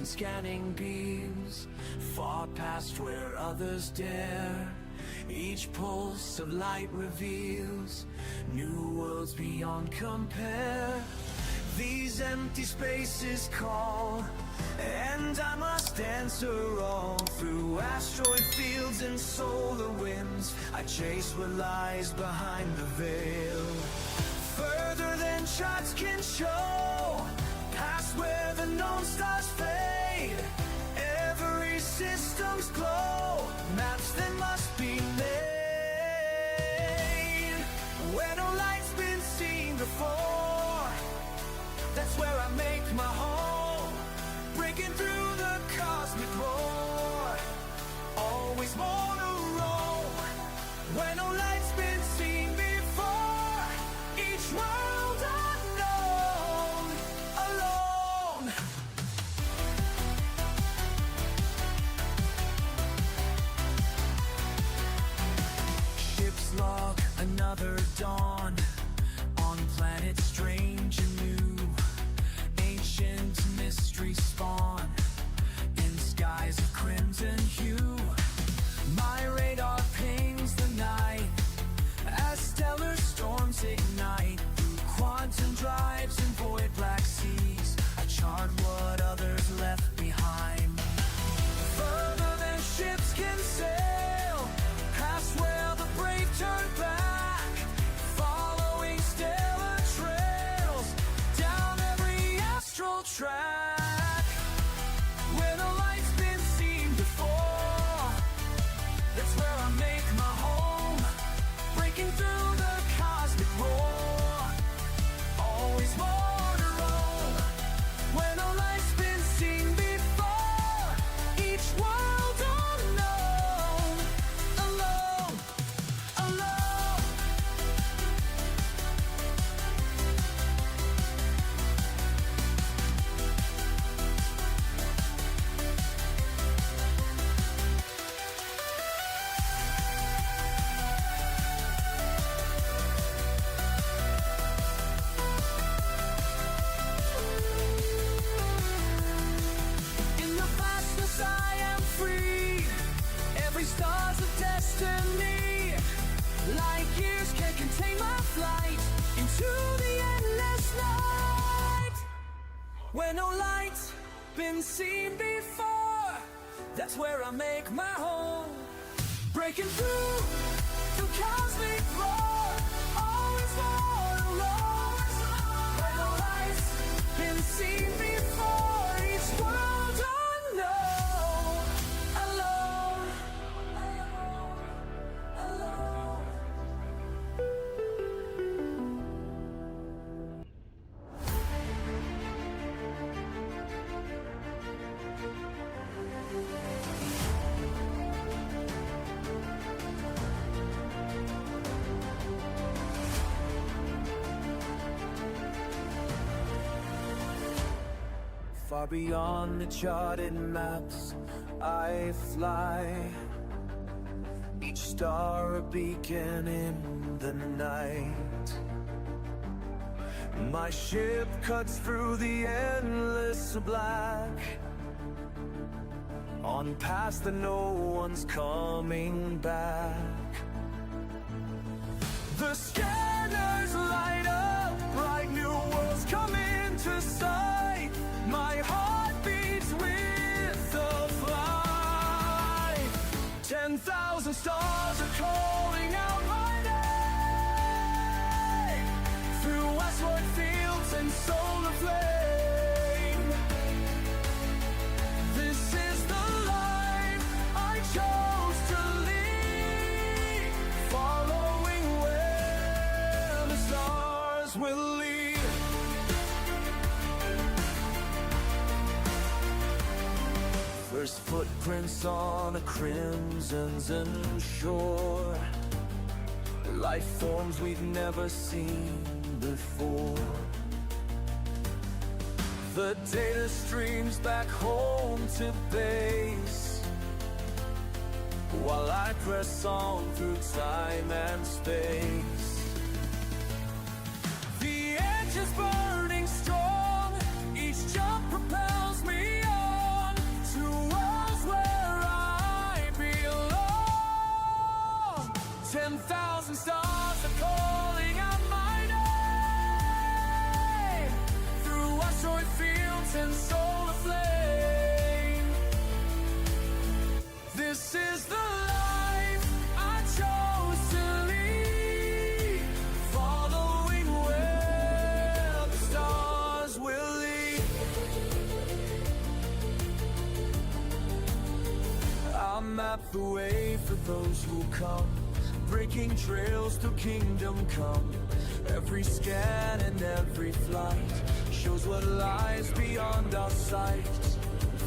scanning beams, far past where others dare. Each pulse of light reveals new worlds beyond compare. These empty spaces call, and I must answer all. Through asteroid fields and solar winds, I chase what lies behind the veil. Further than charts can show, past where the known stars fade. Every system's glow, maps that must be made. Where no light's been seen before, that's where I make my home. Breaking through the cosmic roar, always more to roam. Where no light's been seen before, each world unknown, alone. Ships log another dawn on planets strange and new. Ancient mysteries spawn in skies of crimson hue. My radar pings the night as stellar storms ignite. Through quantum drives and void black seas, I chart what others left behind. Further than ships can sail, past where the brave turn back. Following stellar trails, down every astral track. Where the light's been seen before, that's where I make my home. Breaking through the cosmic roar, always more to roam. Where no light's been seen before, each world unknown, alone, alone. In the vastness I am free, every star's a destiny. Light years can't contain my flight into the endless night. Where no light's been seen before, that's where I make my home. Breaking through the cosmic roar, always more alone. Where no light's been seen before, each world unknown, alone, alone. Far beyond the charted maps I fly, each star a beacon in the night. My ship cuts through the endless black, on paths that no one's coming back. The scanners light up, bright new worlds come into sight. My heart beats with the flight. 10,000 stars are calling out my name. Through asteroid fields and solar flame, this is the life I chose to lead. Following where the stars will lead. First footprints on a crimson shore, life forms we've never seen before. The data streams back home to base, while I press on through time and space. The edge is burning strong, each jump propels me on. map the way for those who come, breaking trails to kingdom come. Every scan and every flight shows what lies beyond our sight.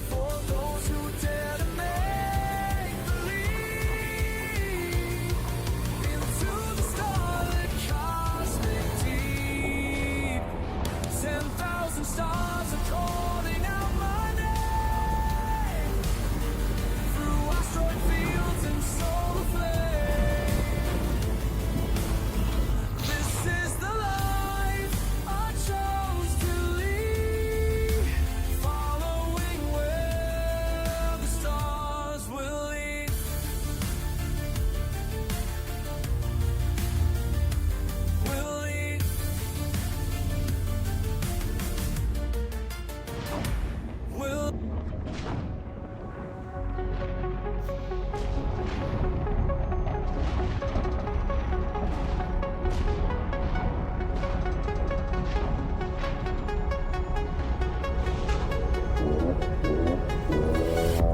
For those who dare to make believe into the starlit cosmic deep, 10,000 stars are calling out my name through asteroid fields and solar flames. This is the life I chose to lead, following where the stars will lead. Will lead. Will.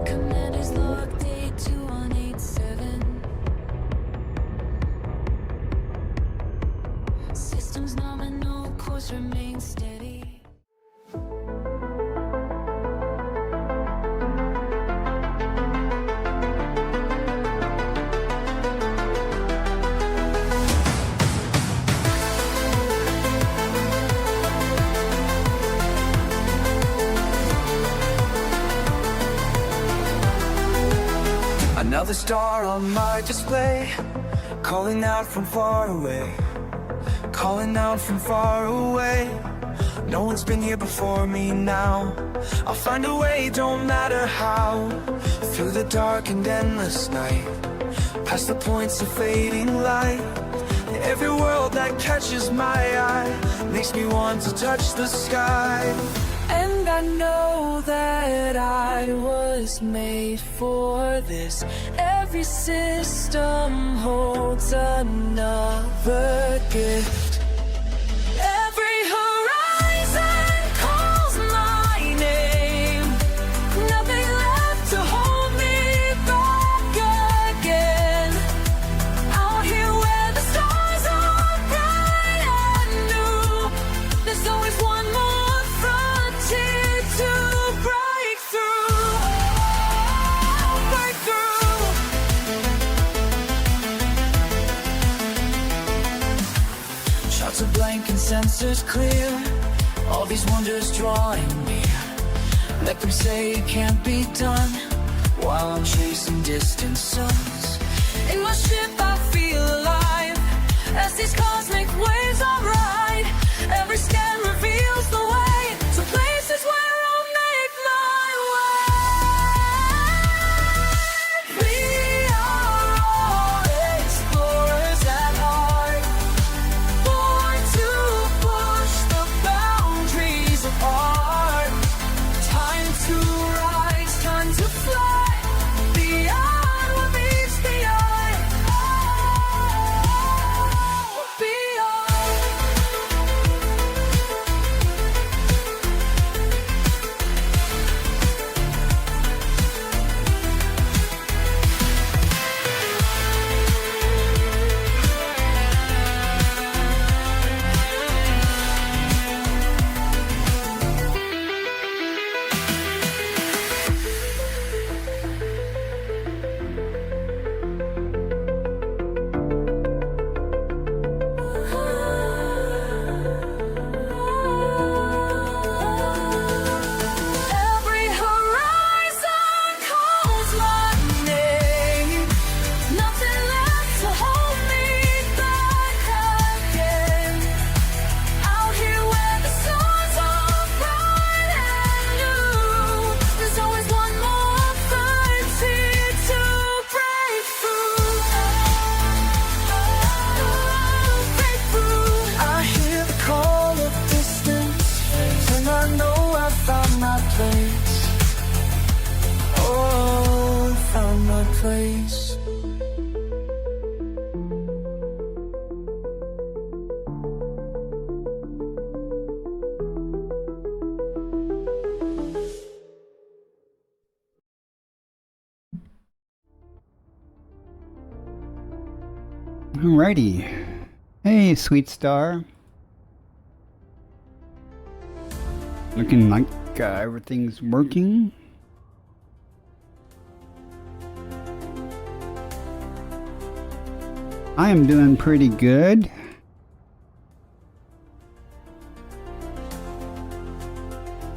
Commander's log, day 2187. Systems nominal, course remains steady. Another star on my display, calling out from far away, calling out from far away. No one's been here before me now. I'll find a way, don't matter how, through the dark and endless night, past the points of fading light. Every world that catches my eye makes me want to touch the sky. And I know that I was made for this. Every system holds another gift. Every horizon calls my name. Nothing left to hold me back again. Out here where the stars are bright and new, there's always one more frontier to break through. Break through. Shots are blank and sensors clear, all these wonders drawing near. Let them say it can't be done, while I'm chasing distant suns. In my ship I feel alive, as these cosmic waves I ride. Every scan reveals the way to places where I'll make my way. We are all explorers at heart, born to push the boundaries of art. Time to rise, time to fly, beyond what meets the eye. Beyond. Alrighty. Hey, Sweet Star. Looking like everything's working. I am doing pretty good.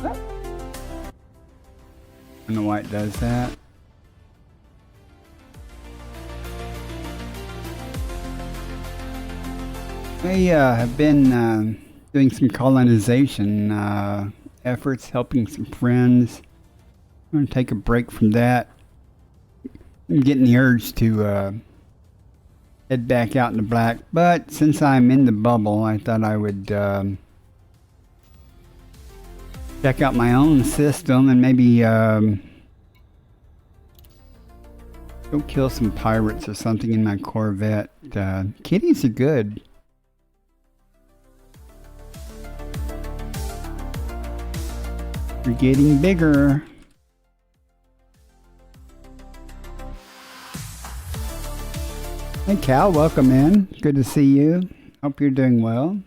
I don't know why it does that. I have been doing some colonization efforts, helping some friends. I'm going to take a break from that. I'm getting the urge to head back out in the black, but since I'm in the bubble, I thought I would check out my own system and maybe go kill some pirates or something in my Corvette. Kitties are good. You're getting bigger. Hey Cal, welcome in. Good to see you. Hope you're doing well.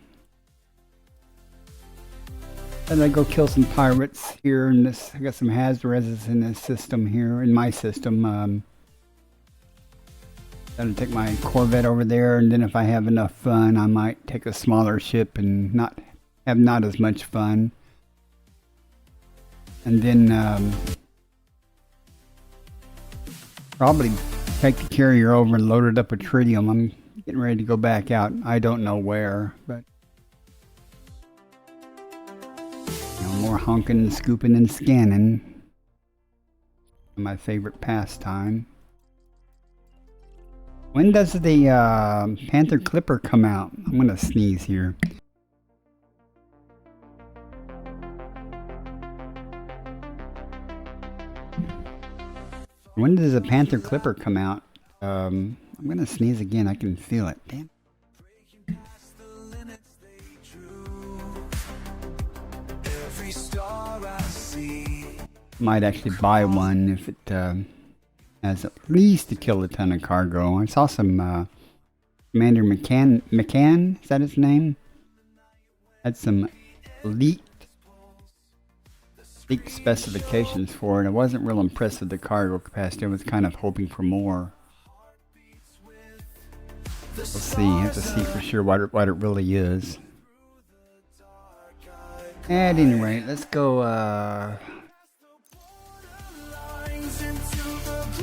And I go kill some pirates here in this. I got some Hazreses in this system here, in my system. Gonna take my Corvette over there, and then if I have enough fun, I might take a smaller ship and not as much fun. And then probably take the carrier over and load it up with tritium. I'm getting ready to go back out. I don't know where, but more honking, scooping, and scanning. My favorite pastime. When does the Panther Clipper come out? I'm gonna sneeze here. When does the Panther Clipper come out? I'm gonna sneeze again. I can feel it. Damn. Might actually buy one if it has at least a kiloton of cargo. I saw some Commander McCann, is that his name? Had some leaked specifications for it. I wasn't real impressed with the cargo capacity. I was kind of hoping for more. We'll see. I have to see for sure what it really is. At any rate, let's go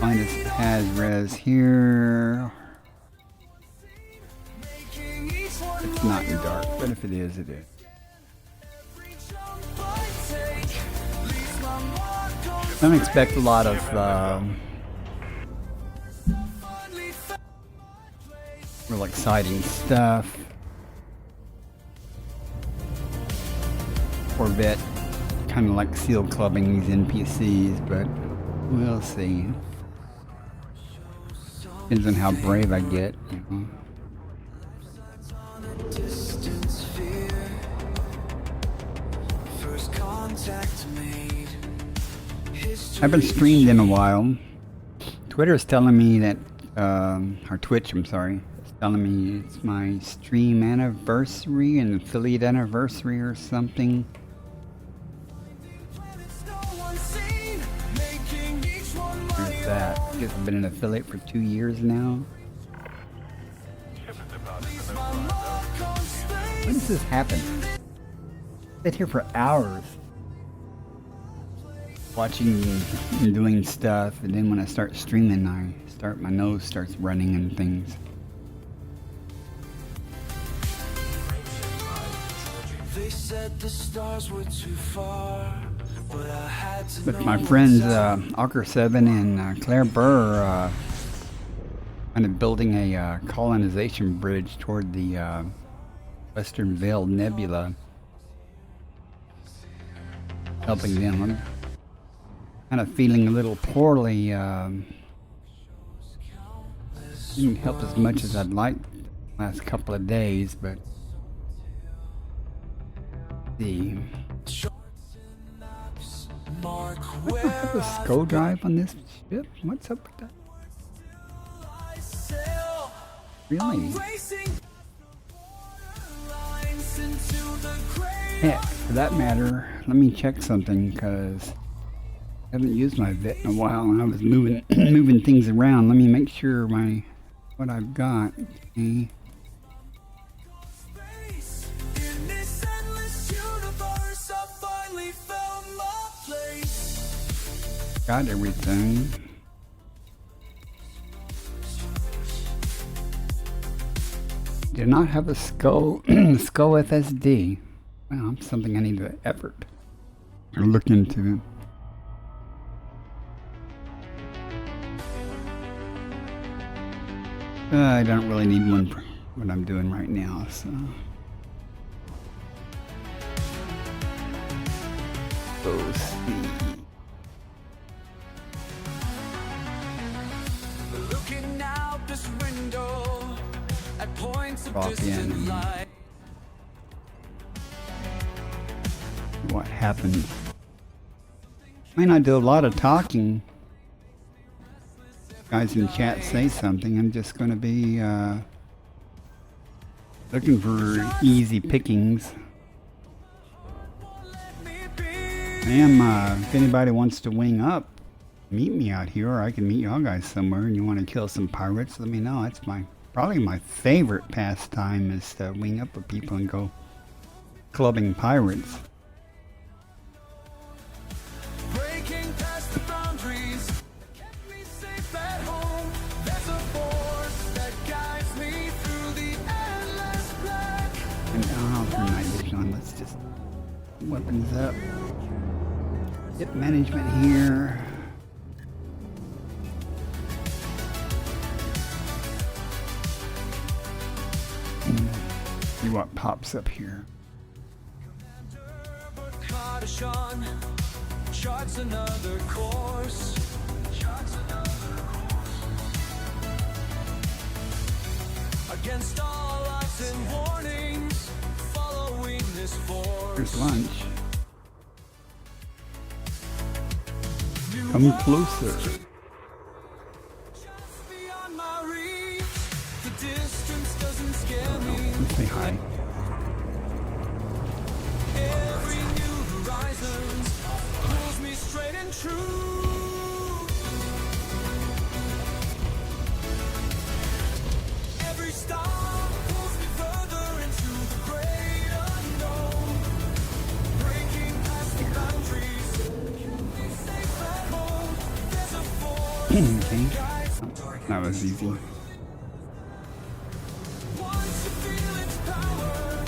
find this Hazres here. It's not in dark, but if it is, it is. Don't expect a lot of real exciting stuff. Corvette, kind of like seal clubbing these NPCs, but we'll see. Depends on how brave I get. You know. I haven't streamed in a while. Twitter is telling me that, or Twitch, I'm sorry, it's telling me it's my stream anniversary, an affiliate anniversary or something. There's that. I guess I've been an affiliate for 2 years now. When does this happen? I sit here for hours watching and doing stuff, and then when I start streaming, my nose starts running and things. They said the stars were too far, but my friends Auker7 and Claire Burr kind of building a colonization bridge toward the Western Veil Nebula, helping them. I'm kind of feeling a little poorly. Didn't help as much as I'd like the last couple of days, but the what the heck is SCO drive on this ship? What's up with that? Really? Racing lines into the great Heck, for that matter, let me check something because I haven't used my VIT in a while and I was moving moving things around. Let me make sure what I've got. Okay. space. In this endless universe, I finally found my place. Got everything. Do not have a skull skull FSD. Well, something I need to effort or look into. I don't really need one for what I'm doing right now, so. Let's see. Looking out this window at points of Drop distant in. light. What happened? Might not do a lot of talking. Guys in chat say something. I'm just going to be looking for easy pickings. I am, if anybody wants to wing up, meet me out here, or I can meet y'all guys somewhere, and you want to kill some pirates, let me know. That's probably my favorite pastime, is to wing up with people and go clubbing pirates. Breaking past the boundaries that kept me safe at home. There's a force that guides me through the endless black. And I'll turn night vision on. Let's just weapons up. Hit management here. See what pops up here. But Kadashan charts another course. Against all odds and warnings, following this force. Here's lunch. Come closer. Just beyond my reach, the distance doesn't scare me. Let's say hi. Every new horizon pulls me straight and true. Every star pulls me further into the great unknown. Breaking past the boundaries, keep me safe at home. There's a force Okay. that guides. That was easy. Once you feel its power,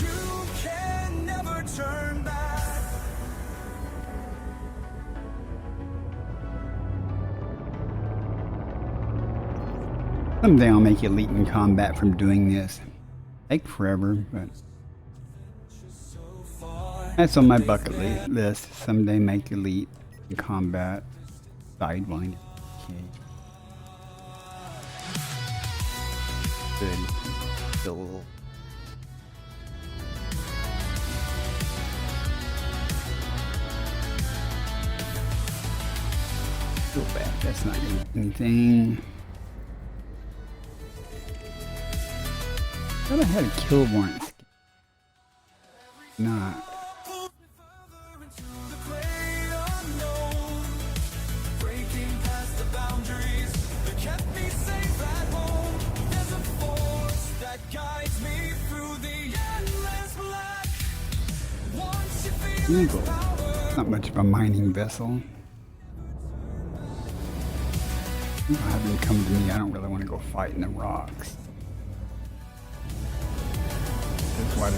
you can never turn back. Someday I'll make elite in combat from doing this. Take forever, but So far, that's on my bucket list. Someday make elite in combat. Sidewind. Okay. Good. Still. Feel bad. That's not gonna do anything. I thought I had a kill warrant. Not. pulls me further into the great unknown. Breaking past the boundaries that kept me safe at home. There's a force that guides me through the endless black. Once you feel its Eagle. power, Not much of a mining vessel. Have them come to me. I don't really want to go fight in the rocks. That's why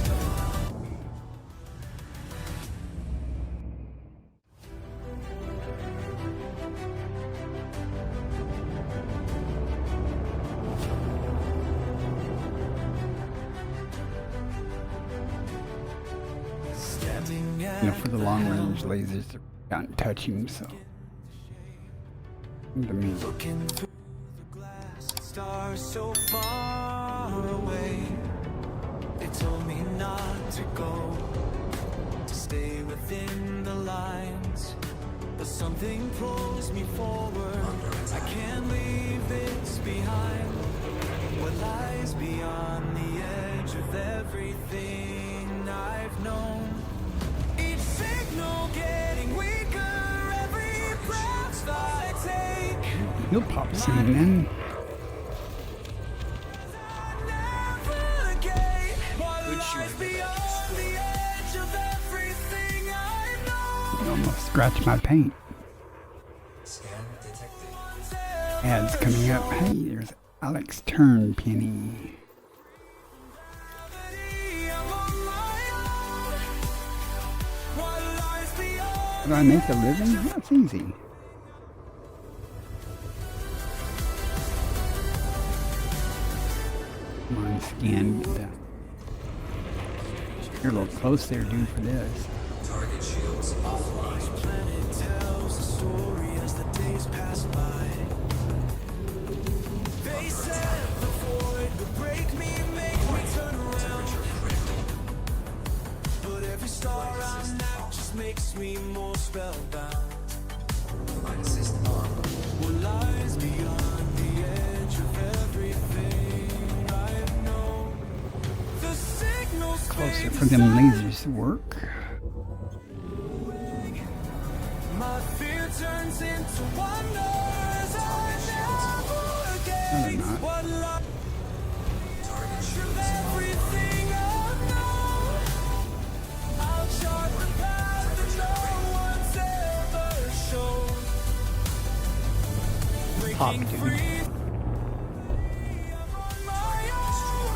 standing at for the long range lasers, they can't touch him, so. Come to me. looking through the glass, stars so far away. They told me not to go, to stay within the lines. But something pulls me forward. I can't leave this behind. What lies beyond the edge of everything I've known. Each signal getting weaker, every breath I take. He'll pop soon then. Navigate what lies beyond the edge of everything I know. Almost scratched my paint. Ads coming up. Hey, there's Alex Turnpenny. How do I make a living? That's easy. Come on, scan. You're a little close there, dude, for this. Target shields offline. Planet tells a story as the days pass by. They said the void would break me, make me turn around. But every star I'm at just makes me more spellbound. What lies beyond the edge of everything I've known. The signals Closer for them lasers to work. my fear turns into wonders I never again. No, they're not. What lies of everything I know. I'll chart the path that no one's ever shown. Pop, Breaking dude. free, I'm on my own.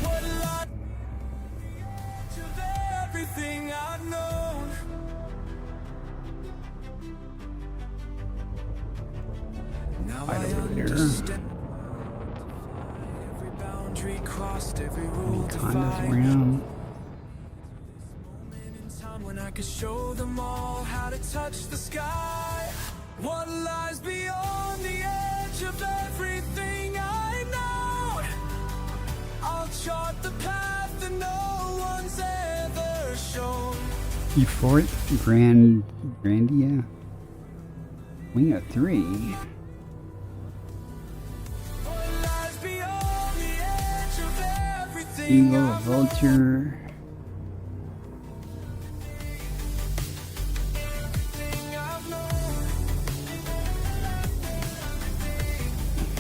What lies of everything I've known. Now Right I over there. understand. Every boundary crossed, every rule Condos defined. around. Moment in time when I could show them all how to touch the sky. What lies beyond the edge of everything I know. I'll chart the path that no one's ever shown. Euphoric Grandia. Wing of 3. What lies beyond the edge of everything Eagle, I've known. Vulture. I've known.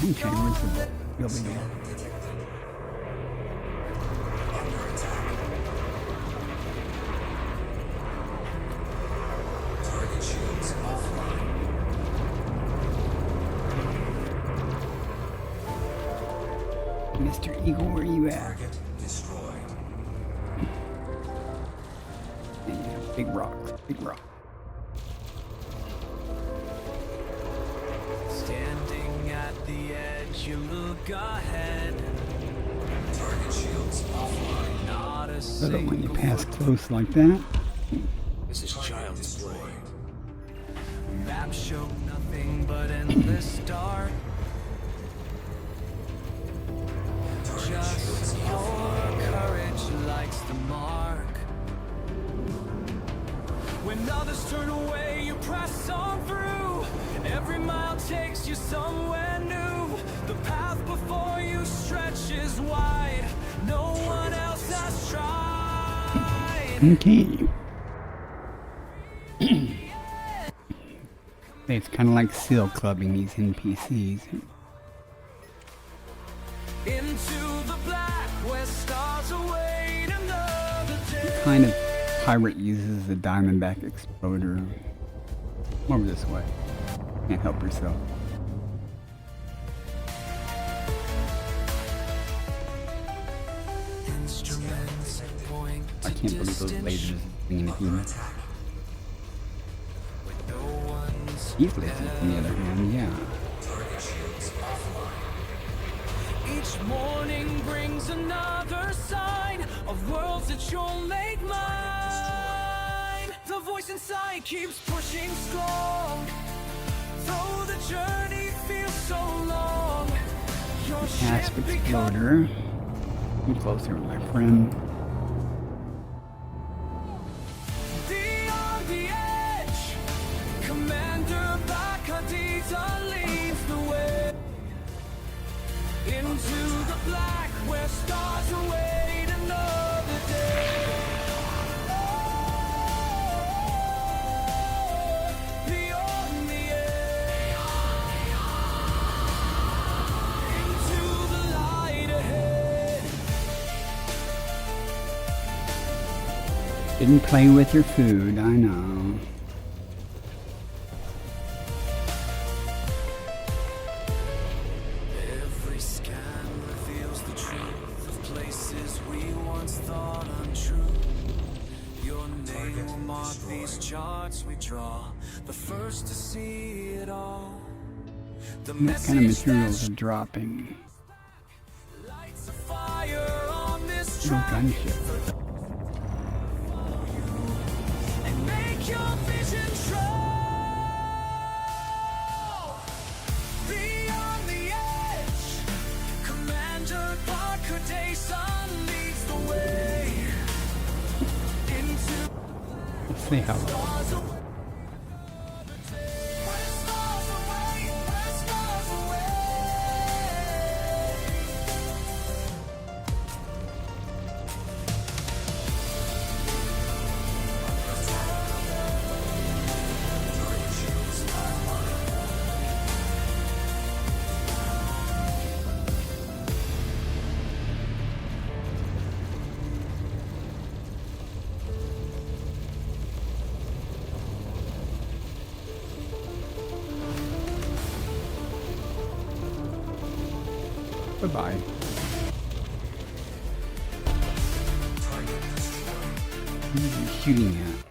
Okay, where's the building at? Target shields offline. Mr. Eagle, where you at? Target destroyed. Yeah, big rocks, big rock. Standing at the edge, you look ahead. Target shields offline. Not a So that when you single pass close like that, This is child's play. Maps show nothing but endless dark. Just your courage lights the mark. When others turn away, you press on through. Every mile takes you somewhere new. The path before you stretches wide. No one else has tried. okay. It's kind of like seal clubbing these NPCs. Into the black where stars await another day. Kind of pirate uses the Diamondback exploder. Over this way. Can't help yourself. Instruments point I to can't believe those distant lasers being a human. with no one's These lasers, on the other hand, yeah. target shields offline. Each morning brings another sign of worlds that you'll make mine. The voice inside keeps pushing strong. Though the journey feels so long, your Asp ship becomes exploder. I'm closer with my friend. beyond the edge. Commander Bakadita leads the way. into the black where stars await another day. Beyond the edge, into the light ahead. Didn't play with your food, I know. Every scan reveals the truth of places we once thought untrue. Your name will mark these charts we draw, the first to see it all. The What kind of message materials that are dropping? lights a fire on this No track gunship. and make your vision true. Beyond the edge, Commander Parker Dayson leads the way into Let's see how. stars away. Where stars away, where stars away. Bye-bye. Who are you shooting at?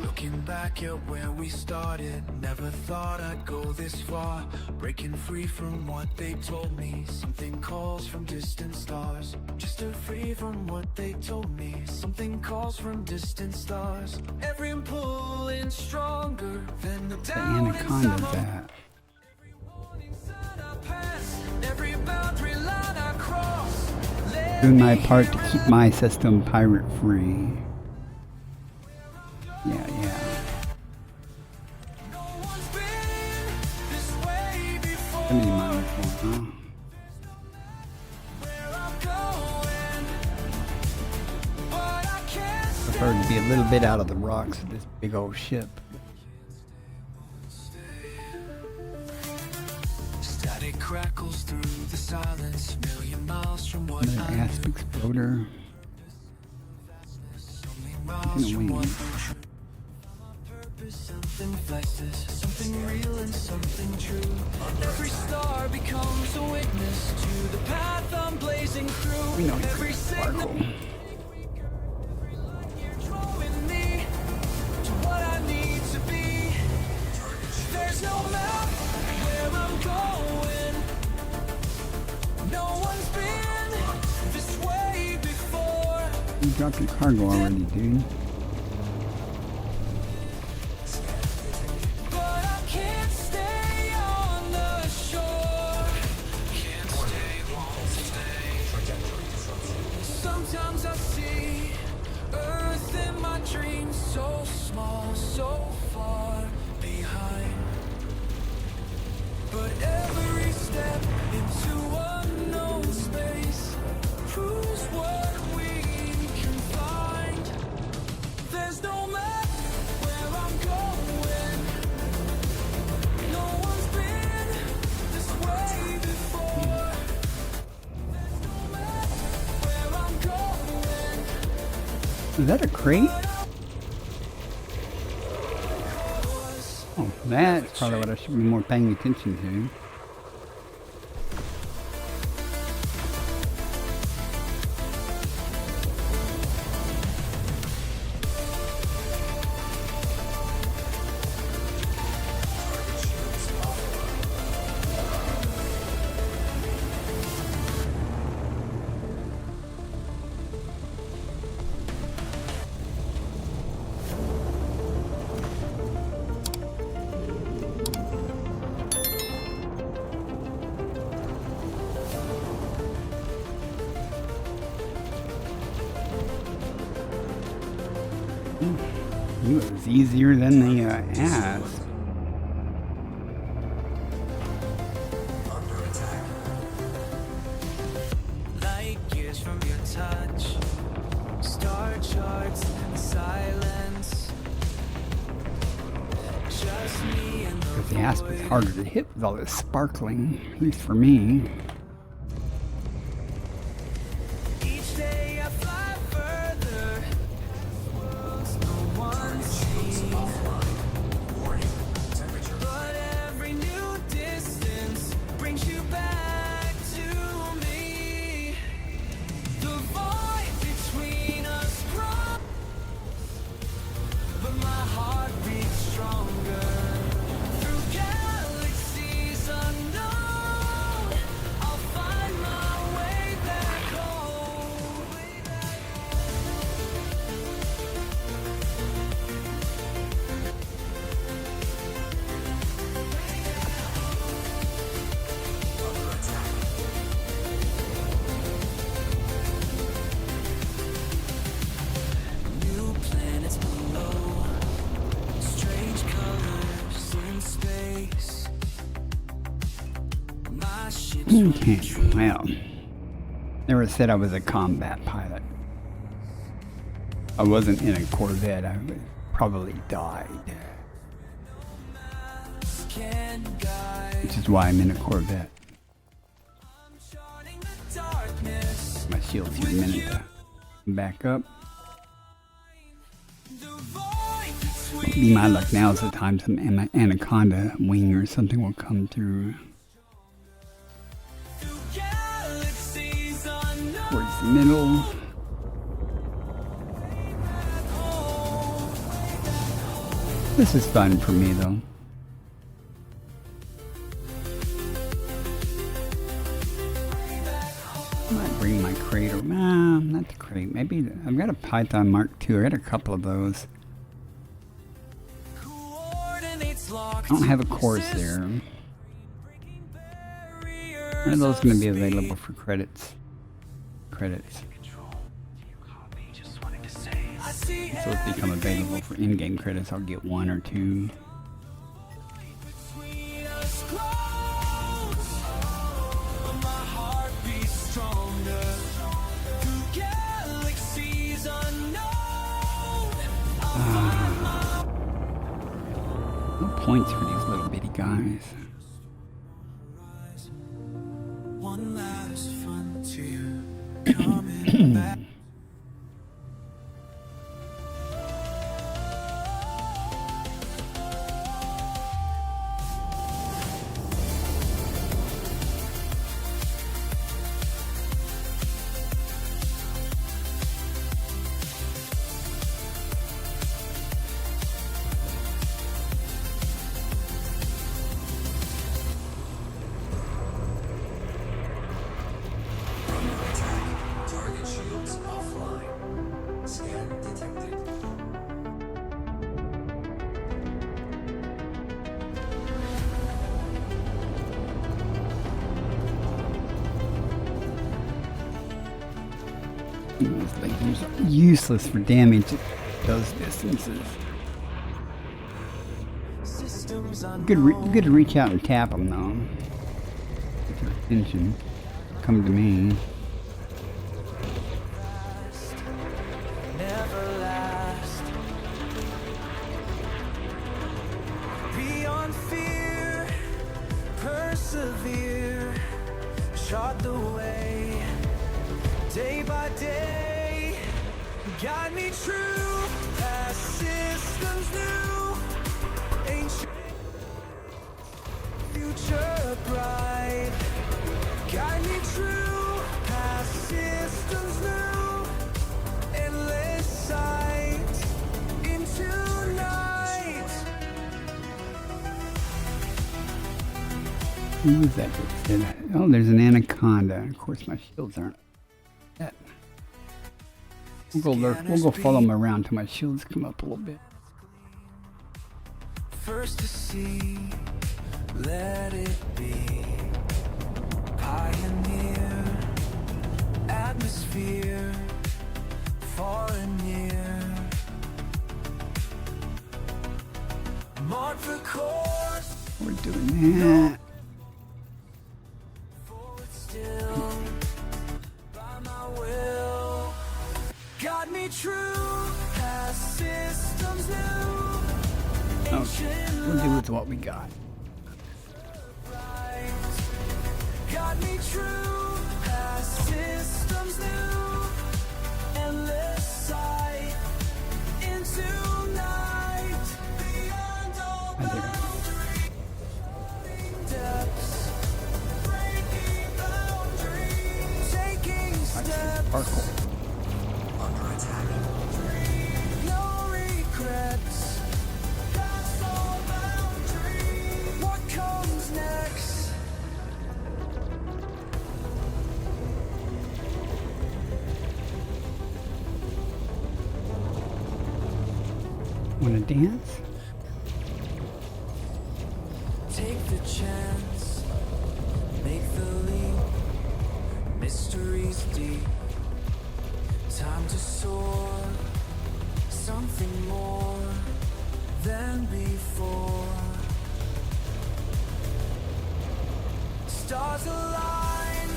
Looking back at where we started, never thought I'd go this far. Breaking free from what they told me, something calls from distant stars. Just to free from what they told me, something calls from distant stars. Every pulling stronger than the The down anaconda inside my that. every warning sign I pass, every boundary line I cross. Let Doing my me part hear to it keep my system pirate free. Yeah. No one's been this way before. 70 miles more, huh? Where I'm going, but I can't Prefer to be a little bit out of the rocks of this big old ship. Static crackles through the silence, million miles from what Another I asp knew, exploder. only In miles the from what wings. the truth. Purpose, something flexes, something real and something true. Every star becomes a witness to the path I'm blazing through. We know you Every could signal sparkle. you're drawing me to what I need to be. There's no map where I'm going. No one's been this way before. You dropped your cargo already, dude. But I can't stay on the shore. Can't stay, won't stay. Sometimes I see Earth in my dreams, so small, so far behind. But every step into unknown space proves what we can find. There's no map where I'm going. No one's been this way before. There's no map where I'm going. Is that a crate? Oh, that's probably what I should be more paying attention to. It was easier than the asp. Because the asp is harder to hit with all this sparkling, at least for me. Each day I fly further. Worlds no one sees. But every new distance brings you back to me. The void between us grows, but my heart beats stronger. Through galaxies unknown, I'll find my way back home. New planets below, strange colors in space. My ship's Okay, well, never said I was a combat pilot. I wasn't in a Corvette, I would probably died. can guide. Which is why I'm in a Corvette. I'm charting the darkness. My shield's here a minute to back up. The void Be between my luck now is the time some anaconda wing or something will come through galaxies unknown. towards the middle. This is fun for me though. I might bring my crate or not the crate. Maybe I've got a Python Mark II. I got a couple of those. Coordinates locked. I don't have a course there. Are those going to be available for credits? Credits. I see So if they become available for in-game credits, I'll get one or two. between us close. But my heart beats stronger. Through galaxies unknown. No points for these little bitty guys. One last frontier coming back. Target shields offline. Scan detected. Those lasers are useless for damage at those distances. Systems Good to reach out and tap them though. Get their attention. Come to me. never last. Beyond fear, persevere, chart the way, day by day. Guide me true, past systems new, ancient future bright. Guide me true, past systems new, endless sight into night. Who was that that said that? Oh, there's an anaconda. Of course, my shields aren't that. We'll go follow them around till my shields come up a little bit. First to see, let it be. Pioneer, atmosphere, far and near. Mark the course, We're doing that. forward still, by my will. Guide me true, past systems new. Okay. We'll do with what we got. Got me true, past systems new, endless sight into night, beyond all Right there. boundaries, depths, breaking boundaries, taking steps, Sparkle. Under attack. no regrets, past all boundaries, what comes next? Wanna dance? Take the chance, make the leap, mysteries deep. Time to soar, something more than before. Stars align,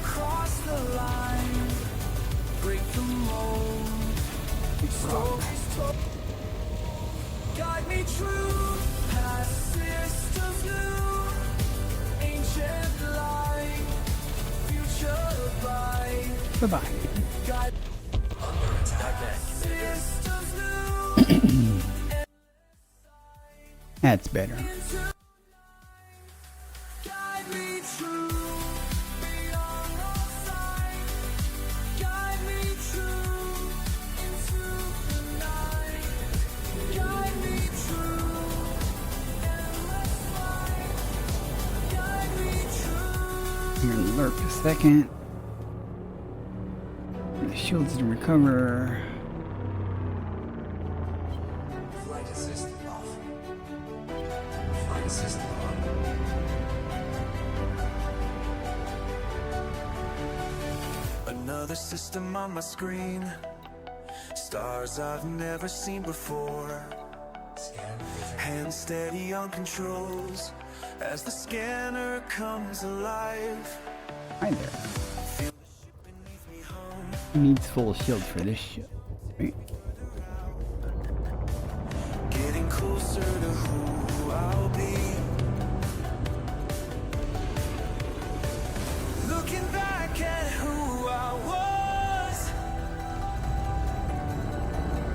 cross the line, break the mold. Stories told. Guide me true, past systems new, ancient light, future bright. Bye-bye. Guide Under attack. systems new, That's better. guide me true, beyond all sight. Guide me true, into the night. Guide me true, endless light. Guide me true. You're gonna lurk a second. The shields to recover. Flight assist off. Flight assist on. Another system on my screen. Stars I've never seen before. Scan. Hands steady on controls as the scanner comes alive. Hi there. Feel the ship beneath me hum. Who needs full shield for this shit? Right. Getting closer to who I'll be. Looking back at who I was.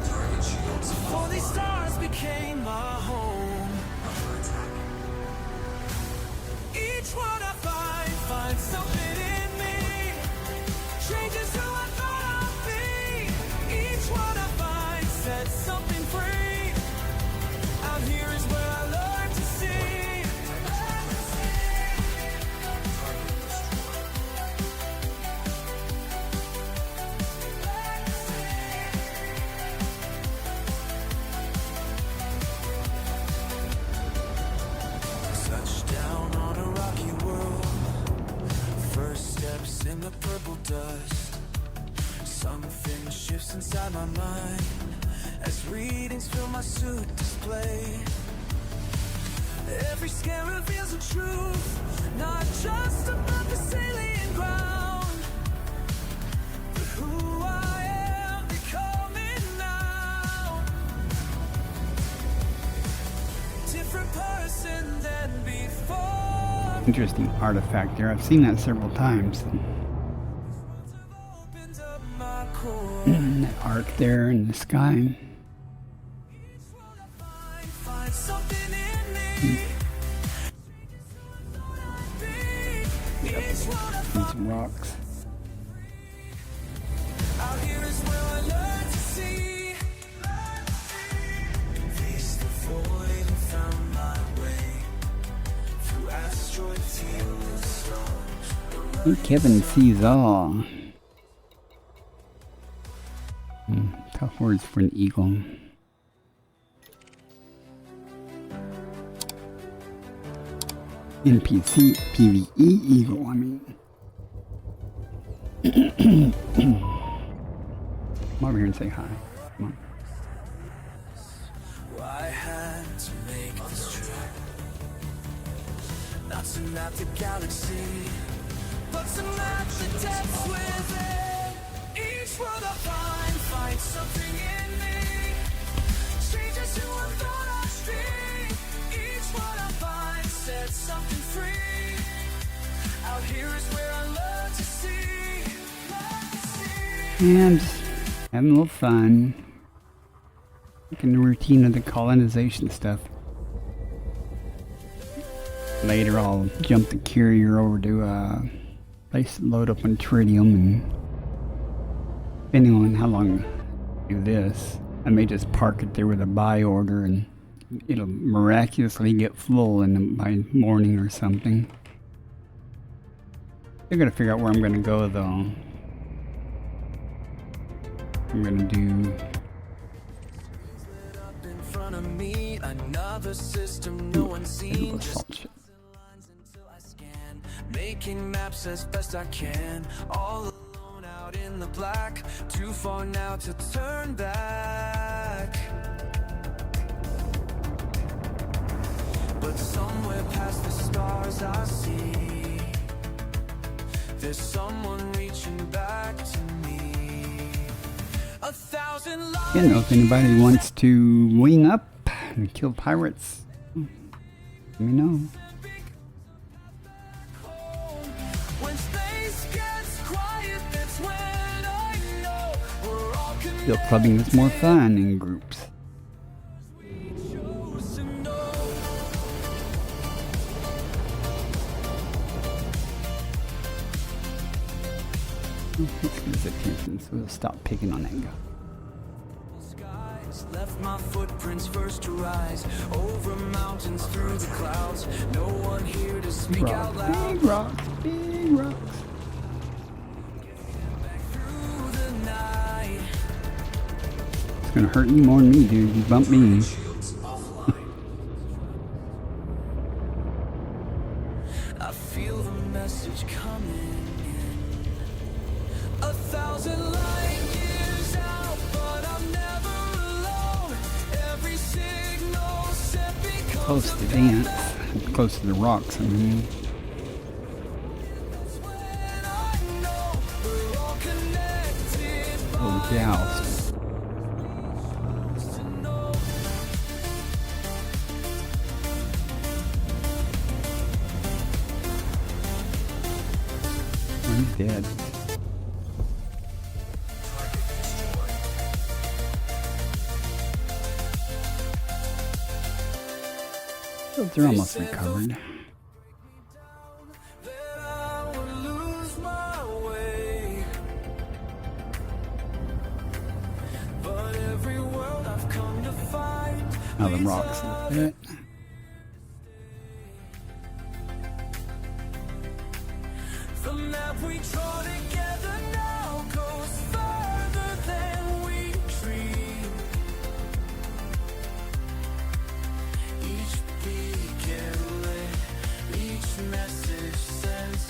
Target shields Before these stars became my home. under attack. Each one I find something in me. Changes who I thought I'd be. Each one I find sets something free. Out here is where I learn to see. Touchdown on a rocky world. First steps in the purple dust. Something shifts inside my mind as readings fill my suit display. Every scan reveals the truth, not just about the alien ground, but who I am becoming now. Different person than before. Interesting artifact there. I've seen that several times. Opened up my core. That arc there in the sky. Find something in me. Each one I These rocks. out here is where I learn to see. Faced the void and found my way through asteroid fields. I think Kevin sees all. Tough words for an eagle. NPC PvE eagle, I mean. Come over here and say hi. Come on. I had to make this trip, not to map the galaxy, but to map the depths within. Each world I find something in me, changes who I thought I'd be. And just having a little fun. In the routine of the colonization stuff. Later I'll jump the carrier over to a place to load up on tritium, and depending on how long I do this, I may just park it there with a buy order and it'll miraculously get full by morning or something. I gotta figure out where I'm gonna go though. I'm gonna do In front of me, another system no one's seen. Just lines until I scan, making maps as best I can. All alone out in the black, too far now to turn back. But somewhere past the stars I see, there's someone reaching back to me. 1,000 lives. You know, if anybody wants to wing up and kill pirates, let me know. When space gets quiet, that's when I know we're all Feel clubbing is more fun in groups. chose to know. Let's get his attention, so we'll stop picking on that guy. Skies left my footprints first to rise over mountains through the clouds. No one here to speak out Rocks, loud. big rocks, big rocks. Through the night, It's gonna hurt you more than me, dude. You bump me. Shields offline. I feel the message coming in. 1,000 light years out, but I'm never alone. Every signal set becomes Close a to dance. Close to the rocks, I mean. That's when I know we're all connected Oh, joust. to know. Oh, he's dead. Target destroyed. They're almost recovered. That I would lose my way. But every world I've come to find Now the leads rocks us is it. The map we draw together now goes further than we dreamed. Each beacon lit, each message sent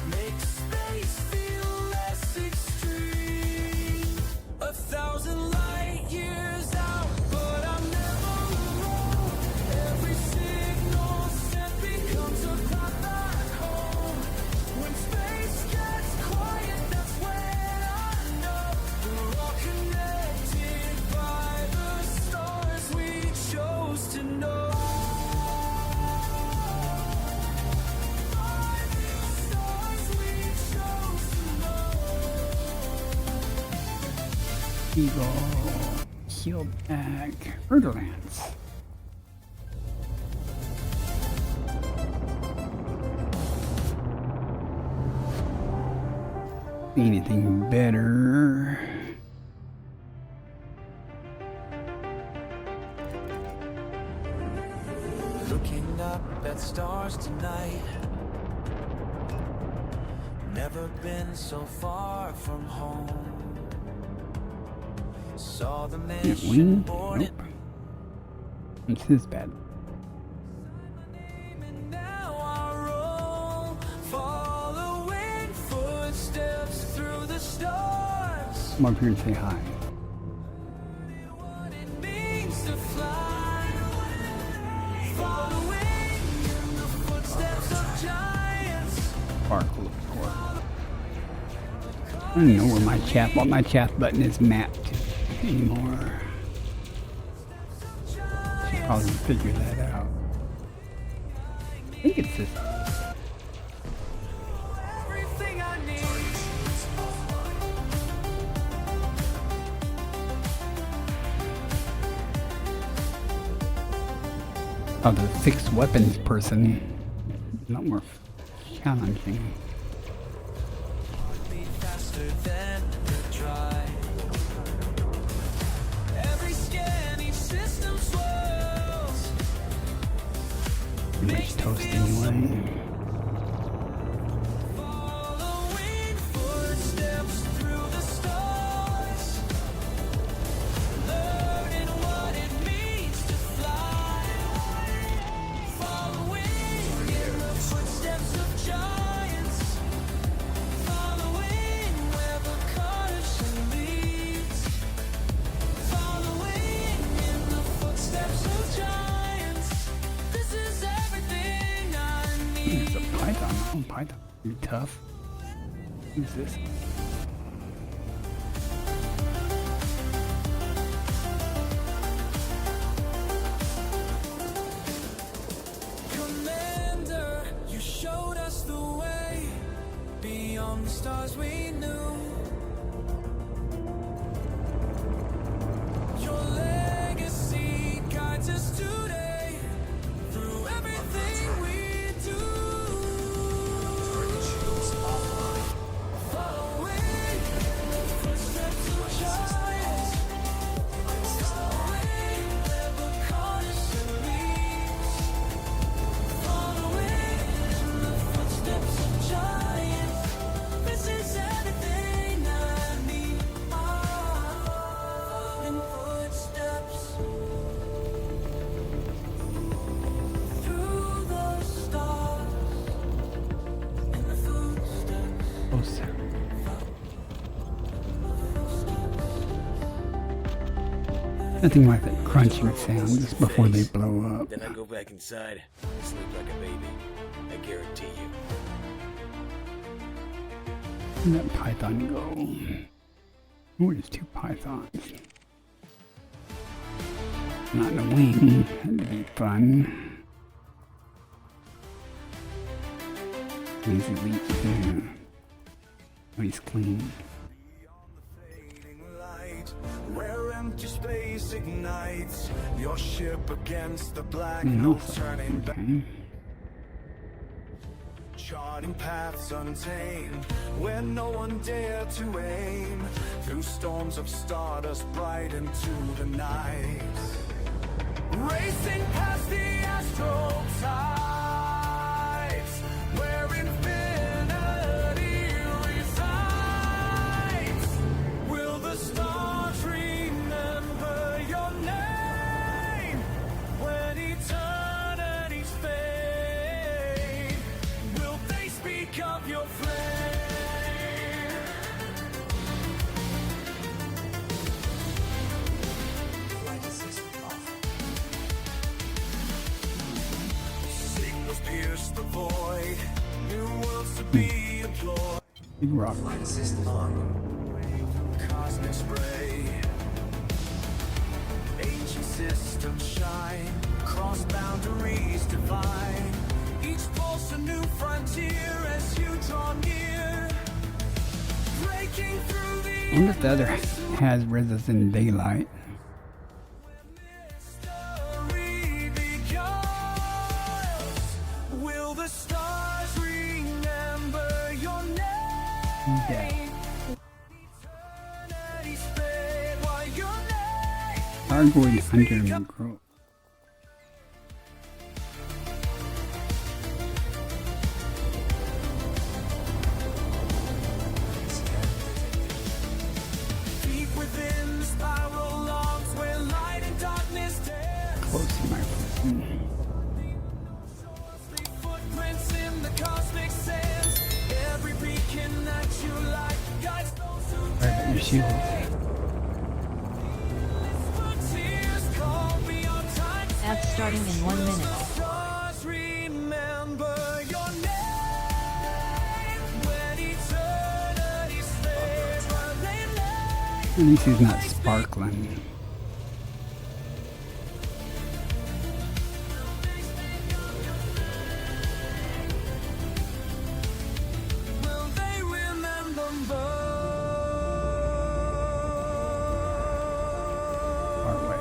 makes space feel less extreme. 1,000 light years out, but I'm never alone. Every signal sent becomes a path back home. When space gets quiet, that's when I know we're all connected by the stars we chose to know. By the stars we chose to know. Eagle. Shield back. Borderlands. Anything better? Looking up at stars tonight. Never been so far from home. Saw the Can't mission win? board Nope. This is bad. and now I roll, following footsteps through the stars. Come up here and say hi. What it means to fly, following in the footsteps of giants. Sparkle of course. I don't know where what my chat button is mapped to anymore. Should probably figure that out. I think it's this. Everything I need. Shields offline. of the fixed weapons person. A lot more challenging. Beat faster than the drive. Every scan, each system swirls. Much toast anyway. Following footsteps through the stars. Learning what it means to fly. Following in the footsteps of giants. Following where the caution leads. Following in the footsteps of giants. This is everything I need. It's a python. Oh, python. You're tough. Who's this? Commander, you showed us the way beyond the stars we knew. Your legacy guides us today through everything we do. Target shields offline. Following the footsteps of giants. Following where the caution leads. Following in the footsteps of giants. This is everything I need. Following footsteps through the stars. In the footsteps. Close. Nothing like that crunching sound just before they blow up. Then I go back inside and sleep like a baby. I guarantee you. Where'd that python go? Oh, there's two pythons. Not in a wing. That'd be fun. Easy leak. Yeah. Oh, he's clean. Fading light, where empty space ignites your ship against the black, no turning back, Okay. charting paths untamed, where no one dared to aim, through storms of stardust bright into the night, racing past the astral tides, where infinity resides. Will the stars remember your name when eternity's fade? Will they speak of your flame? Flight assist off. Signals pierce the void, new worlds to be employed. Big rock. Flight assist on. Cosmic spray, ancient systems shine, cross boundaries divine. Each pulse a new frontier as you draw near, breaking through the I wonder if the other has Resident Daylight. mystery beguiles. Will the stars remember your name? Yeah. Eternity's fade while your name Argoid Hunter McGraw. deep within the spiral logs where light and darkness dance. Close to my person. Footprints in the cosmic sands. Every beacon that you light guides those who Right, your shield. tears call beyond time. Ads starting in 1 minute. Stars remember your name when eternity's fade while they lay. At least he's not sparkling. Will they remember Far away.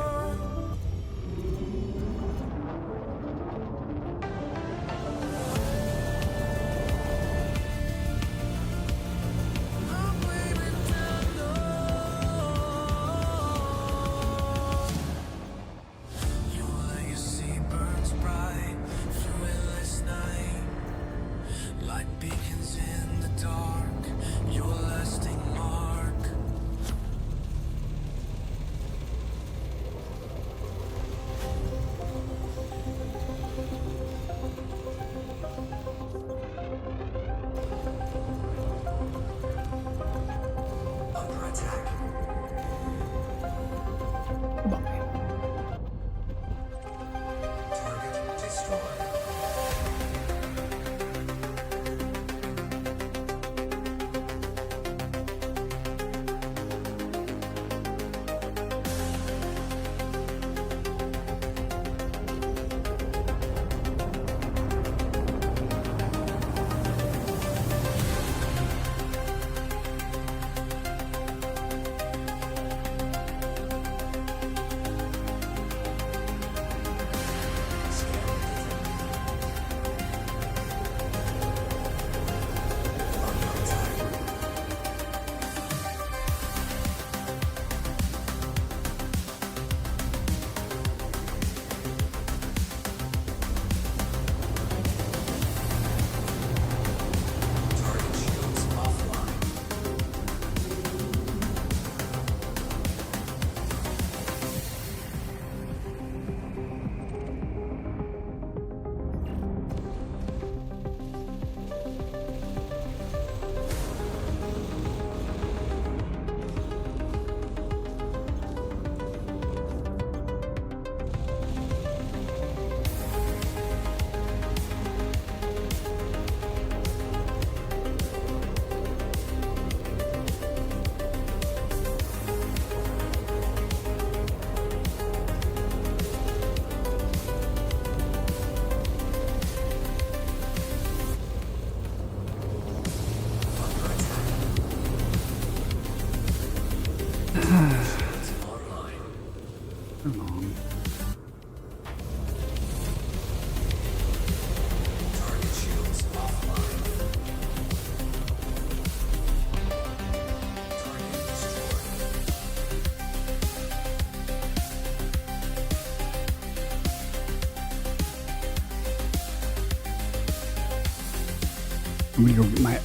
I'm gonna go get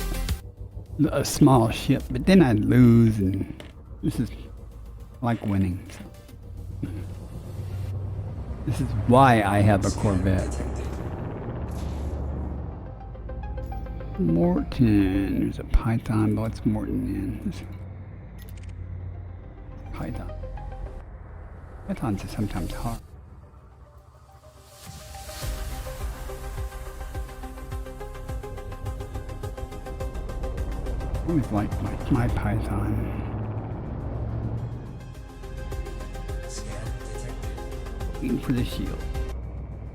a small ship, but then I'd lose, and this is I like winning. So. This is why I have a Corvette. Morton. There's a Python, but what's Morton in? Python. Pythons are sometimes hard. I always like my Python. Scan detected. Waiting for the shield.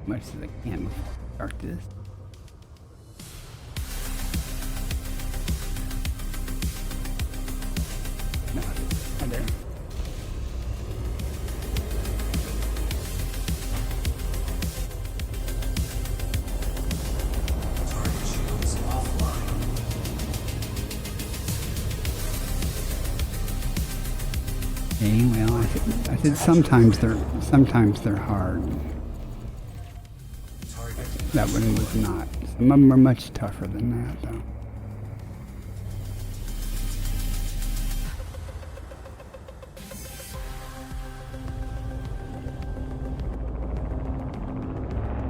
As much as I can before I start this. No, not there. Target shields offline. Okay, well, I said sometimes they're hard. Target That one was not. Some of them are much tougher than that, though.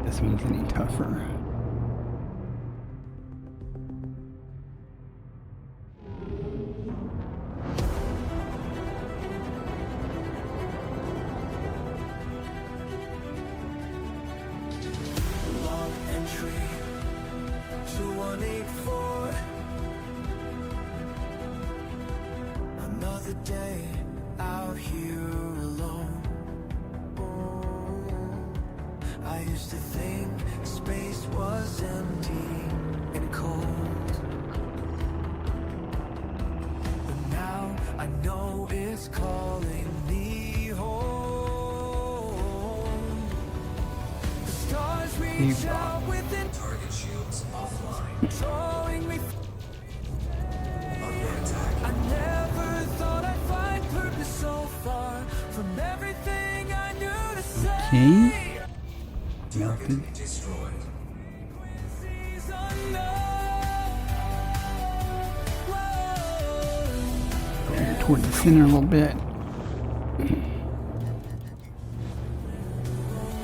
This one's any tougher. Log entry 2184. Another day out here alone. I used to think space was empty and cold, but now I know it's calling me home. The stars reach out within, target shields offline. showing me Under attack. I never thought I'd find purpose so far from everything I knew to say. Okay. Melted. Target destroyed. Frequencies unknown. Whoa. Go here toward the center a little bit.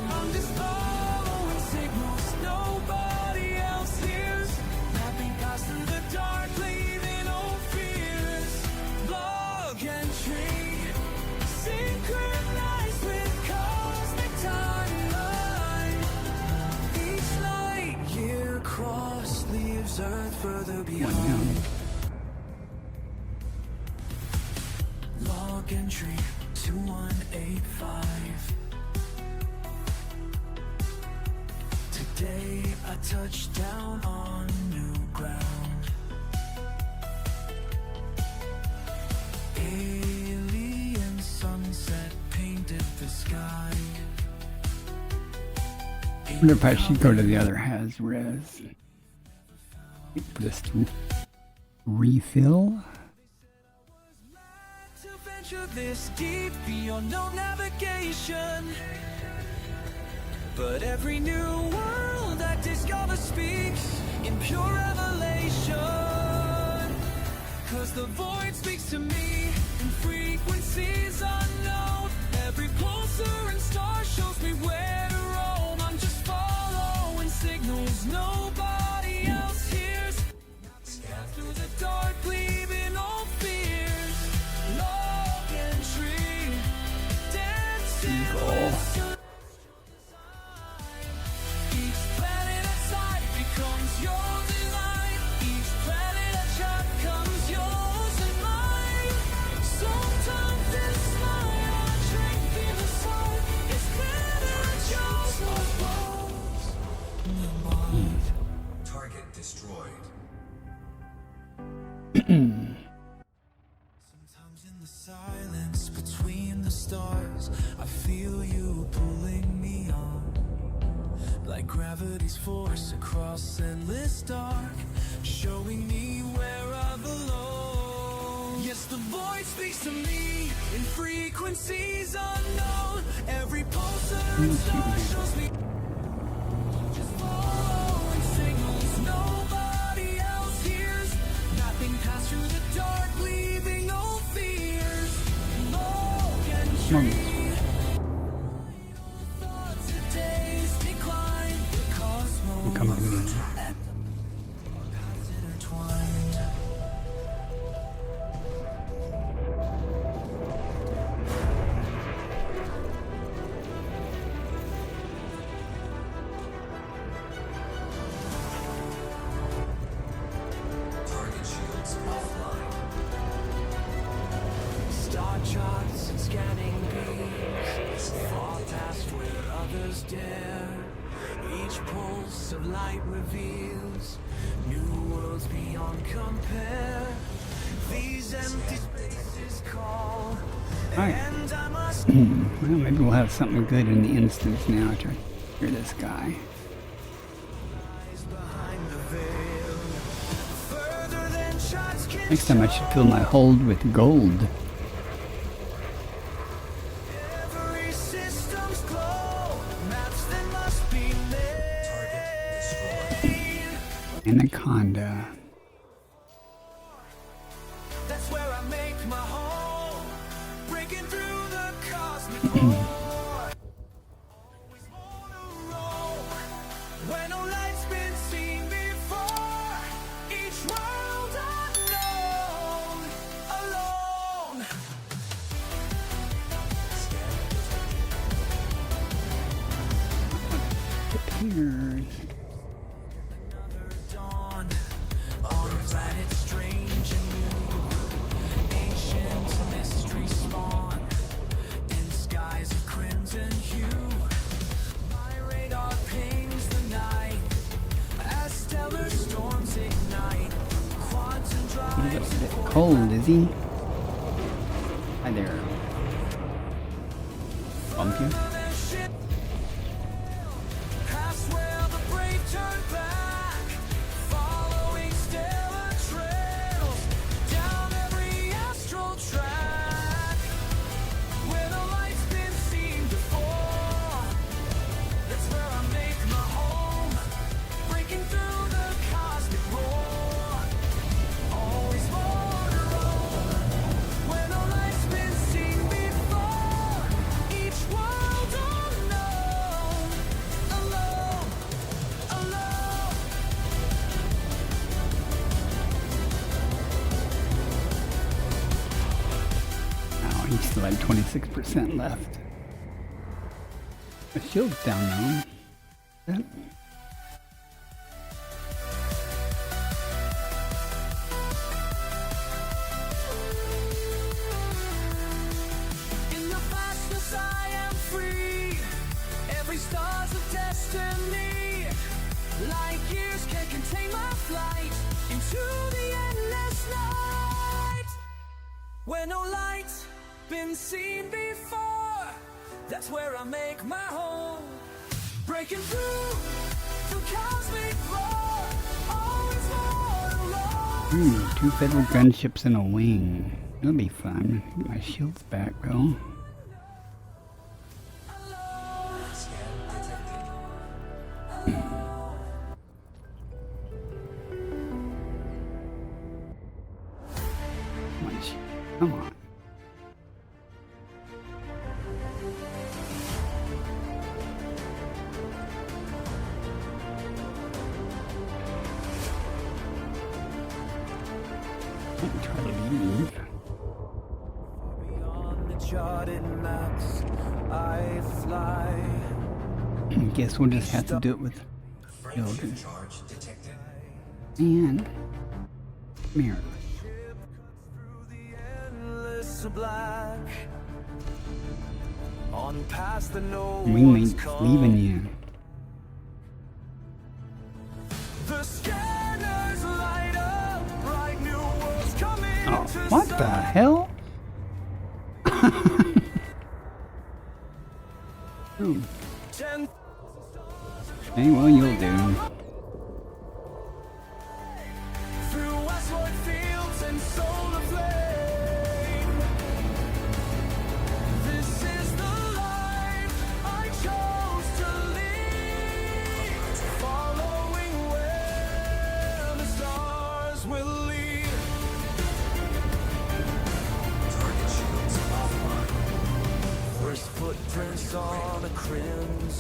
I'm just following signals nobody else hears. Mapping past through the dark, leaving old fears. Log entry synchronized with cosmic timeline. Each light year cross leaves Earth further One behind. down. Log entry 2185. Today I touched down on new ground. Alien sunset painted the sky. I wonder if I should go to the other Has-Res. Wait for this to refill. To venture this deep beyond no navigation, but every new world I discover speaks in pure revelation. 'Cause the void speaks to me in frequencies unknown. Every pulsar and star shows me where to roam. I'm just following signals nobody else hears. Scan Through the dark, leaving all fears. Log entry, dancing with sun. Each planet outside becomes yours and mine. Each planet I chart comes yours and mine. Sometimes this smile I drink in the sun. It's better it shows no bones. target destroyed. Sometimes in the silence between the stars, I feel you pulling me on. Like gravity's force across endless dark, showing me where I belong. Yes, the void speaks to me in frequencies unknown. Every pulsar and star shows me. Just following signals nobody else Come on. Today's decline, the cosmos Come on. intertwined. Target shields offline. Star charts and scanning beams, far past where others dare. Each pulse of light reveals new worlds beyond compare. These empty spaces call, Alright. and I must Well, maybe we'll have something good in the instance now to hear this guy. rise behind the veil. Further than shots can Next time I should fill my hold with gold. every system's glow. Maps that must be made. Anaconda. That's where I make my home, breaking through the cosmic void. Always on a roll, where no light's been seen before. Each world unknown, alone. Here. Another dawn on a planet strange and new. Ancient mystery spawn in skies of crimson hue. My radar pings the night as stellar storms ignite. Quantum He's a drives bit cold, is he? Hi there. Bump you? the ship past where the brave turn back, following stellar trails down every astral track, where the light's been seen before. That's where I make my home, breaking through the cosmic roar. Always more to roll, where no light's been seen before. Each world unknown, alone, alone. Oh, he still had 26% left. The shield's down now. That- In the vastness I am free. Every star's a destiny. Light years can't contain my flight into the endless night. Where no light's been seen before. That's where I make my home. Breaking through the cosmic roar. Always more alone. 2 federal gunships and a wing. That'll be fun. Get my shields back, though. Scan detected. Come on, come on. Don't try to leave. Beyond the charted maps, I fly. Guess we'll just have to do it with Friendly shield charge detected. and mirror. Through the endless black, on past the no one's Wingmate's come. leaving you. The scanners light up, bright new worlds coming Oh, to what the sight. hell? Hmm. 10 Hey, well, you'll do. through westward fields and solar flame. This is the life I chose to lead, following where the stars will lead. Target shields offline.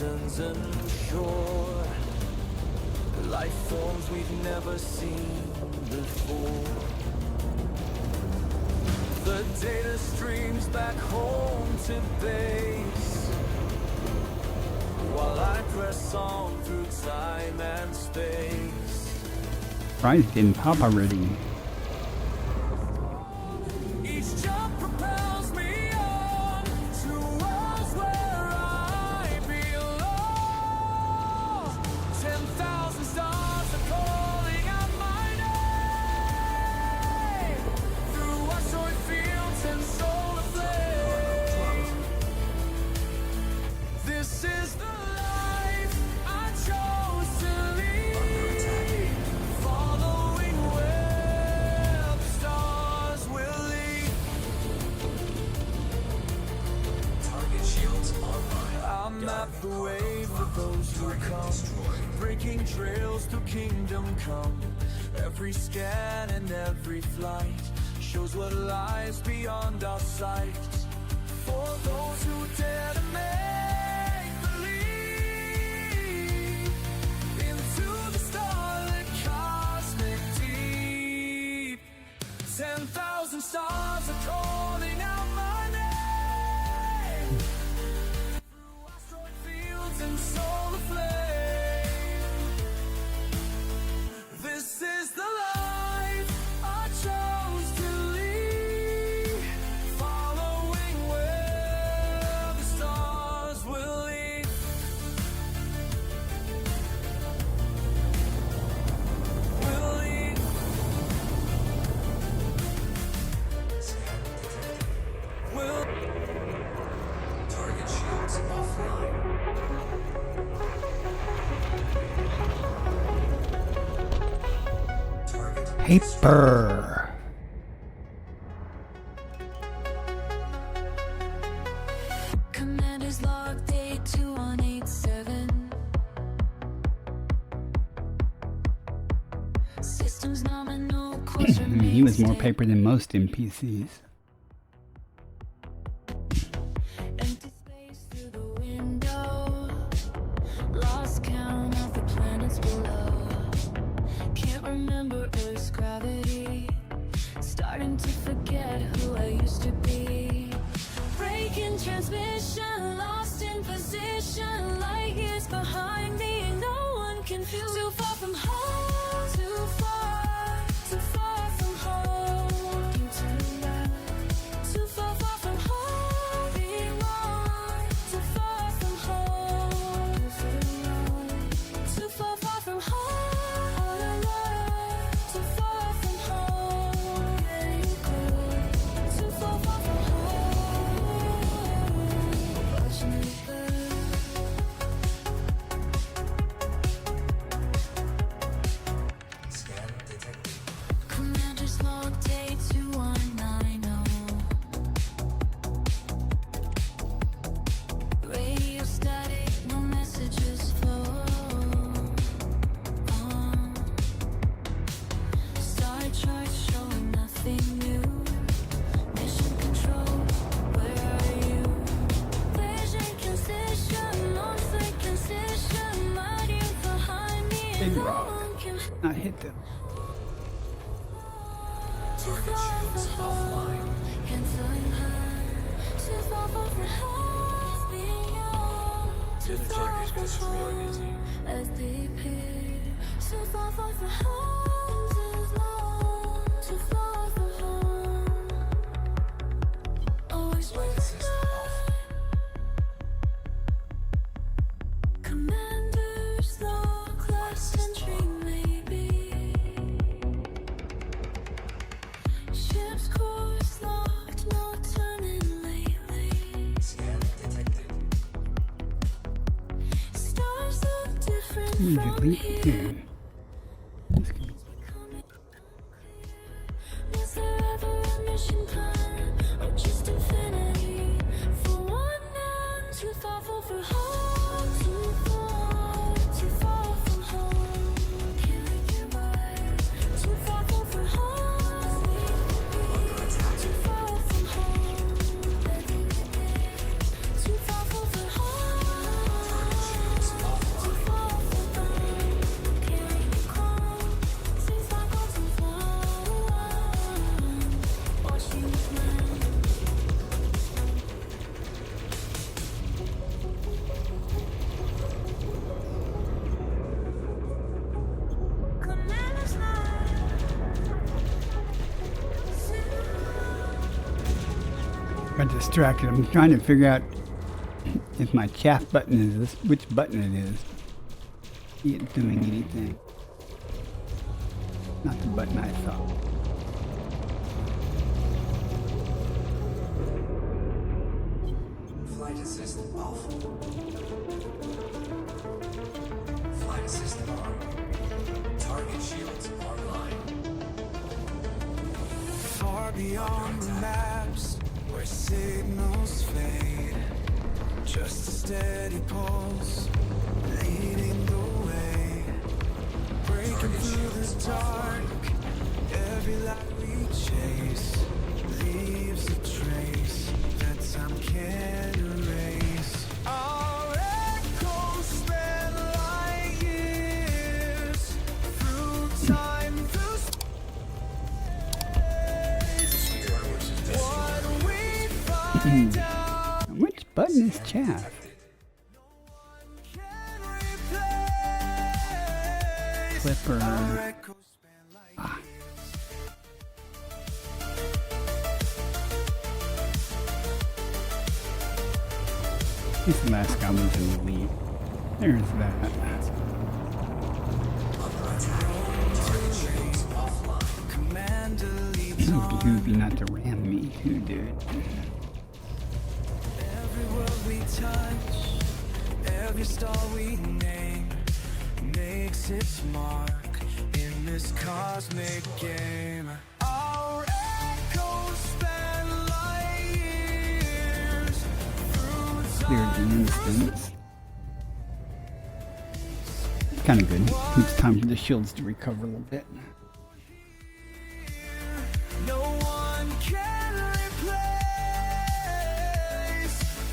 horizons unsure. Life forms we've never seen before. The data streams back home to base, while I press on through time and space. Prize didn't pop already. Each jump propels me on towards where I belong. 10,000 stars are calling out my name through asteroid fields and solar flame. This is the life I chose to lead, following where the stars will lead. Target shields online. I'll map the way for those who come, breaking trails through kingdom come. Every scan and every flight shows what lies beyond our sight. For those who dare to make believe into the starlit cosmic deep. 10,000 stars are calling out my name through asteroid fields and solar flame. This is the life I chose to lead, following where the stars will lead. Will lead. Scan detected. Will. Target shields offline. Target Paper. Commander's log day 2187. Systems nominal course I mean, he was more remains paper than most NPCs. empty space through the window. Lost count of the planets below. Can't remember Earth's gravity. Starting to forget who I used to be. Breaking transmission, lost in position. Light years behind me, no one can feel. Too far from home, too far from home. Too far, far from home. Being on, too far from home. Too far, far from home. All alone, too far from home. Getting cold, too far, far from home. Watching me burn. scan detected. Commander's log day 2190. Radio static, no messages flow. Star charts showing nothing new. Mission control, where are you? Vision concession, on-site concession. Mighty behind me, Big and no rock. one can. Not hit them. Target shields offline. Canceling her, too far from the house beyond. Too far Target's from been destroyed, is home he? as they peer. Too far from the house is long. Too far from home. Always Light assist off. Commander's log, last entry maybe. Ship's course locked, no turning lately. Scan detected. Stars look different Let me from delete here. again. This could be Was there ever a mission plan, or just infinity? For one man, too far for home, too far from home. Can't get by, too far for home. Too far from home, too far for home. got distracted. I'm trying to figure out if my chaff button is this, which button it is. See it doing anything. Not the button I thought. Flight assist off. Flight assist on. Target shields online. Far beyond the maps, where signals fade, just a steady pulse, leading the way, breaking through the dark. Every light we chase leaves a trace that time can't erase. Our echoes spin like years through time, through what we find out Which button is chaff? can replace. Clipper. Our echoes spin like This last guy was in the lead. There's that. commander leads on. Goofy not to ram me too, dude. Every word we touch, every star we name, makes its mark in this cosmic game. Our echoes span light years through Cleared the instance. Kind of good. It's time for the shields to recover a little bit. no one can replace.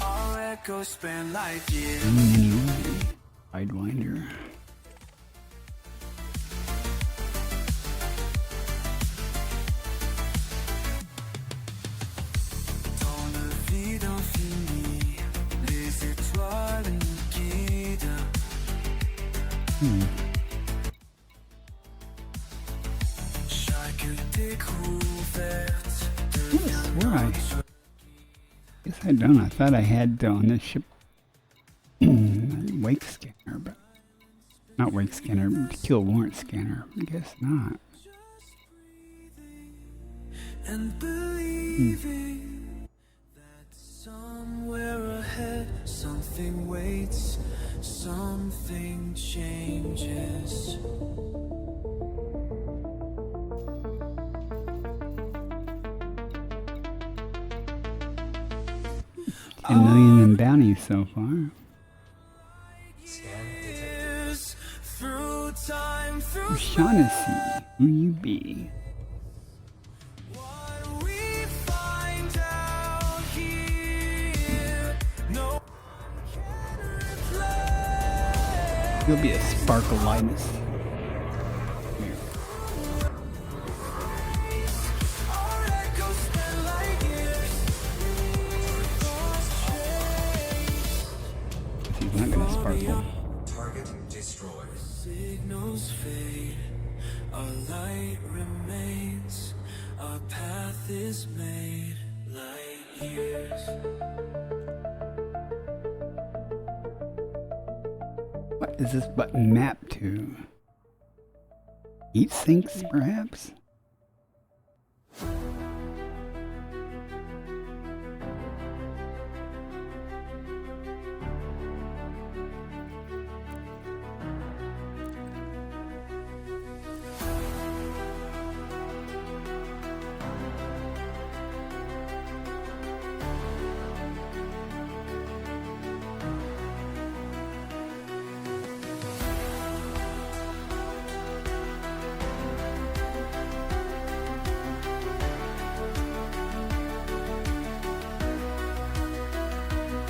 Our echoes span light years. Anyway, Sidewinder. Dans le vide infini, les étoiles nous guident. Chaque découverte devient Why? Guess I don't. I thought I had on this ship wake scanner, but not wake scanner, kill warrant scanner. I guess not. and believing that somewhere ahead something waits, something changes. $10 million in bounties so far. Scan detected. Years through time, through O'Shaughnessy, who you be? what we find out here, no one can replace. You'll be a sparkle Linus. Our echoes spin like years. He's not gonna sparkle. Target destroyed. Signals fade, our light remains, our path is made light years. What is this button mapped to? Heat sinks, perhaps?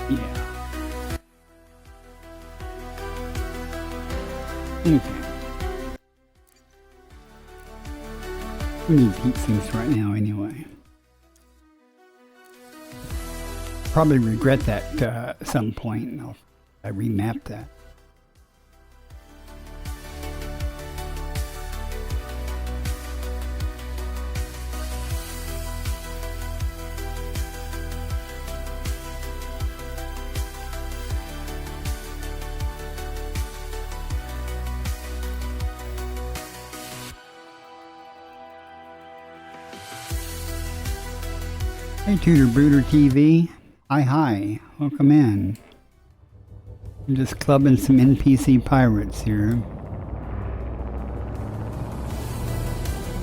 Yeah. Okay. We need heat sinks right now anyway. Probably regret that at some point. I remapped that. Hey, Tutor Brooder TV. Hi. Welcome in. I'm just clubbing some NPC pirates here.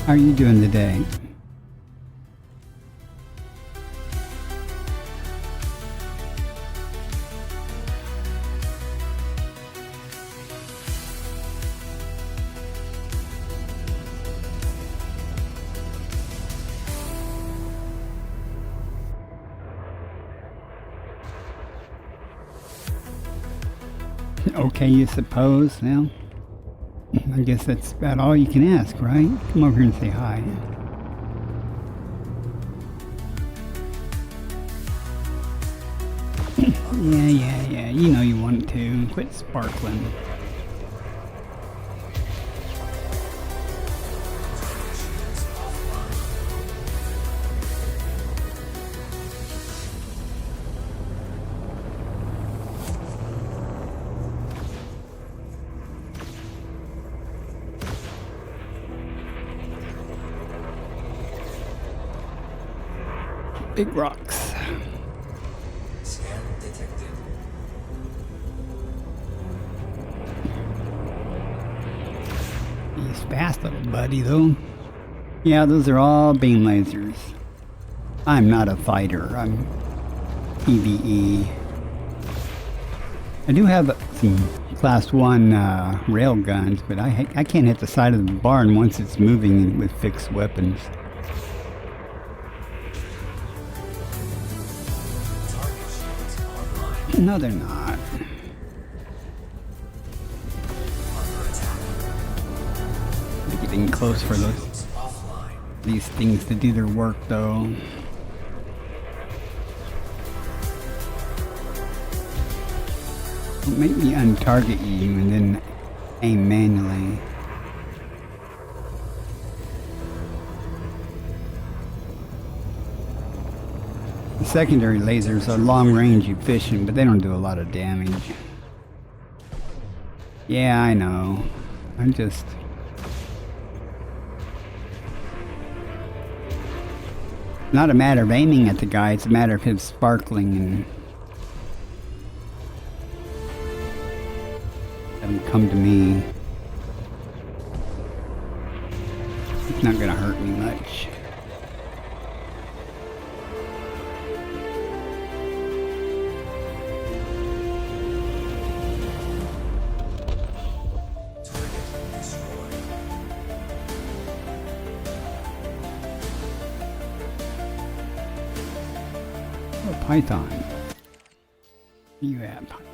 How are you doing today? Okay, you suppose? Well, I guess that's about all you can ask, right? Come over here and say hi. Yeah. You know you want to. Quit sparkling. Big rocks. Scan detected. He's fast, little buddy, though. Yeah, those are all beam lasers. I'm not a fighter. I'm PvE. I do have some Class 1 rail guns, but I can't hit the side of the barn once it's moving with fixed weapons. Target shields online. No, they're not. Under attack. They're getting close for Shields offline. these things to do their work, though. Don't make me untarget you and then aim manually. The secondary lasers are long-range efficient, but they don't do a lot of damage. Yeah, I know. I'm just... not a matter of aiming at the guy, it's a matter of him sparkling and... have him come to me. It's not gonna hurt me much. Target destroyed. Oh, Python. Where you at, Python?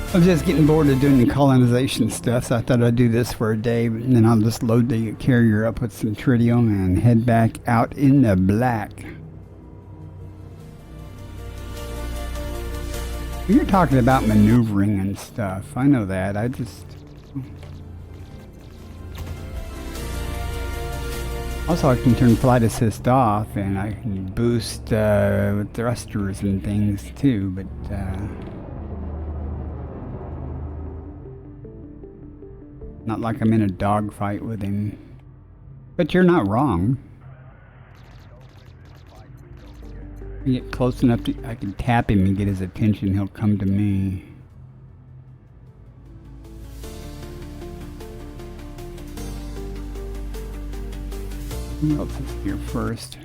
I was just getting bored of doing the colonization stuff, so I thought I'd do this for a day, and then I'll just load the carrier up with some tritium and head back out in the black. You're talking about maneuvering and stuff. I know that. I just... Also, I can turn flight assist off, and I can boost with thrusters and things too, but... not like I'm in a dogfight with him. But you're not wrong. I get close enough to... I can tap him and get his attention. He'll come to me. Who else is here first?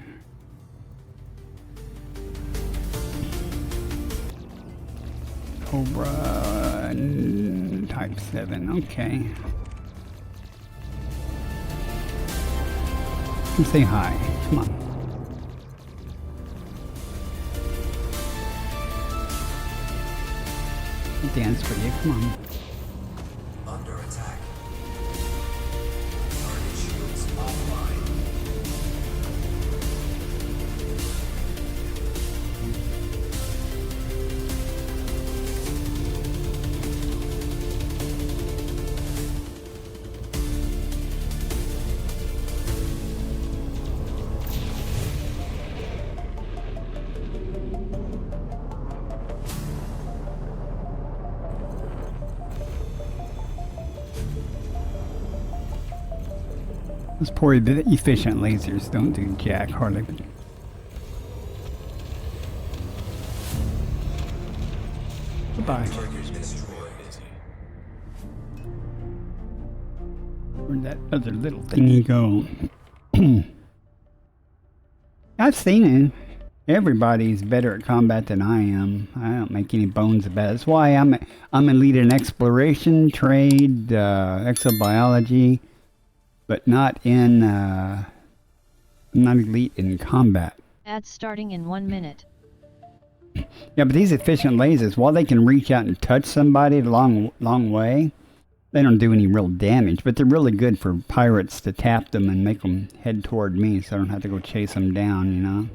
Cobra Type 7. Okay. Come say hi. Come on. I'll dance for you. Come on. Under attack. Target shields offline. Those poor efficient lasers don't do jack hardly. Goodbye. Target destroyed. Where'd that other little thingy go? I've seen it. Everybody's better at combat than I am. I don't make any bones about it. That's why I'm elite in exploration, trade, exobiology, but not in I'm not elite in combat. Ads starting in 1 minute. Yeah, but these efficient lasers, while they can reach out and touch somebody a long way, they don't do any real damage. But they're really good for pirates to tap them and make them head toward me, so I don't have to go chase them down, you know.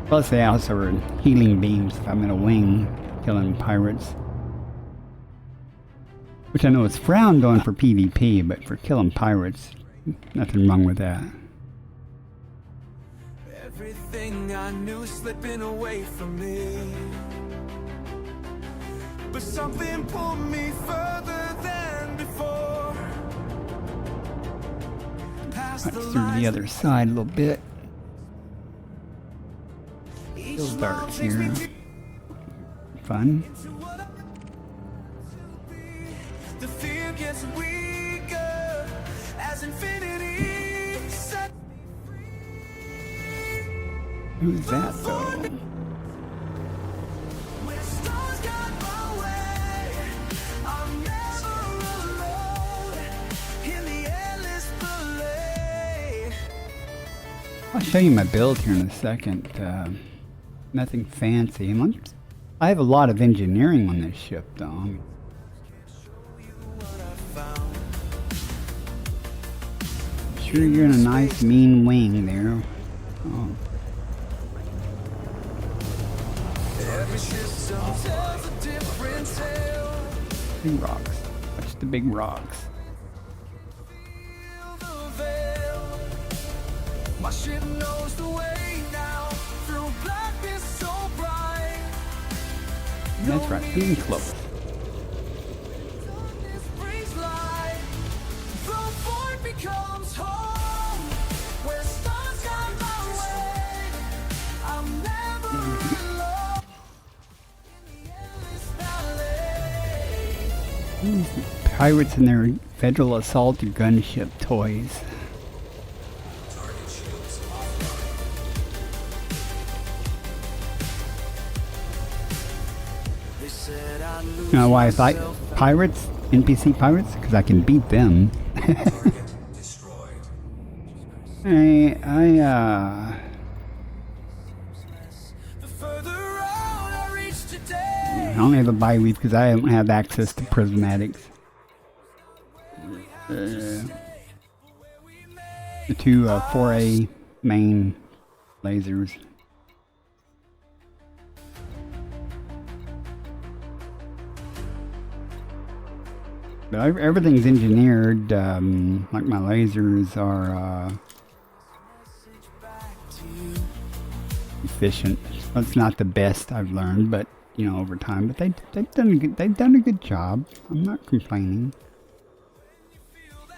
Plus, they also are healing beams if I'm in a wing killing pirates. Which I know is frowned on for PvP, but for killing pirates, nothing wrong with that. Everything I knew slipping away from me, but something pulled me further than before. Past Let's the through the lines other side a little bit. each Still dark love takes me here. to Fun. what I want to be. The fear gets weaker as infinity sets me free. Who's that though? When stars got my way, I'm never alone in the endless ballet. I'll show you my build here in a second. Nothing fancy. I have a lot of engineering on this ship though. Sure, you're in a nice mean wing there. Oh. Every system tells a different tale. Big rocks. Watch the big rocks. Feel the veil. My ship knows the way now through blackness so bright. That's right, being close. Darkness brings light. The void becomes home. Where stars guide my way, I'm never alone in the endless ballet. Pirates and their Federal Assault gunship toys. Target shields offline. They said I'd lose You know why I fight myself. pirates? NPC pirates? Because I can beat them. Target destroyed. The further out I reach today, I only have a bywheat because I don't have access to prismatics. The two 4A main lasers. But everything's engineered. Like my lasers are efficient. It's not the best I've learned, but you know, over time. But they've done a good job. I'm not complaining.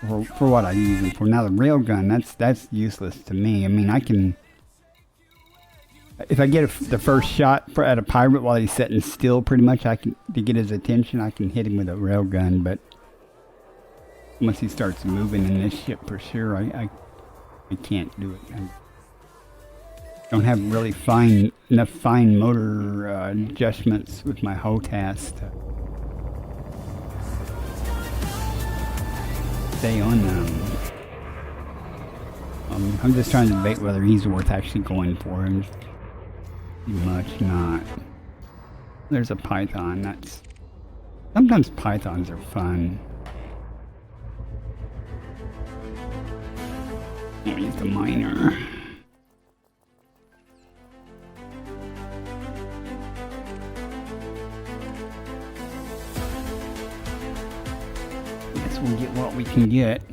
For what I use them for. Now the railgun, that's useless to me. I mean, I can, if I get the first shot at a pirate while he's sitting still, pretty much, to get his attention, I can hit him with a railgun. But once he starts moving in this ship, for sure, I can't do it. I don't have really enough fine motor adjustments with my HOTAS to stay on them. I'm just trying to debate whether he's worth actually going for him. Much not. There's a python. Sometimes pythons are fun. I'll use the miner. Guess we'll get what we can get.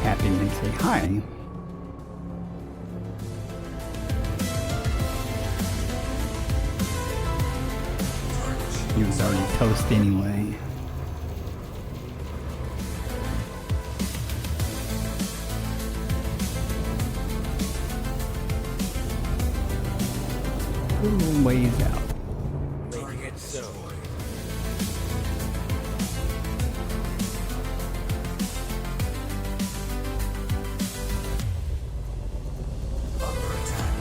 tap him and say hi. He was already toast anyway. A little ways out. Target so. Under attack.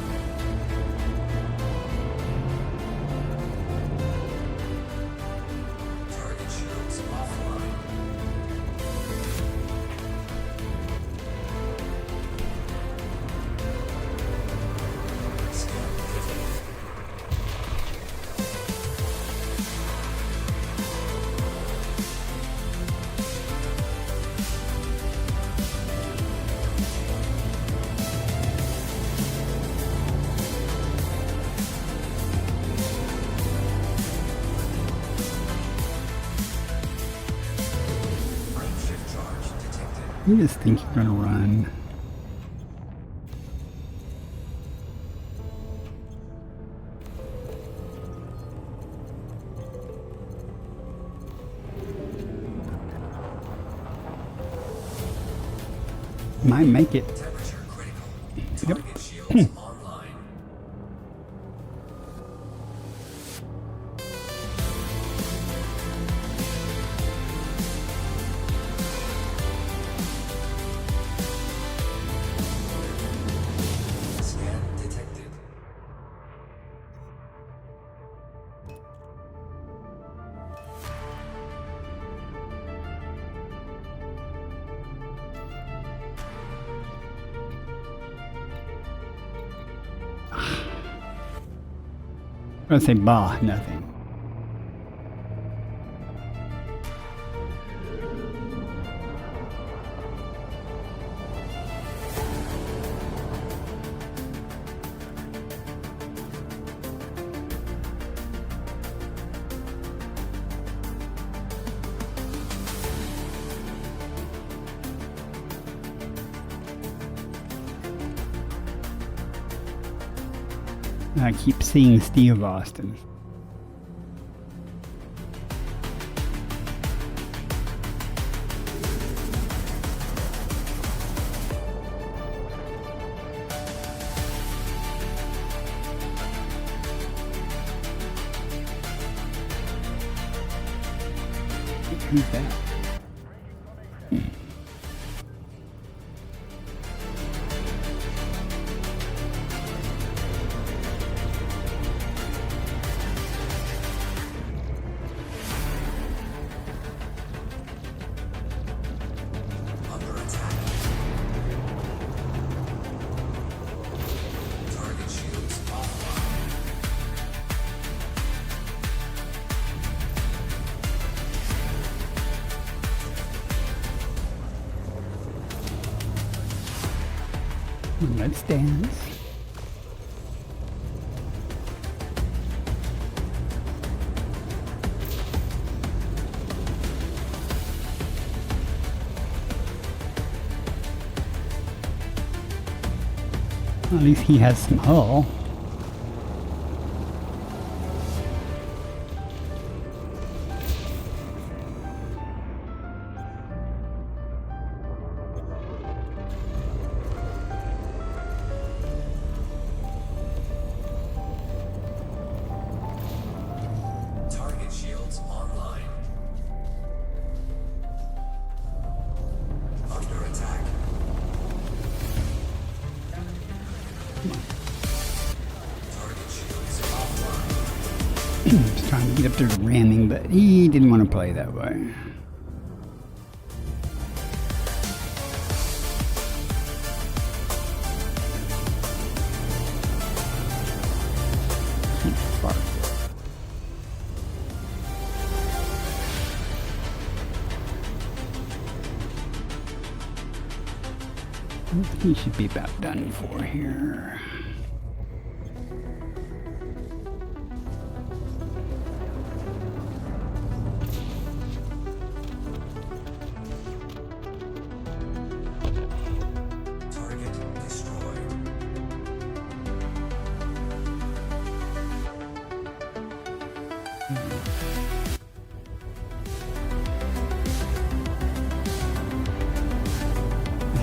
Target shields offline. Scan detected. Frameshift charge detected. You just think you're gonna run. Might make it. Temperature critical. Yep. Target shields online. Scan detected. I'm gonna say bah, nothing. I keep seeing Steve Austin. Who's that? Under attack. Target shields offline. Let's dance. At least he has some hull. Target shields online. Under attack. Target shields offline. Just trying to get up there to ramming, but he didn't want to play that way. Fuck. I think he should be about done for here.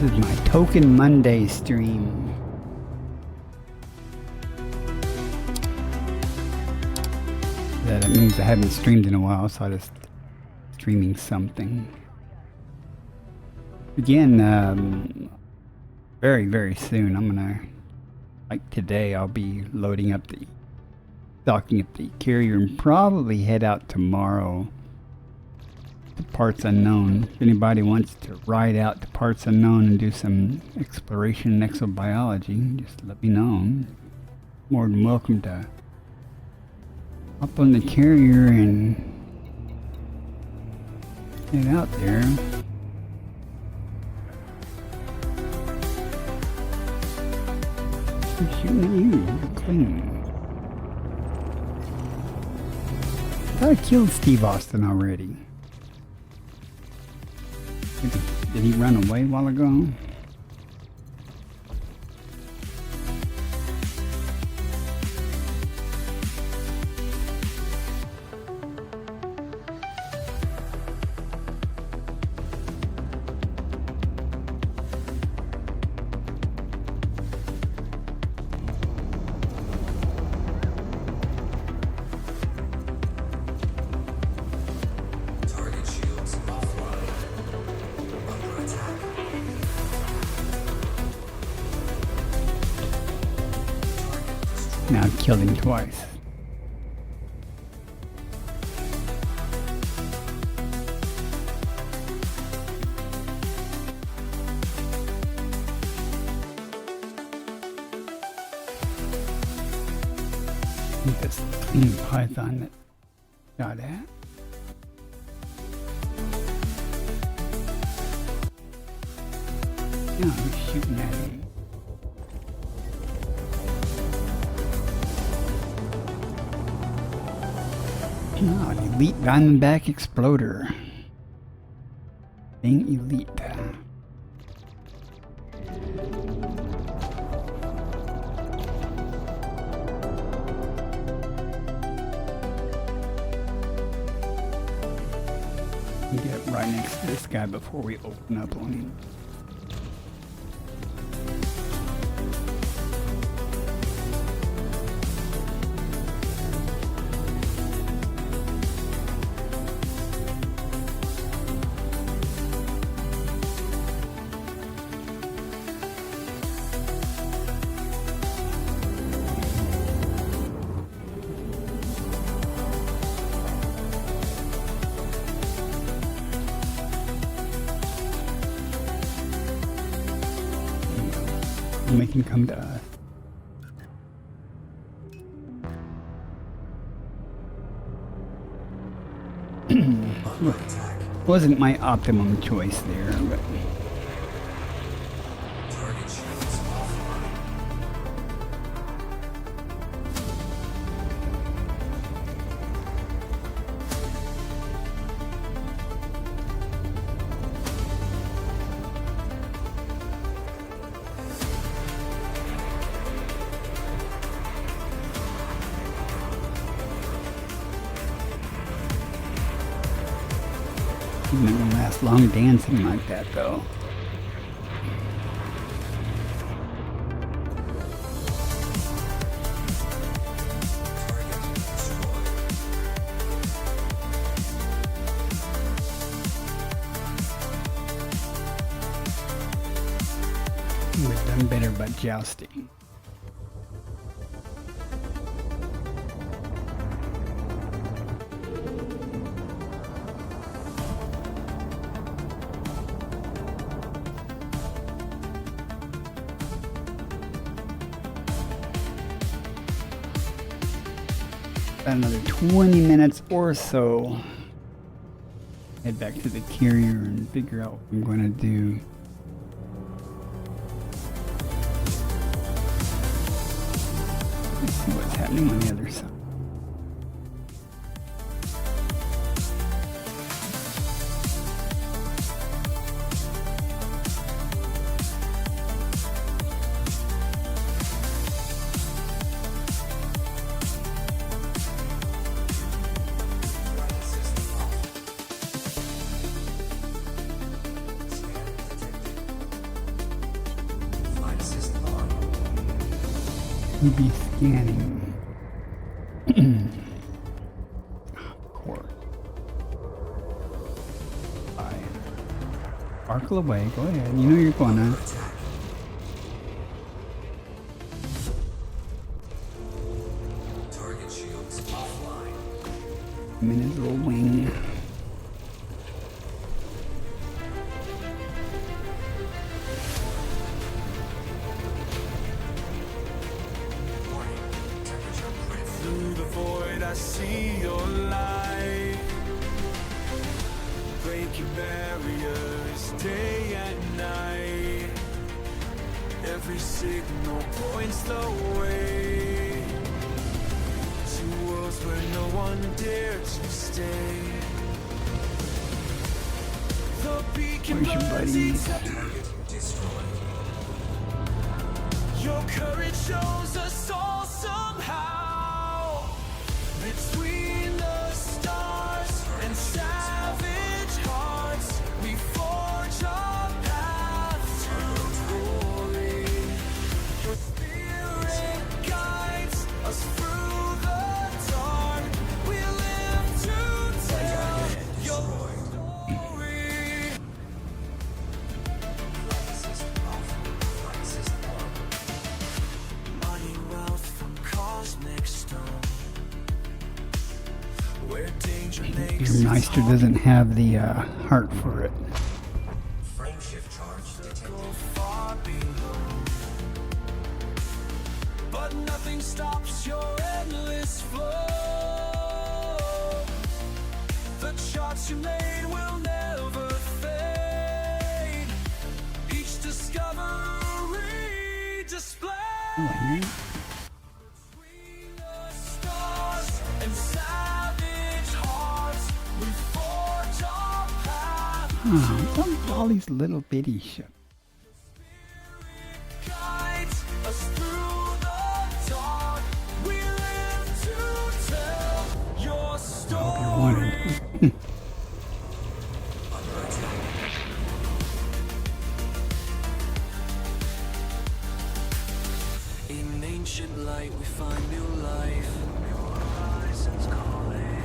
This is my Token Monday stream. That means I haven't streamed in a while, so I just streaming something. Again, very, very soon, I'm gonna, like today, I'll be loading up docking up the carrier and probably head out tomorrow to Parts Unknown. If anybody wants to ride out to Parts Unknown and do some exploration in exobiology, just let me know. More than welcome to hop on the carrier and get out there. I'm shooting at you. You're clean. I thought I killed Steve Austin already. Did he run away a while ago? Target shields offline. Under attack. Target destroyed. Now I've killed him twice. I think that's the python that got at. Yeah, I'm shooting at him. Oh, an elite Diamondback Exploder. Being elite. Get right next to this guy before we open up on him. Make him come to us. Under attack. Wasn't my optimum choice there, but Target shields offline. he's not gonna last long dancing like that, though. Target destroyed. He would have done better by jousting. About another 20 minutes or so. Head back to the carrier and figure out what I'm going to do. Let's see what's happening on the other side. Flight system off. Scan detected. TV scanning. Of course. Sparkle away. Go ahead. You know you're gonna. Attack. Target shields offline. I'm in his little wing. Warning. Temperature critical. Through the void, I see your light. Breaking barriers day and night. Every signal points the way to worlds where no one dared to stay. The beacon Where's your burns buddy? each Target destroyed. Your courage shows us all somehow. Between the stars and savage hearts, we forge our path to glory. Your spirit guides us through the dark. We live to tell your story. Flight assist off. Flight assist on. Mining wealth from cosmic stone, where danger makes Your Meister doesn't have the heart for it. Frame shift charge detected. far below. But nothing stops your endless flow. The charts you made will never fade. Each discovery displayed. Oh, I hear it. Between the stars and savage hearts, we forge our path. Oh, look at all these little bitty ships. Guides us through the dark. We live to tell your You're story. wanted. Under attack. In ancient light, we find new life. New horizons calling.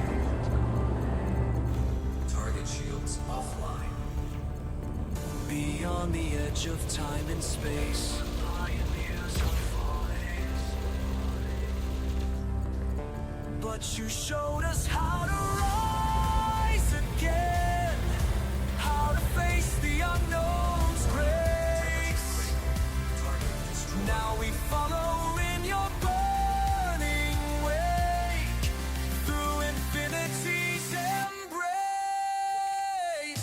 Target shields offline. Beyond the edge of time and space. Pioneers are falling. But you showed us how to rise again. How to face the unknown's grace. Target destroyed. Now we follow in your burning wake. Through infinity's embrace.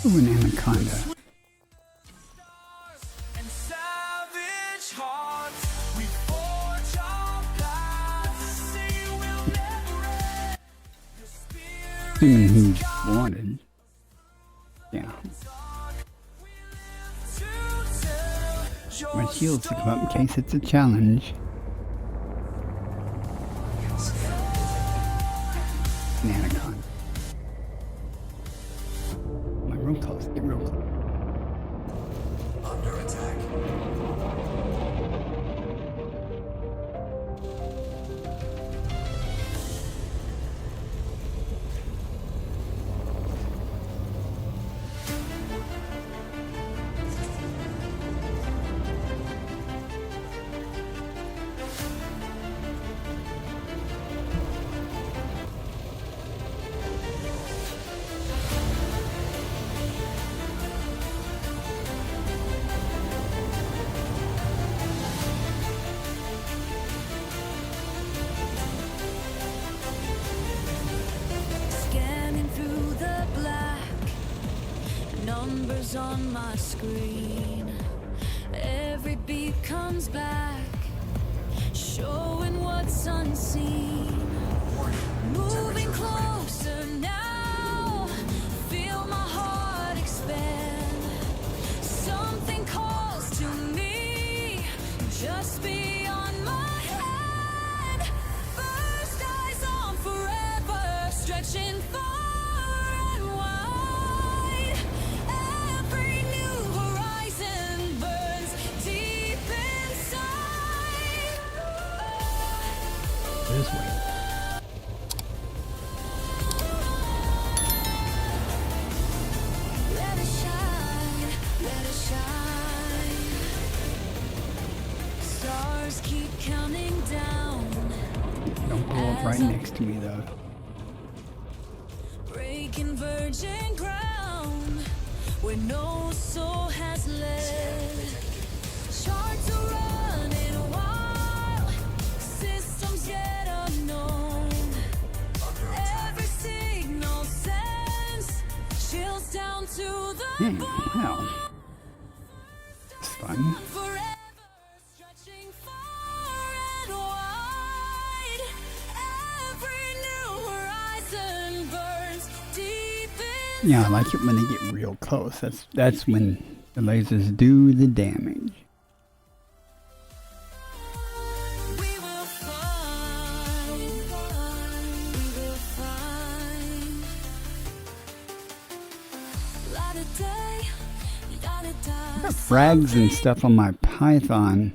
Ooh, an anaconda. And savage hearts, we forge our paths. Say we'll never end. Your spirit Assuming he's wanted. Yeah. we live to tell your My shields to come up in case it's a challenge. An anaconda. My real close. Get real close. Under attack. Scanning through the black, numbers on my screen. Every beat comes back, showing what's unseen. Moving closer now, feel my heart expand. Something calls to me, just beyond my head. First eyes on forever, stretching far and wide. Every new horizon burns deep inside. way. Let it shine, let it shine. Stars keep counting down, Don't go up right next to me though. breaking virgin ground where no soul has led. Charts are running wild, systems yet unknown. Every signal sends chills down to the Wow. It's fun. forever, stretching far and wide. Every new horizon burns deep in. Yeah, I like it when they get real close. That's when the lasers do the damage. We will find, we will find. Light of day, light of dark. Frags and stuff on my Python.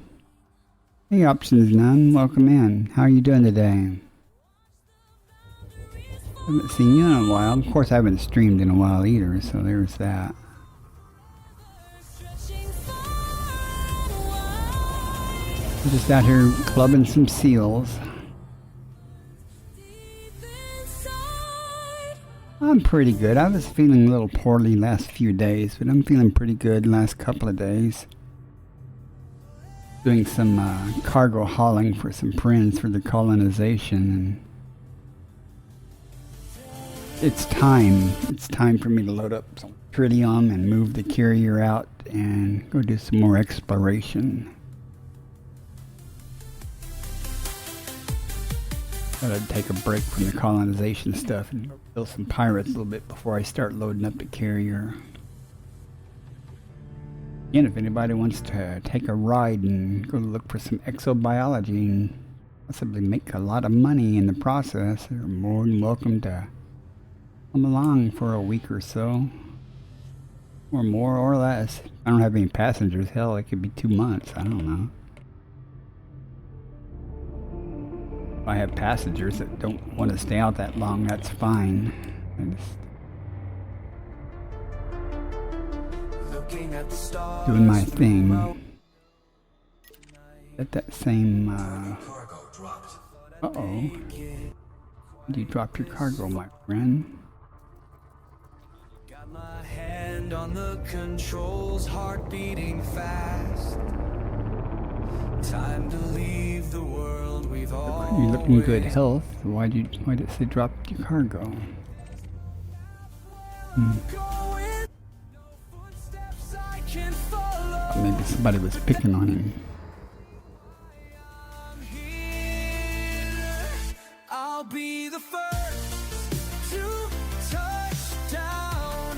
Hey, options none. Welcome in. How are you doing today? Haven't seen you in a while. Of course, I haven't streamed in a while either, so there's that. Stretching far and wide. I'm just out here clubbing some seals. Deep inside. I'm pretty good. I was feeling a little poorly last few days, but I'm feeling pretty good last couple of days. Doing some cargo hauling for some friends for the colonization, and it's time. It's time for me to load up some tritium and move the carrier out and go do some more exploration. Thought I'd take a break from the colonization stuff and kill some pirates a little bit before I start loading up the carrier. Again, if anybody wants to take a ride and go look for some exobiology and possibly make a lot of money in the process, they're more than welcome to come along for a week or so. Or more or less. I don't have any passengers. Hell, it could be 2 months. I don't know. If I have passengers that don't want to stay out that long, that's fine. I just Looking at the stars doing my through thing. my At that same, Cargo dropped. uh-oh. You dropped your cargo, my friend. Got my hand on the controls, heart beating fast. Time to leave the world we've all. You're looking good health. Why did it say drop your cargo? Going, no footsteps I can follow. Maybe somebody was picking on him. I'm here. I'll be the first to touch down.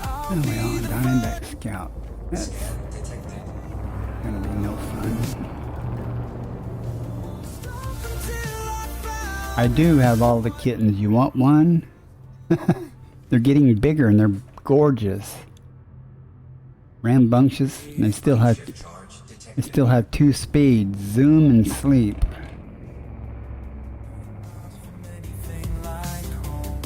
I'll Oh be well, the Diamondback Scout. That's Detected. gonna be no fun. first until I found. I do have all the kittens. You want one? They're getting bigger and they're gorgeous. Rambunctious. And they still have Charge detected. 2 speeds, zoom and sleep. Anything like home.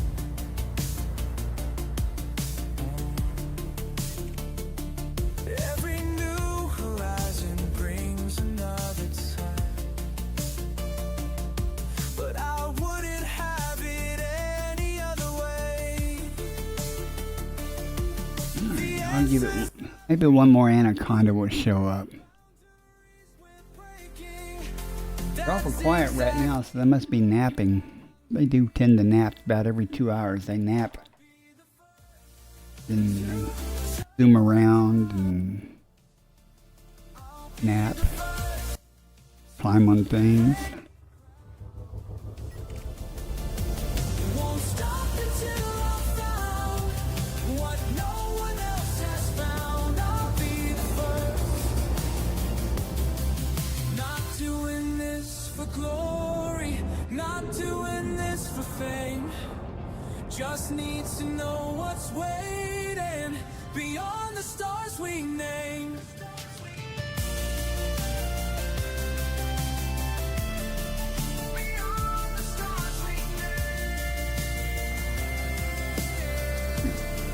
Every new horizon brings another time, but I wouldn't have it any other way. I'll give it. Maybe one more anaconda will show up. They're awful quiet right now, so they must be napping. They do tend to nap about every 2 hours. They nap. Then zoom around and nap. Climb on things. Won't stop until I found what no one else has found. I'll be the first. Not doing this for glory, not doing this for fame. Just need to know what's waiting beyond the stars we name.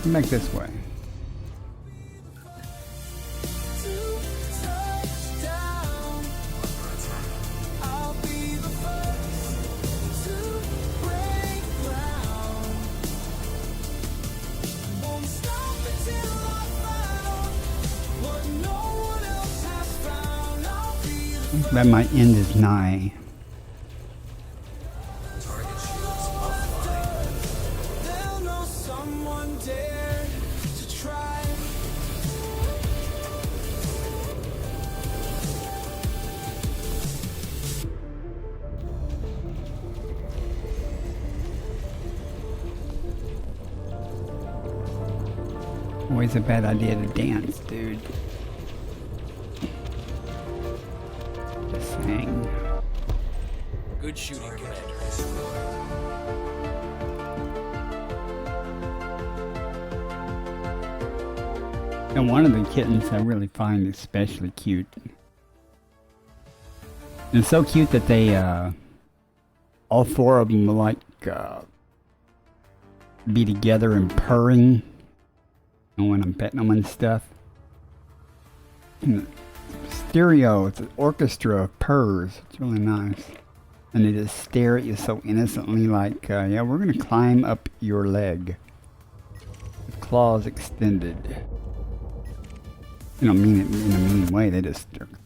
Come back this way. That might end as nigh. Target shields offline. They'll know someone dared to try. Always a bad idea to dance, dude. Just saying. Good shooting, Target Commander. destroyed. And one of the kittens I really find especially cute. It's so cute that they, all four of them will like, be together and purring. And when I'm petting them and stuff. And stereo, it's an orchestra of purrs. It's really nice. And they just stare at you so innocently like, yeah, we're gonna climb up your leg. With claws extended. You don't mean it in a mean way, they're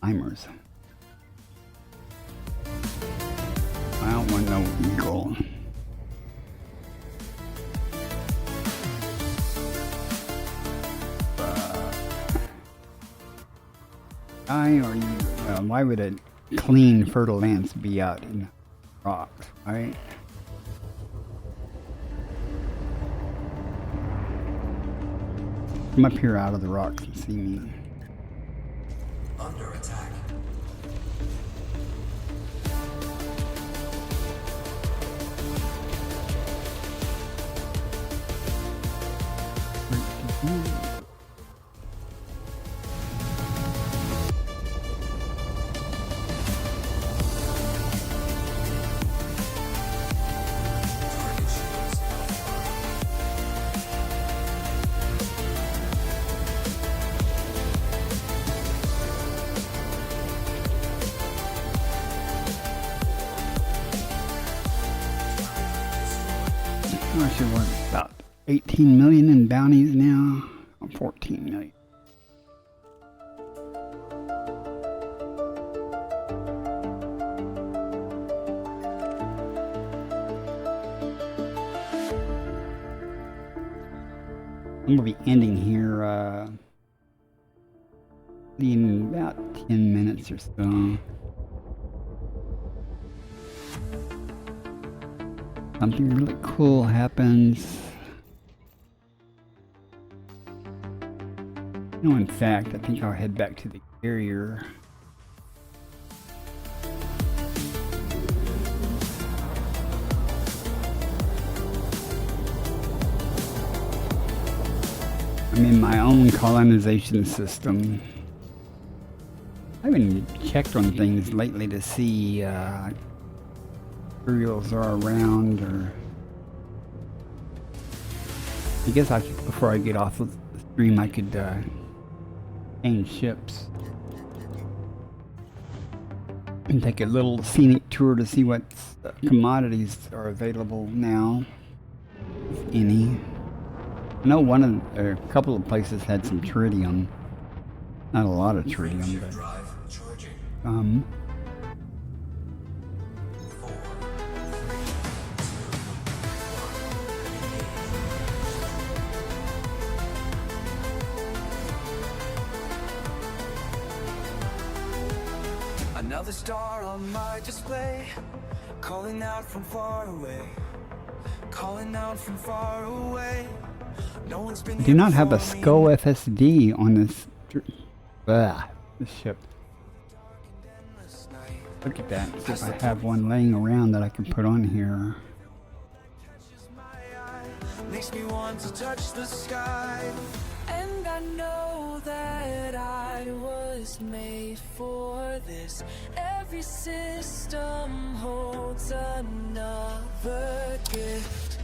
climbers. I don't want no eagle. Why would a clean, fertile lance be out in rocks, right? Come up here out of the rocks and see me. Under attack. Target shields offline. I should worth about 18 million in bounties now. I'm 14 million. I'm gonna be ending here in about 10 minutes or so. Something really cool happens. No, in fact, I think I'll head back to the carrier. I'm in my own colonization system. I haven't checked on things lately to see materials are around, or I guess I should, before I get off of the stream, I could change ships and take a little scenic tour to see what commodities are available now, if any. I know a couple of places had some tritium. Not a lot of tritium, Ship but drive charging. 4, 3, 2, 1. Another star on my display, calling out from far away, calling out from far away. No one's been I do not have a before me. SCO FSD on this this ship. Look at that. See if I have one laying around that I can put on here. Makes me want to touch the sky. And I know that I was made for this. Every system holds another gift.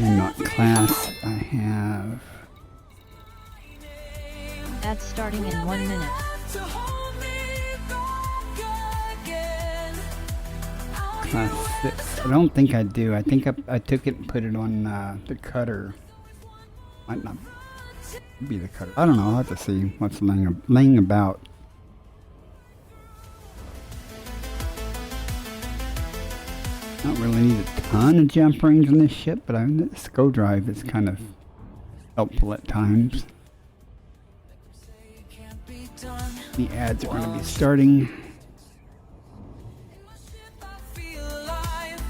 And what class I have. Ads starting in 1 minute. To hold me back again. Class 6. I don't think I do. I think I took it and put it on the cutter. Might not be the cutter. I don't know. I'll have to see what's laying about. Don't really need a ton of jump range on this ship, but this go drive is kind of helpful at times. It can't be done. The ads are going to be starting. In my ship I feel alive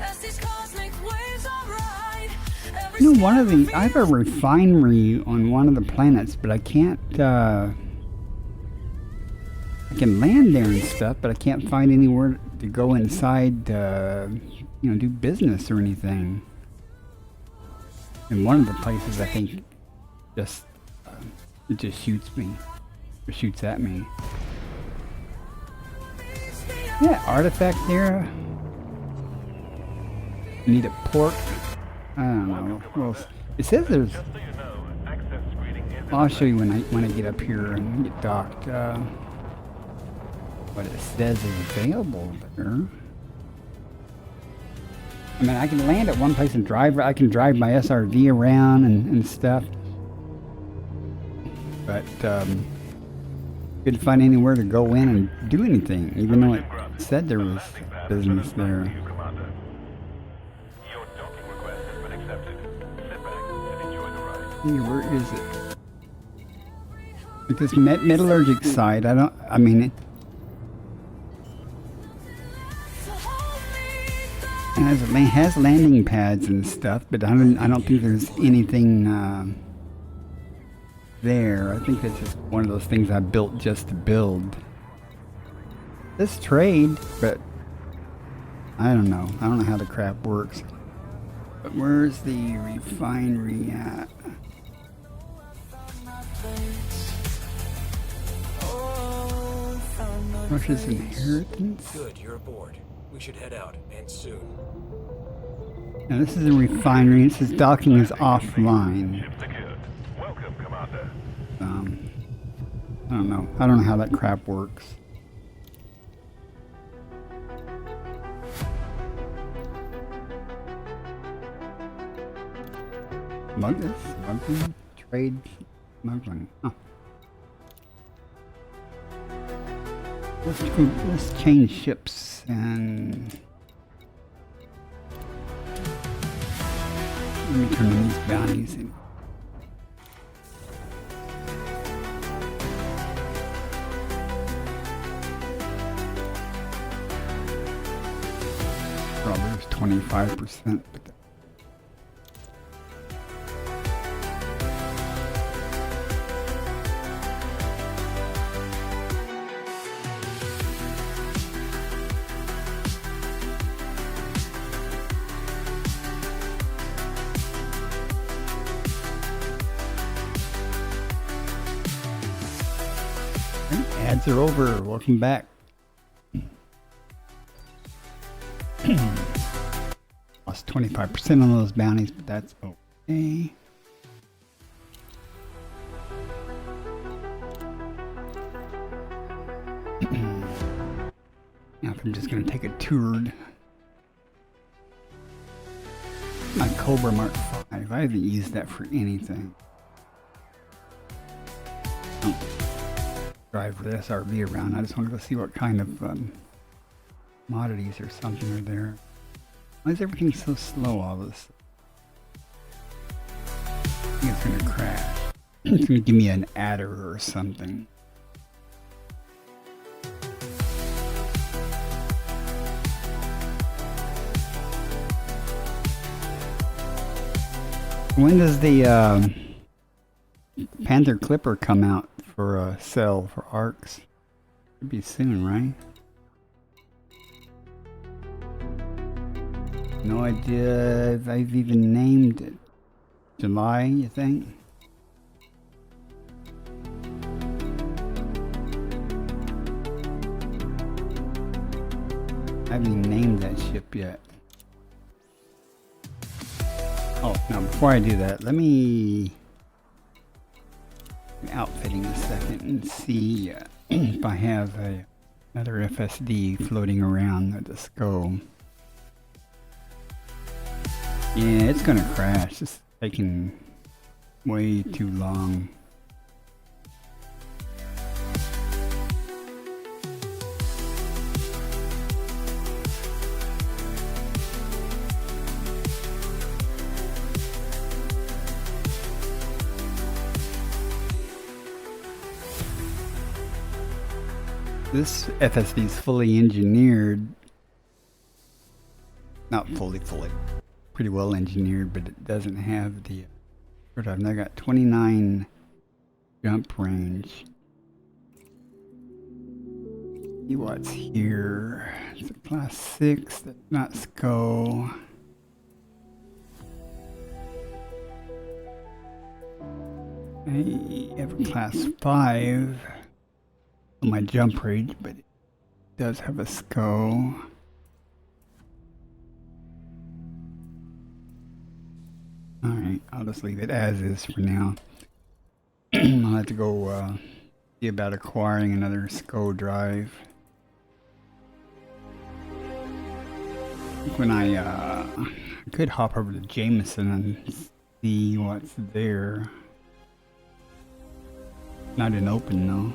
as these cosmic waves are ride. Every You know, I have a refinery on one of the planets, but I can't, I can land there and stuff, but I can't find anywhere to go inside, you know, do business or anything. And one of the places, I think, just, it just shoots me, or shoots at me. Yeah, artifact there. Need a port. I don't know. Well, it says there's. I'll show you when I get up here and get docked. What it says is available there. I mean, I can land at one place and drive. I can drive my SRV around and stuff. But couldn't find anywhere to go in and do anything, even though it said there was business there. Your docking request has been accepted. Sit back and enjoy the ride. See, where is it? Like this metallurgic side, I mean, it has landing pads and stuff, but I don't think there's anything there. I think it's just one of those things I built just to build. This trade, but I don't know. I don't know how the crap works. But where's the refinery at? Russia's inheritance? Good, you're aboard. We should head out, and soon. Now this is a refinery. It says docking is offline. Ship secured. Welcome, Commander. I don't know. I don't know how that crap works. Smuggling? Trade? Smuggling. Huh. Let's change ships and let me turn on these bounties. Probably there's 25%, but ads are over. Welcome back. Lost 25% on those bounties, but that's okay. Now I'm just going to take a tour. My Cobra Mark 5. I haven't used that for anything. Drive the SRV around. I just want to go see what kind of commodities or something are there. Why is everything so slow all this? I think it's gonna crash. It's gonna give me an adder or something. When does the Panther Clipper come out for a sell for ARCs? Should be soon, right? No idea if I've even named it. July, you think? I haven't even named that ship yet. Oh, now before I do that, let me outfitting a second and see if I have another FSD floating around at the skull. Yeah, it's gonna crash. It's taking way too long. This FSD is fully engineered. Not fully, pretty well engineered, but it doesn't have the I've now got 29 jump range. See what's here. It's a class 6, that's not SCO. I have a class 5 on my jump range, but it does have a SCO. Alright, I'll just leave it as is for now. I'll have to go see about acquiring another SCO drive. When I could hop over to Jameson and see what's there. Not in open though.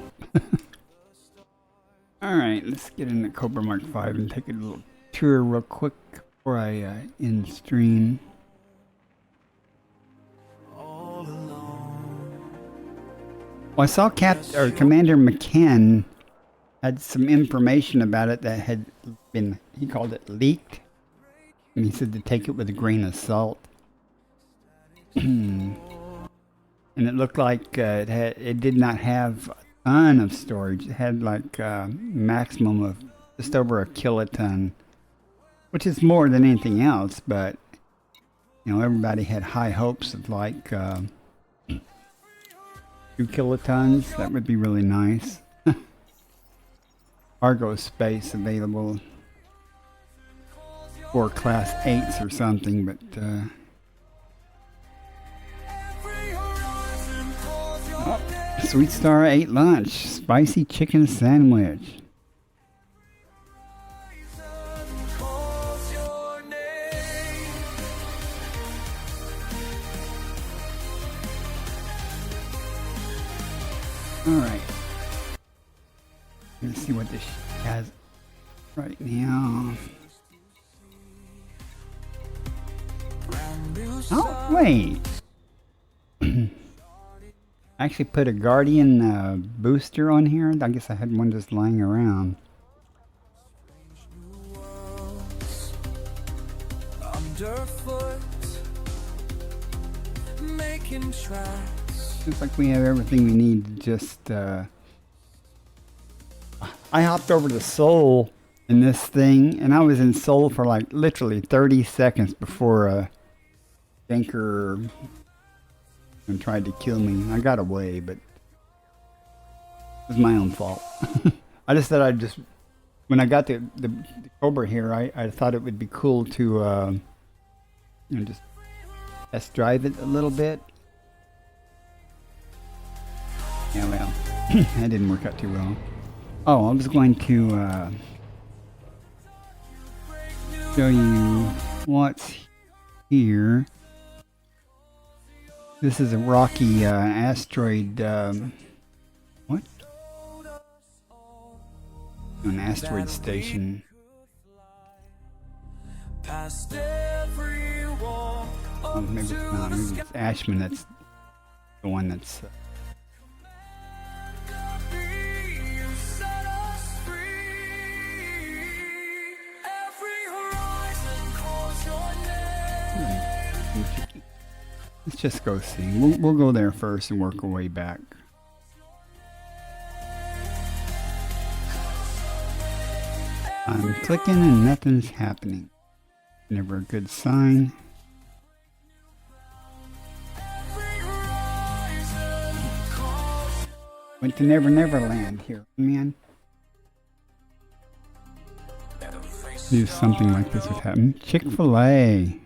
Alright, let's get into Cobra Mark 5 and take a little tour real quick before I end stream. Well, I saw Commander McKen had some information about it that had been, he called it leaked. And he said to take it with a grain of salt. And it looked like it did not have a ton of storage. It had like a maximum of just over a kiloton, which is more than anything else, but you know, everybody had high hopes of like 2 kilotons. That would be really nice. Cargo space available for class 8s or something, but Sweet Star 8 lunch, spicy chicken sandwich. Alright. Let's see what this has right now. Oh, wait. I actually put a Guardian booster on here. I guess I had one just lying around. Underfoot, making tracks. Looks like we have everything we need to just I hopped over to Seoul in this thing, and I was in Seoul for like literally 30 seconds before a tanker and tried to kill me. I got away, but it was my own fault. I just thought when I got the Cobra here, I thought it would be cool to you know, just test drive it a little bit. Yeah, well, that didn't work out too well. Oh, I was going to show you what's here. This is a rocky asteroid. What? An asteroid station. Oh, maybe it's not. Maybe it's Ashman. That's the one that's. Let's just go see. We'll go there first and work our way back. I'm clicking and nothing's happening. Never a good sign. Went to Never Never Land here, man. Knew something like this would happen. Chick-fil-A.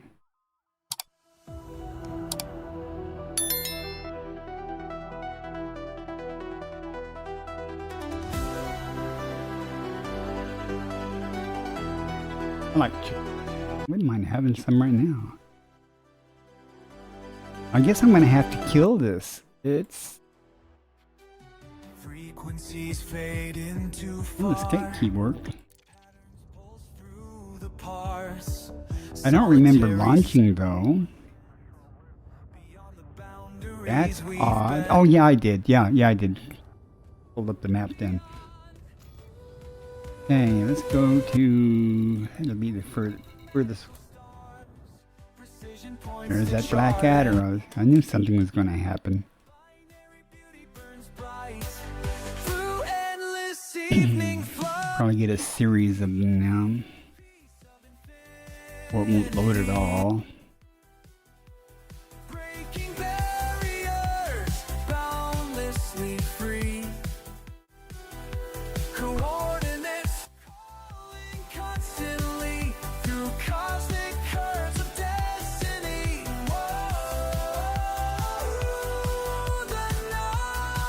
I like chicken. Wouldn't mind having some right now. I guess I'm gonna have to kill this. It's Frequencies fade into oh, the escape key worked. through the parse. I don't remember Solitary launching though. beyond the boundaries That's we've odd. been. Oh yeah, I did. Yeah, I did. Pulled up the map then. Okay, let's go to. It'll be the furthest. Precision points There's to that black adder. chart. I knew something was going to happen. Beauty burns bright through endless evening flood. Probably get a series of them now. Or it won't load at all. Breaking barriers, boundlessly free. Coordinates calling constantly through cosmic curves of destiny. Whoa, the night.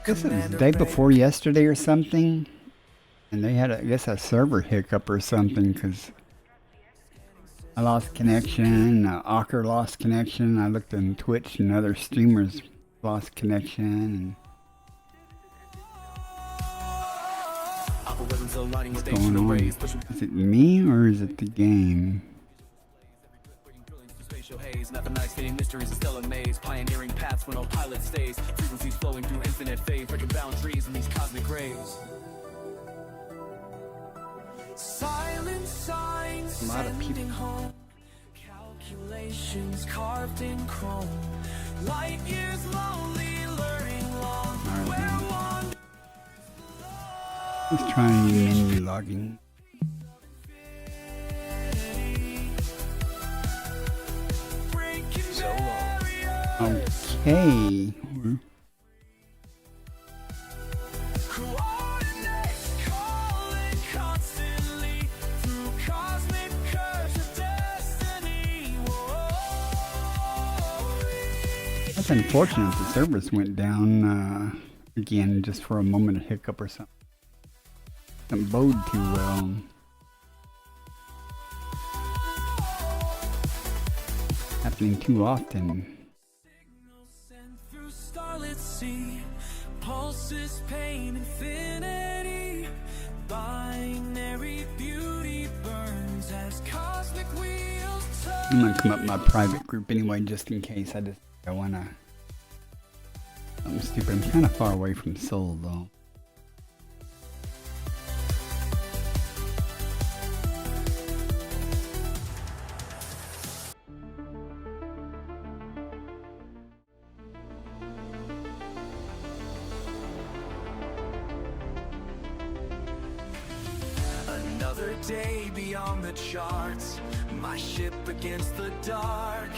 This is the day before yesterday or something. And they had, I guess, a server hiccup or something because I lost connection. Ocker lost connection. I looked on Twitch and other streamers lost connection. Algorithms aligning with And what's ancient going on? rays, pushing Is it me or is it the game? trillions through spatial haze. Mathematics mysteries of stellar maze, pioneering paths where no pilot stays. Frequencies flowing through infinite phase, breaking boundaries in these cosmic rays. Silent signs A lot of people. sending home. Calculations carved in chrome. Light years lonely, luring long. Alright, Where man. wanders Let's try menu logging. breaking So long. barriers. Okay. Coordinates calling constantly through cosmic curves of destiny. Whoa. That's unfortunate. The servers went down again just for a moment of hiccup or something. Didn't bode too well. Happening too often. Sent through starlit sea, pulses pain infinity. Binary beauty burns as cosmic wheels turn. I'm gonna come up my private group anyway, just in case. I wanna. Something stupid. I'm kind of far away from Seoul though. Another day beyond the charts, my ship against the dark.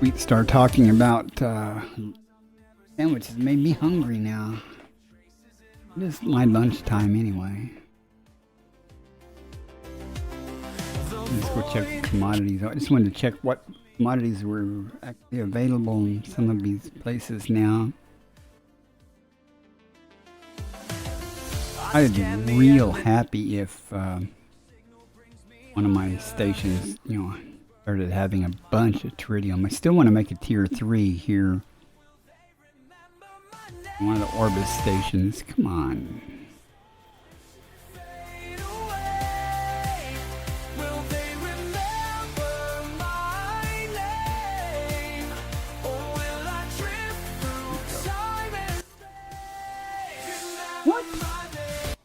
We start talking about sandwiches. Made me hungry now. It is my lunchtime anyway. Let's go check commodities. I just wanted to check what commodities were actually available in some of these places now. I'd be real happy if one of my stations, started having a bunch of Tritium. I still want to make a tier 3 here. One of the Orbis stations. Come on. Fade away. Will they remember my name? Or will I drift through time and space? What? Remember my name.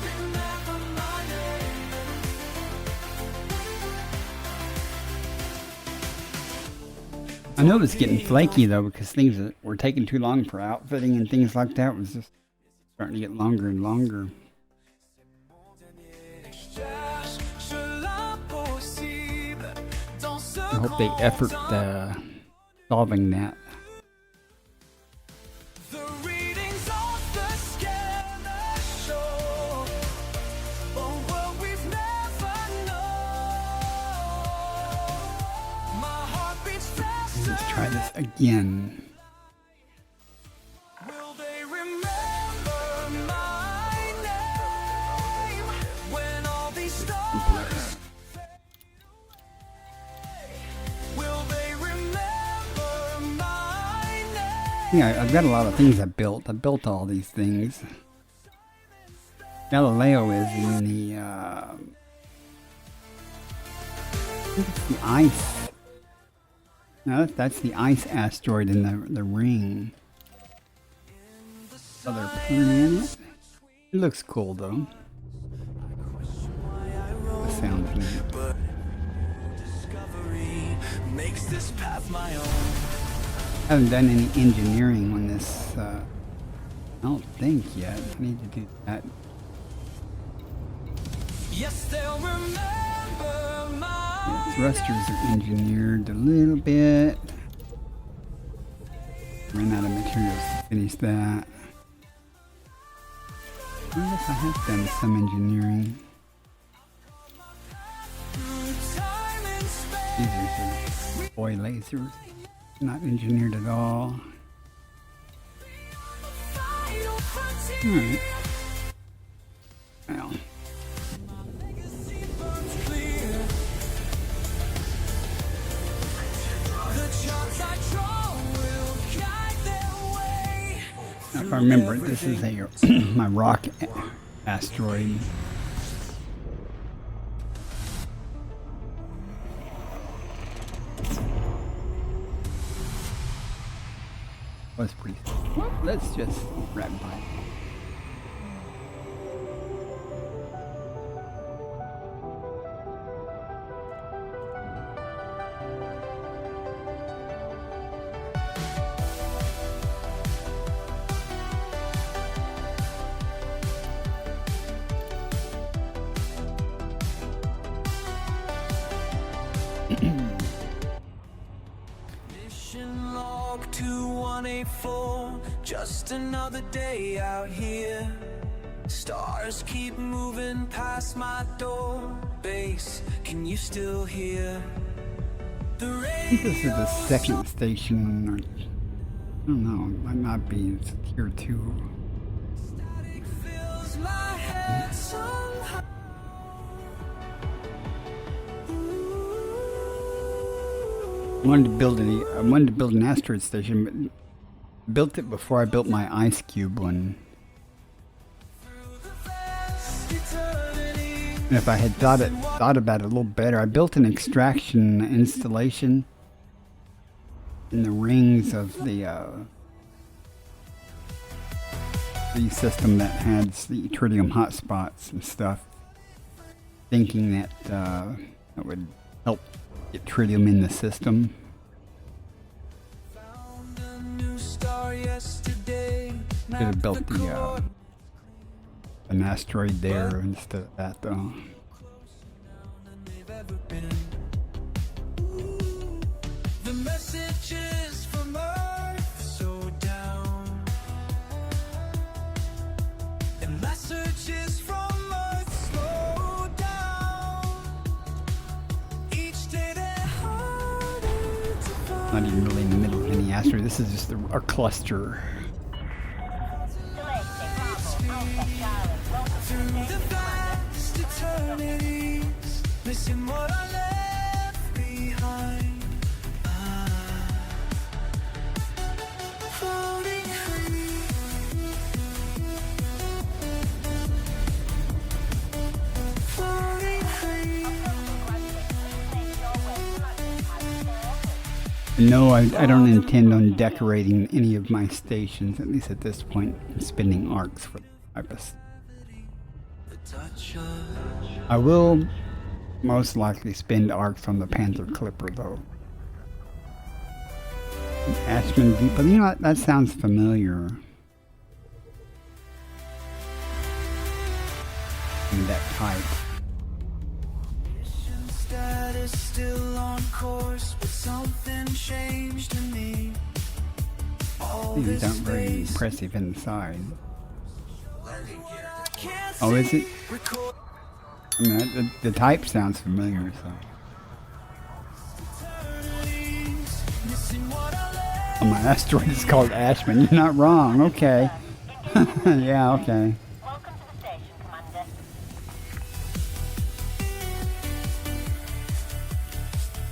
Remember my name. I know it's getting flaky though because things that were taking too long for outfitting and things like that was just starting to get longer and longer. I hope they effort solving that. The readings of the scanner show a world we've never known. My heart beats faster. Let's try this again. Yeah, I've got a lot of things I built. I built all these things. Galileo is in the, I think it's the ice. No, that's the ice asteroid in the ring. Other planet. It looks cool though. The sounds neat. But discovery makes this path my own. I haven't done any engineering on this, I don't think yet. I need to do that. Yes, they'll remember my Yeah, thrusters are engineered a little bit. Ran out of materials to finish that. I guess I have done some engineering. time and space. These are the boy lasers. Not engineered at all. Final frontier. Alright. Well, Legacy burns clear. The charts I draw will guide their way. if I remember, this is a my rock asteroid. Was pretty. Let's just wrap by. Mission log 2184. Just another day out here. Stars keep moving past my door. Base, can you still hear the I think this is radio? the second station, or I don't know. Might not be. It's tier 2. Static fills my head somehow. I wanted to build an asteroid station, but built it before I built my ice cube one. And if I had thought about it a little better, I built an extraction installation in the rings of the system that has the tritium hotspots and stuff, thinking that that would help get tritium in the system. Found a new star yesterday. Could have built the an asteroid there instead of that though. They've ever been. The messages from Earth so down, and messages from Earth slow down. Each day they're harder to find. Not even really in the middle of any asteroid. This is just a cluster. Through the vast eternities, missing what I left behind. Floating free. Floating free. No, I don't intend on decorating any of my stations, at least at this point, and spending arcs for the purpose. The touch of I will most likely spend arcs on the Panther Clipper though. Ashman Depot, you know what? That sounds familiar. In that type. status still on course, but something changed in me. All These this aren't very space, impressive inside. I can't Oh, is it? see. Record I mean, the type sounds familiar, so. eternities, missing what I left. Oh, my asteroid is called Ashman. You're not wrong. Okay. Yeah, okay. Welcome to the station, Commander.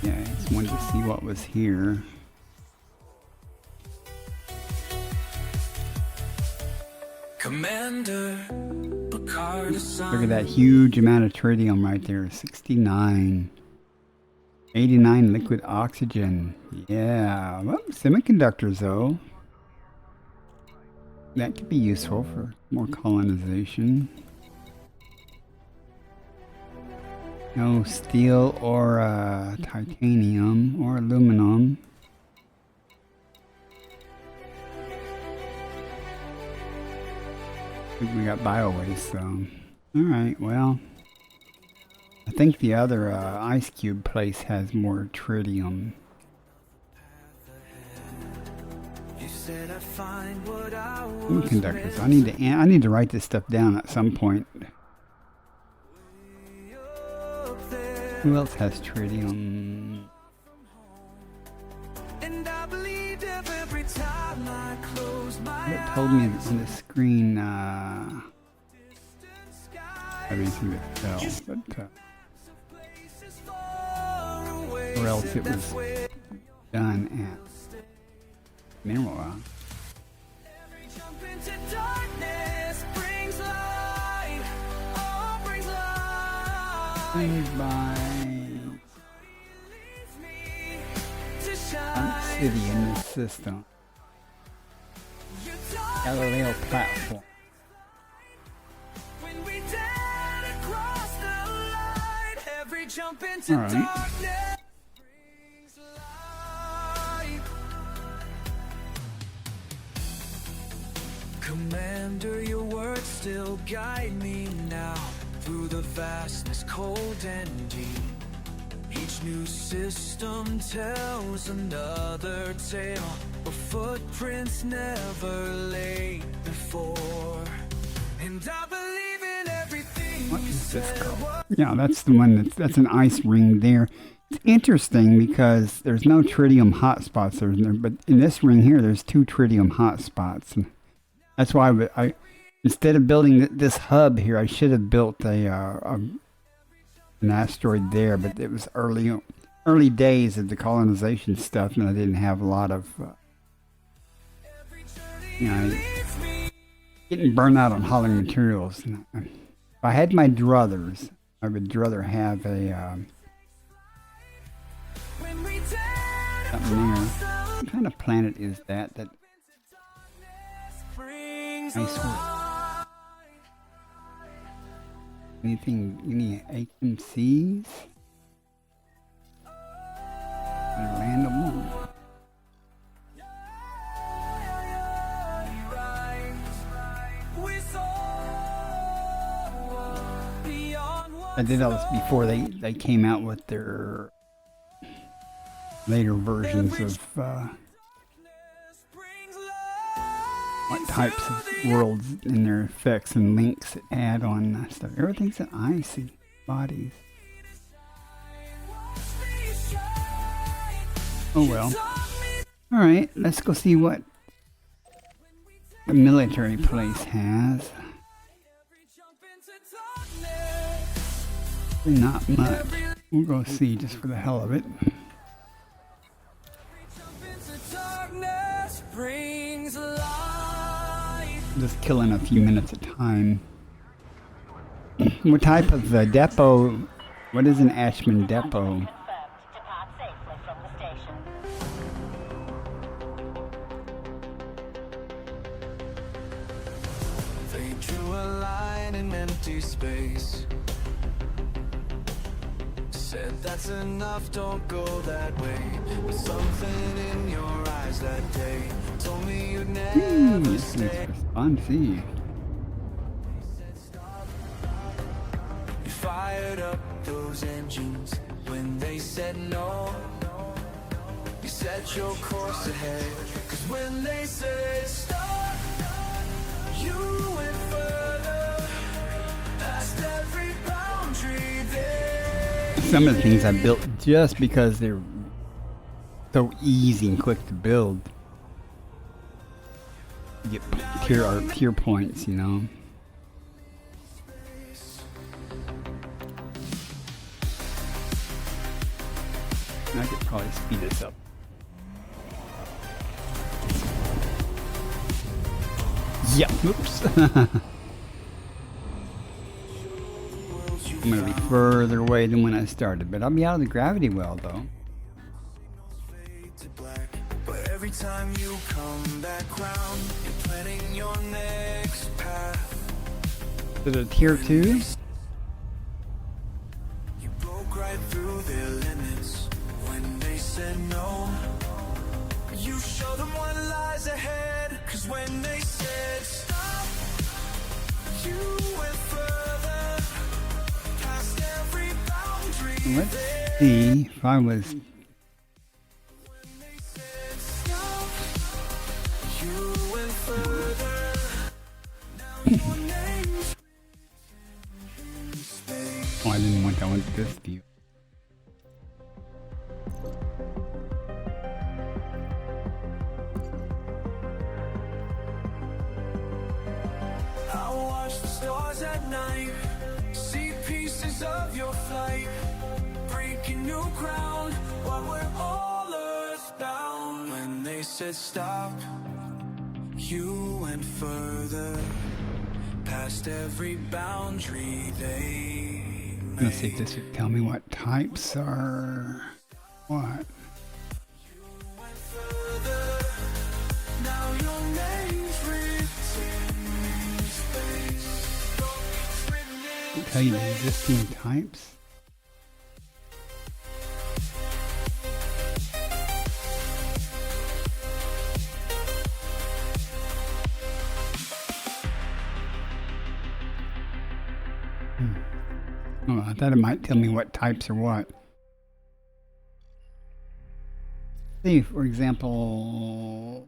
Yeah, I just wanted to see what was here. Commander Picard assigned. Look at that huge amount of tritium right there. 69. 89 liquid oxygen. Yeah. Well, semiconductors, though. That could be useful for more colonization. No steel or titanium or aluminum. I think we got bio waste, so. Alright, well. I think the other ice cube place has more tritium. You said I'd find what I was Semiconductors. I need to write this stuff down at some point. up there. Who else has tritium? And I believed every time I closed my It told me eyes. on the screen. Distant skies, Everything that fell, but places far away. or else Said it that's was where done at Mineral Rock. every jump into darkness brings light. Oh, brings light. Played by Leads me to Sun shine. City in the system. You taught me Galileo platform. when we dared to cross the line. Every jump into All right. darkness brings light. Commander, your words still guide me now through the vastness, cold and deep. Each new system tells another tale of footprints never laid before. And I believe in everything What you is this said. called? Yeah, that's the one. That's an ice ring there. It's interesting because there's no tritium hotspots there, but in this ring here, there's 2 tritium hotspots. And that's why I instead of building this hub here, I should have built an asteroid there. But it was early days of the colonization stuff, and I didn't have a lot of getting burned out on hauling materials. If I had my druthers, I would rather have a When we dared to something there. cross the What kind of planet is that? That brings I swear. light. Anything? Any HMCs? Random. I did all this before they came out with their later versions of what types of worlds and their effects and links that add on stuff. Everything's that I see. Bodies. Oh well. Alright, let's go see what the military place has. Not much. We'll go see just for the hell of it. Just killing a few minutes at a time. What type of depot? What is an Ashman depot? Confirmed. Depart safely from the station. They drew a line in empty space. Said that's enough, don't go that way. But something in your eyes that day told me you'd never This stay. is responsive. You fired up those engines when they said no. You set your course ahead. Cause when they said stop, you went further past every boundary there. Some of the things I built just because they're so easy and quick to build. You get tier points, you know. I could probably speed this up. Yeah, oops. I'm gonna be further away than when I started, but I'll be out of the gravity well though. To black, but every time you come back round, you're planning your next path. Is it a tier 2? You broke right through their limits when they said no. You show them what lies ahead, 'cause when they said stop, you went further, past every boundary. Let's see if I was. You went further. Now your name's in space. Oh, I didn't want that one. This view. I watch the stars at night, see pieces of your flight, breaking new ground while we're all earthbound. When they said stop, you went further, past every boundary they I'm gonna see if made. this would tell me what types are what. Went further, now your name's written in space. It's written in Tell you the existing types. Oh, I thought it might tell me what types are what. See, for example,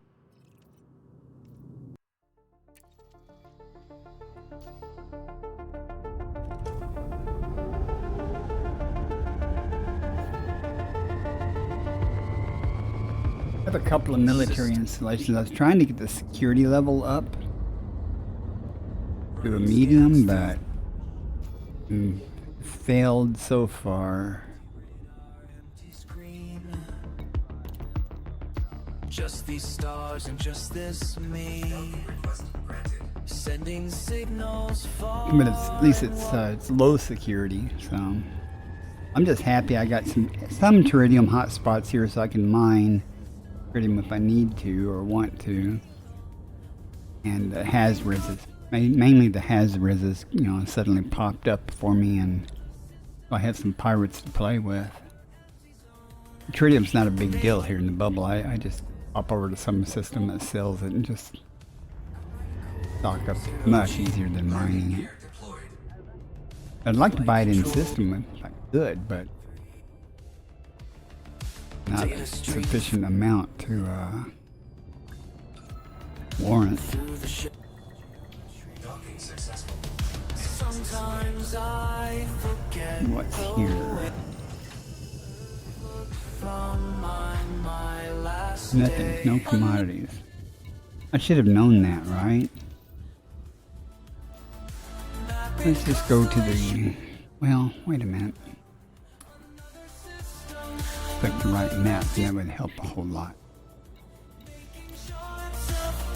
I have a couple of military installations. I was trying to get the security level up to a medium, but failed so far. screen. Just these stars and just this me, sending signals far. But it's, at least it's low security, so I'm just happy I got some Tritium hotspots here so I can mine Tritium if I need to or want to, and the Has-Rises, mainly the Has-Rises, you know, suddenly popped up for me, and I have some pirates to play with. Tritium's not a big deal here in the bubble. I just pop over to some system that sells it and just stock up. Much easier than mining it. I'd like to buy it in system if I could, but not a sufficient amount to warrant. Sometimes I forget What's here? from my last Nothing, day. no commodities. I should have known that, right? Let's just go to the, well, wait a minute. Click the right map, and that would help a whole lot.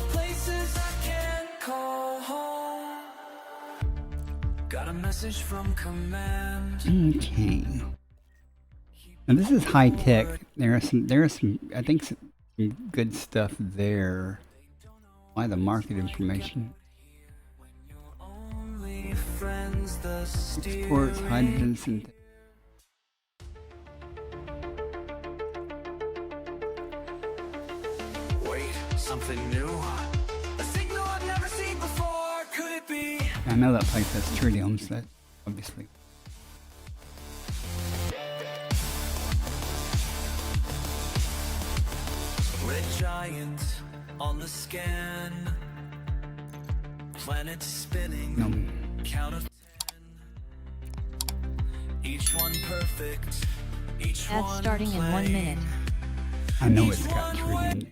Places I can't call home. Got a message from command. Okay. Now this is high tech. There are some, I think some good stuff there. Why the market information? Only friends the Sports, hydrogen, synthetic. Wait, something new? A signal I've never seen before. Could it be? I know that place has tritium, so that obviously. Red giant on the scan. Planet spinning. No. Count of 10. Each one perfect. Each Ads one starting in 1 playing. minute. I know it's got tritium. To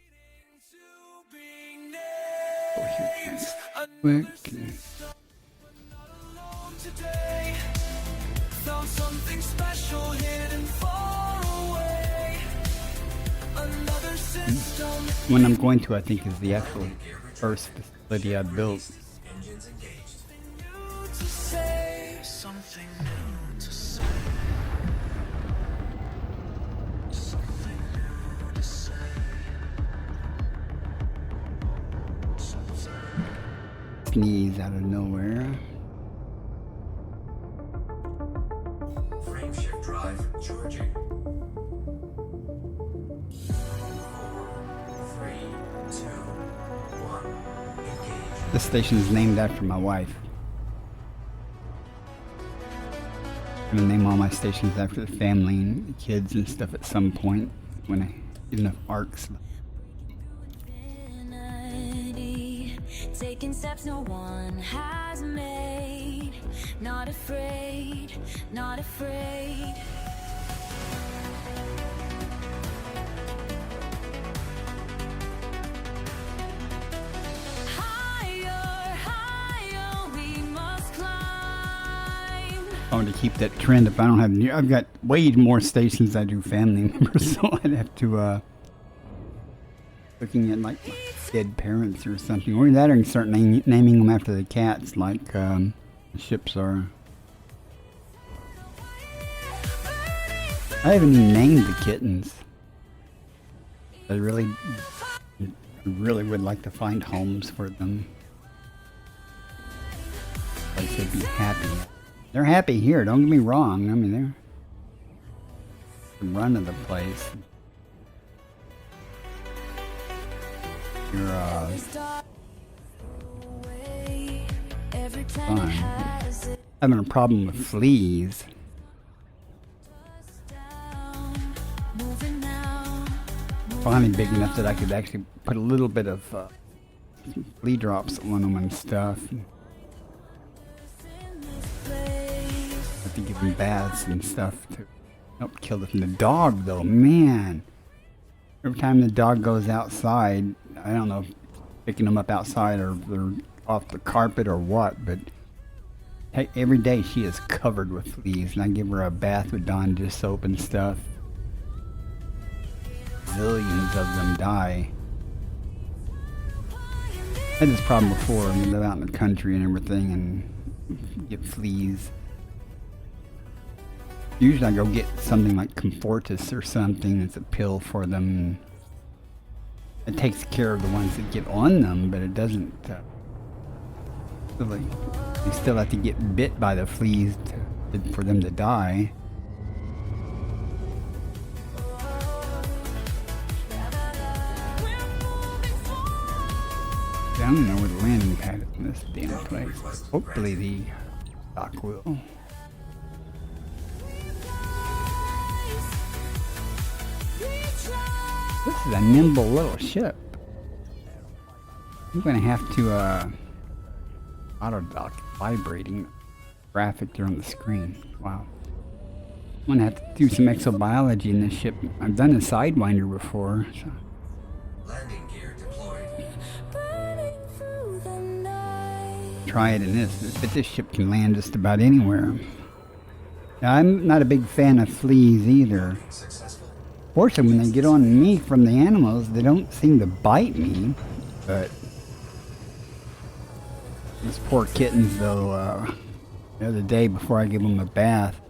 being Oh, here it is. Another Quick. alone today. Found something special hidden far away. Another system One I'm going to, I think, is the actual first facility I built. Engines engaged. To say something new to say. Something new to say. Sneeze out of nowhere. Frame shift drive charging. 4, 3, 2, 1. Engage. This station is named after my wife. I'm gonna name all my stations after the family and the kids and stuff at some point when I get enough arcs. Infinity, taking steps no one has made. Not afraid, not afraid. Higher, higher, we must climb. I want to keep that trend. If I don't have I've got way more stations than I do family members, so I'd have to looking at like dead parents or something, or that, or start naming them after the cats, like the ships are. I haven't even named the kittens. I really would like to find homes for them. They should be happy. They're happy here, don't get me wrong. I mean, they're the run of the place. You're Every time fine. it has its Having a problem with fleas. down, moving now. Finally big enough that I could actually put a little bit of flea drops on them and stuff. Have to give them baths and stuff to help kill them. The dog, though, man. Every time the dog goes outside, I don't know if picking them up outside or they're off the carpet or what, but hey, every day she is covered with fleas, and I give her a bath with Dawn dish soap and stuff. Zillions of them die. I had this problem before. I live out in the country and everything, and get fleas. Usually I go get something like Comfortis or something. It's a pill for them. It takes care of the ones that get on them, but it doesn't really. You still have to get bit by the fleas for them to die. I don't know where the landing pad is in this damn place. Hopefully the dock will. This is a nimble little ship. I'm gonna have to auto dock vibrating graphic there on the screen. Wow. I'm gonna have to do some exobiology in this ship. I've done a Sidewinder before. So. Landing gear deployed. Burning through the night. Try it in this, but this ship can land just about anywhere. Now, I'm not a big fan of fleas either. Successful. Fortunately, when they get on me from the animals, they don't seem to bite me. But these poor kittens, though, the other day before I gave them a bath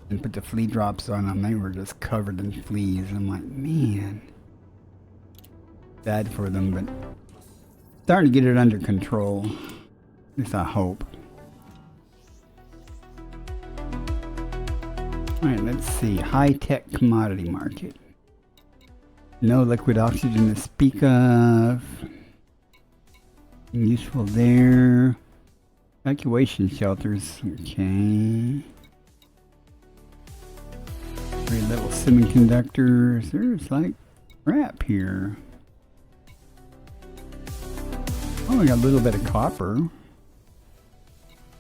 and put the flea drops on them, they were just covered in fleas. I'm like, man, bad for them, but starting to get it under control. At least I hope. Alright, let's see. High-tech commodity market. No liquid oxygen to speak of. Useful there. Evacuation shelters. Okay. 3-level semiconductors. There's like crap here. Oh, we got a little bit of copper. Oh,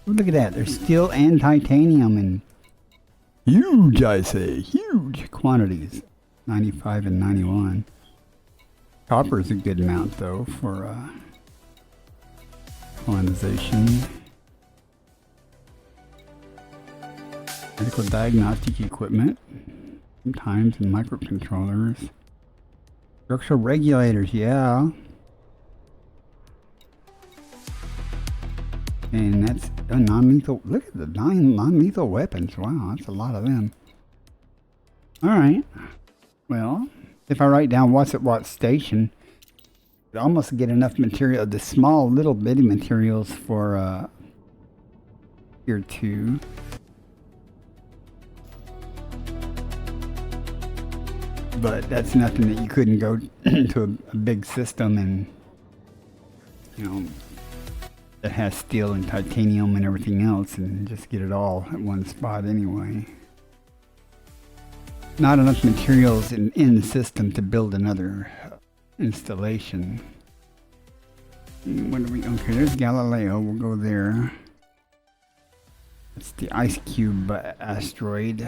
look at that. There's steel and titanium and huge, I say, huge quantities. 95 and 91. Copper is a good amount, though, for colonization. Medical diagnostic equipment, sometimes in microcontrollers. Structural regulators, yeah. And that's a non-lethal. Look at the 9 non-lethal weapons. Wow, that's a lot of them. Alright. Well, if I write down what's at what station, I'd almost get enough material, the small little bitty materials for Tier 2. But that's nothing that you couldn't go to a big system and, you know, that has steel and titanium and everything else and just get it all at one spot anyway. Not enough materials in the system to build another installation. What do we, okay, there's Galileo, we'll go there. It's the Ice Cube asteroid.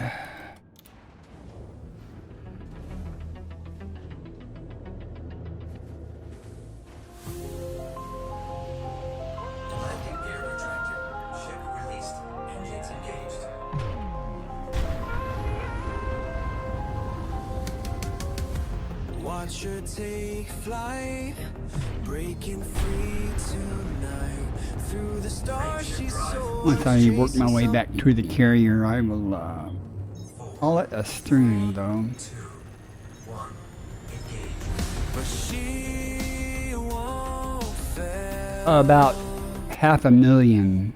Landing gear retracted. Ship released. Engines engaged. Watch her take flight, breaking free tonight. Through the stars she soars. Once I work my way back to the carrier, I will call it a stream though. 2, 1, engage. But she won't fail. About 500,000.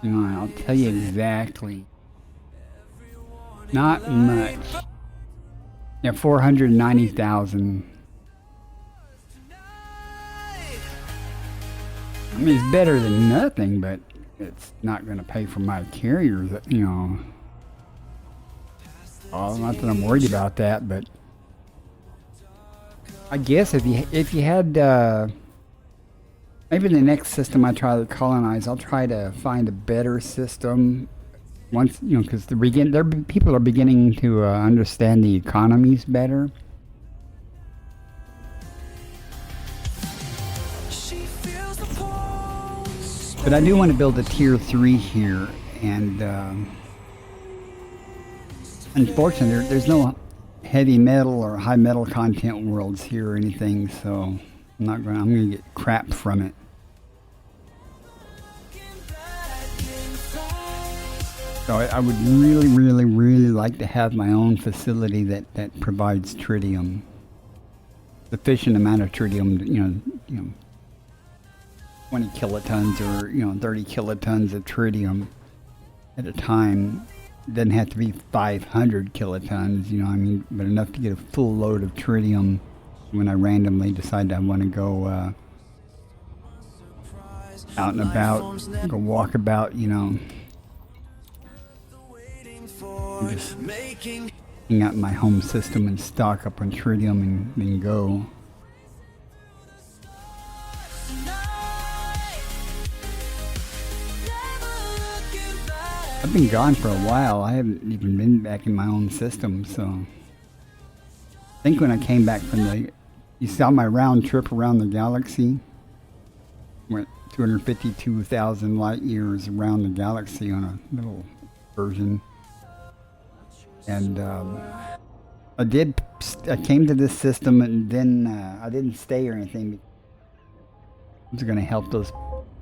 You know, I'll tell you exactly. Not much. Yeah, 490,000. I mean, it's better than nothing, but it's not going to pay for my carrier, you know. Oh, not that I'm worried about that, but I guess if you had maybe the next system I try to colonize, I'll try to find a better system once, you know, because people are beginning to understand the economies better. She feels the pulse. But I do want to build a tier 3 here, and unfortunately there's no heavy metal or high metal content worlds here or anything, so I'm gonna get crap from it. So I would really, really, really like to have my own facility that provides tritium, sufficient amount of tritium, you know, 20 kilotons or 30 kilotons of tritium at a time. It doesn't have to be 500 kilotons, you know, I mean, but enough to get a full load of tritium when I randomly decide I want to go out and about, go walk about, you know. Just hang out in my home system and stock up on tritium and then go. I've been gone for a while. I haven't even been back in my own system, so I think when I came back from you saw my round trip around the galaxy. Went 252,000 light years around the galaxy on a little version. And I came to this system, and then I didn't stay or anything. I was going to help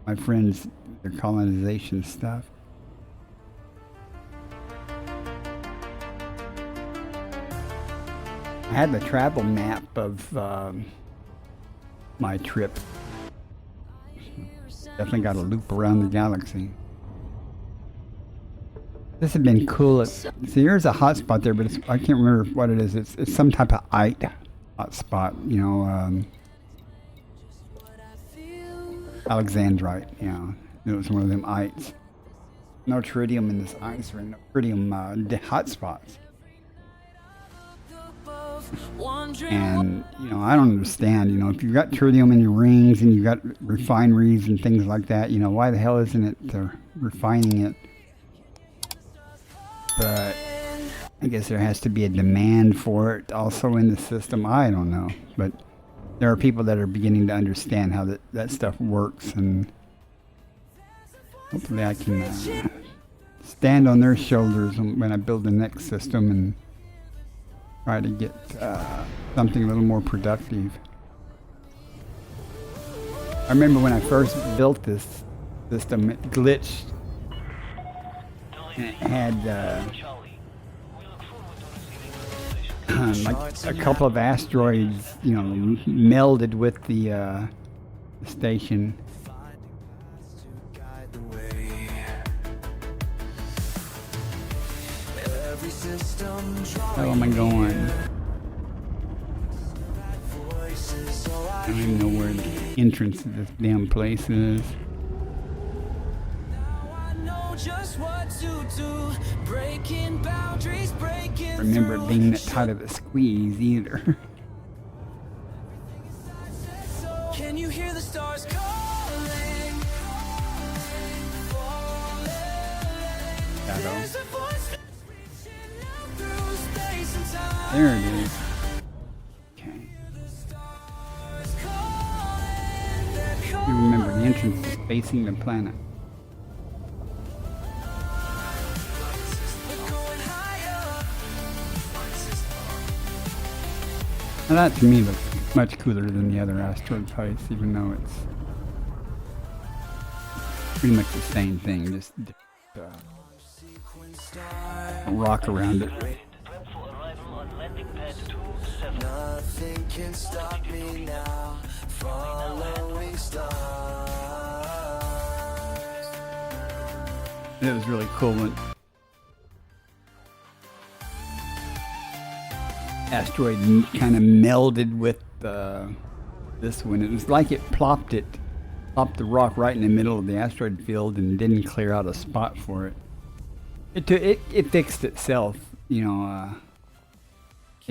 my friends, their colonization stuff. I had the travel map of my trip. Definitely got a loop around the galaxy. This has been cool. See, there's a hotspot there, but I can't remember what it is. It's some type of ite hotspot, you know. Alexandrite, yeah. It was one of them ites. No tritium in this ice, or no tritium hotspots. And, you know, I don't understand, you know, if you've got tritium in your rings and you've got refineries and things like that, you know, why the hell isn't it they're refining it? But I guess there has to be a demand for it also in the system. I don't know. But there are people that are beginning to understand how that stuff works, and hopefully I can stand on their shoulders when I build the next system and try to get something a little more productive. I remember when I first built this system, it glitched. And it had like a couple of asteroids, you know, melded with the station. How am I going? I don't even know where the entrance to this damn place is. Remember it being that tight of a squeeze either. Can you hear the stars calling? There's a voice that's reaching out through space and time. There it is. Okay. You remember the entrance is facing the planet. Now that to me looks much cooler than the other asteroid fights, even though it's pretty much the same thing, just a rock around it. Nothing can stop me now, following stars. It was really cool when asteroid kind of melded with this one. It was like it plopped the rock right in the middle of the asteroid field and didn't clear out a spot for it. It fixed itself, you know.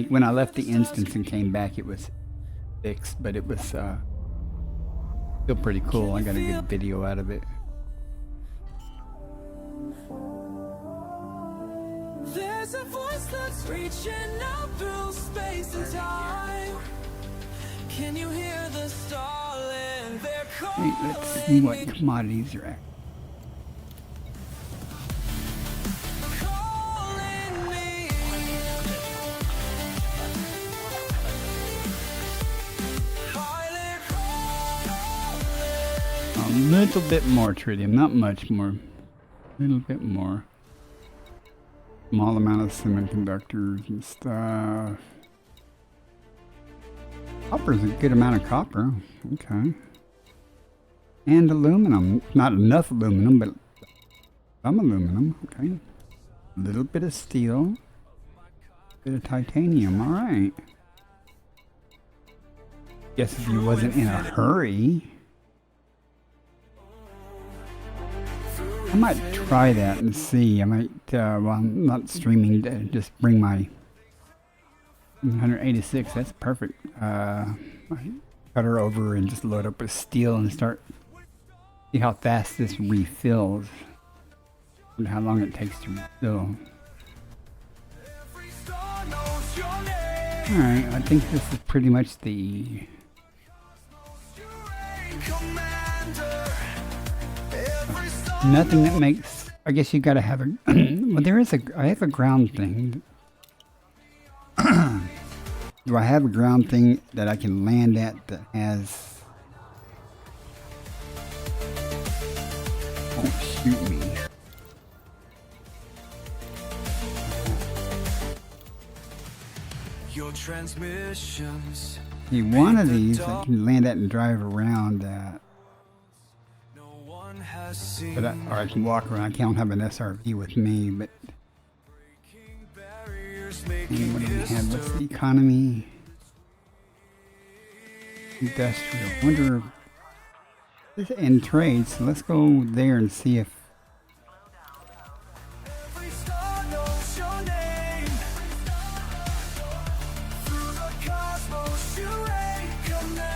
When I left the instance and came back, it was fixed, but it was still pretty cool. I got a good video out of it. There's a voice that's reaching out through space and time. Can you hear the starling? They're calling. Wait, let's see what commodities are at. Calling me. Highly calling. A little bit more tritium, not much more. A little bit more. Small amount of semiconductors and stuff. Copper's a good amount of copper. Okay. And aluminum. Not enough aluminum, but some aluminum. Okay. A little bit of steel. A bit of titanium. Alright. Guess if you wasn't in a hurry. I might try that and see. I might, well, I'm not streaming, just bring my 186. That's perfect. I cut her over and just load up with steel and start. See how fast this refills. And how long it takes to refill. Alright, I think this is pretty much the. Nothing that makes. I guess you gotta have a. Well, there is a. I have a ground thing. Do I have a ground thing that I can land at that has. Don't shoot me. Your transmissions. See, one of these I can land at and drive around at. But or I can walk around. I can't have an SRV with me, but. And what do we have? What's the economy? Industrial. Wonder. In trade, so let's go there and see if.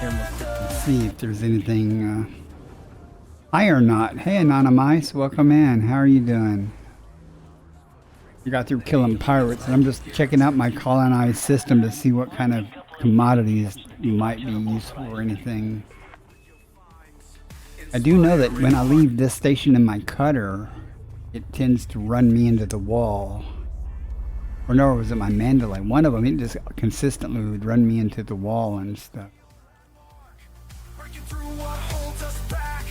Let's see if there's anything. Hi or not. Hey Anonymous, welcome in. How are you doing? You got through killing pirates, and I'm just checking out my colonized system to see what kind of commodities might be useful or anything. I do know that when I leave this station in my cutter, it tends to run me into the wall. Or no, was it my Mandalay? One of them, it just consistently would run me into the wall and stuff. Breaking through what holds us back.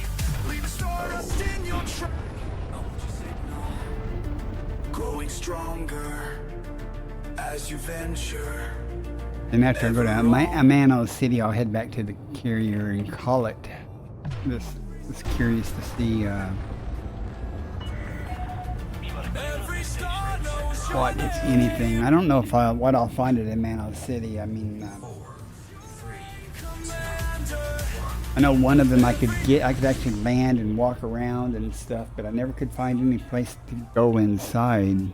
Leave a stardust in your track. I want you signal. Growing stronger as you venture. And after I go to Amano City, I'll head back to the carrier and call it. Just curious to see Every star knows what, if anything. I don't know if what I'll find at Amano City. I mean, I know one of them I could actually land and walk around and stuff, but I never could find any place to go inside.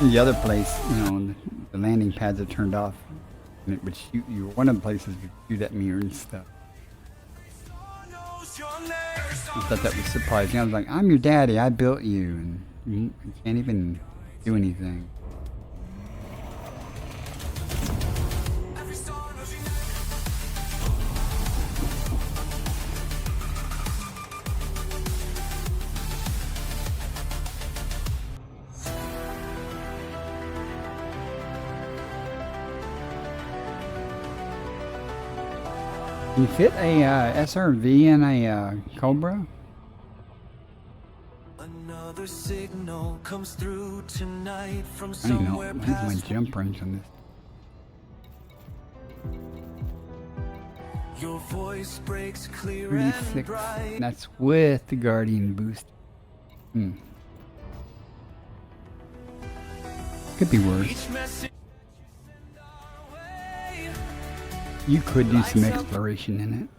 The other place, you know, the landing pads are turned off, and it would shoot you. One of the places would shoot at me and stuff. I thought that was surprising. I was like, I'm your daddy, I built you, and you can't even do anything. Can you fit a SRV in a Cobra? another signal comes through tonight from I don't know. somewhere What is my past. jump range on this? Your voice breaks clear and 36. bright. That's with the Guardian boost. Could be worse. Each message you send our way. You could do some exploration in it.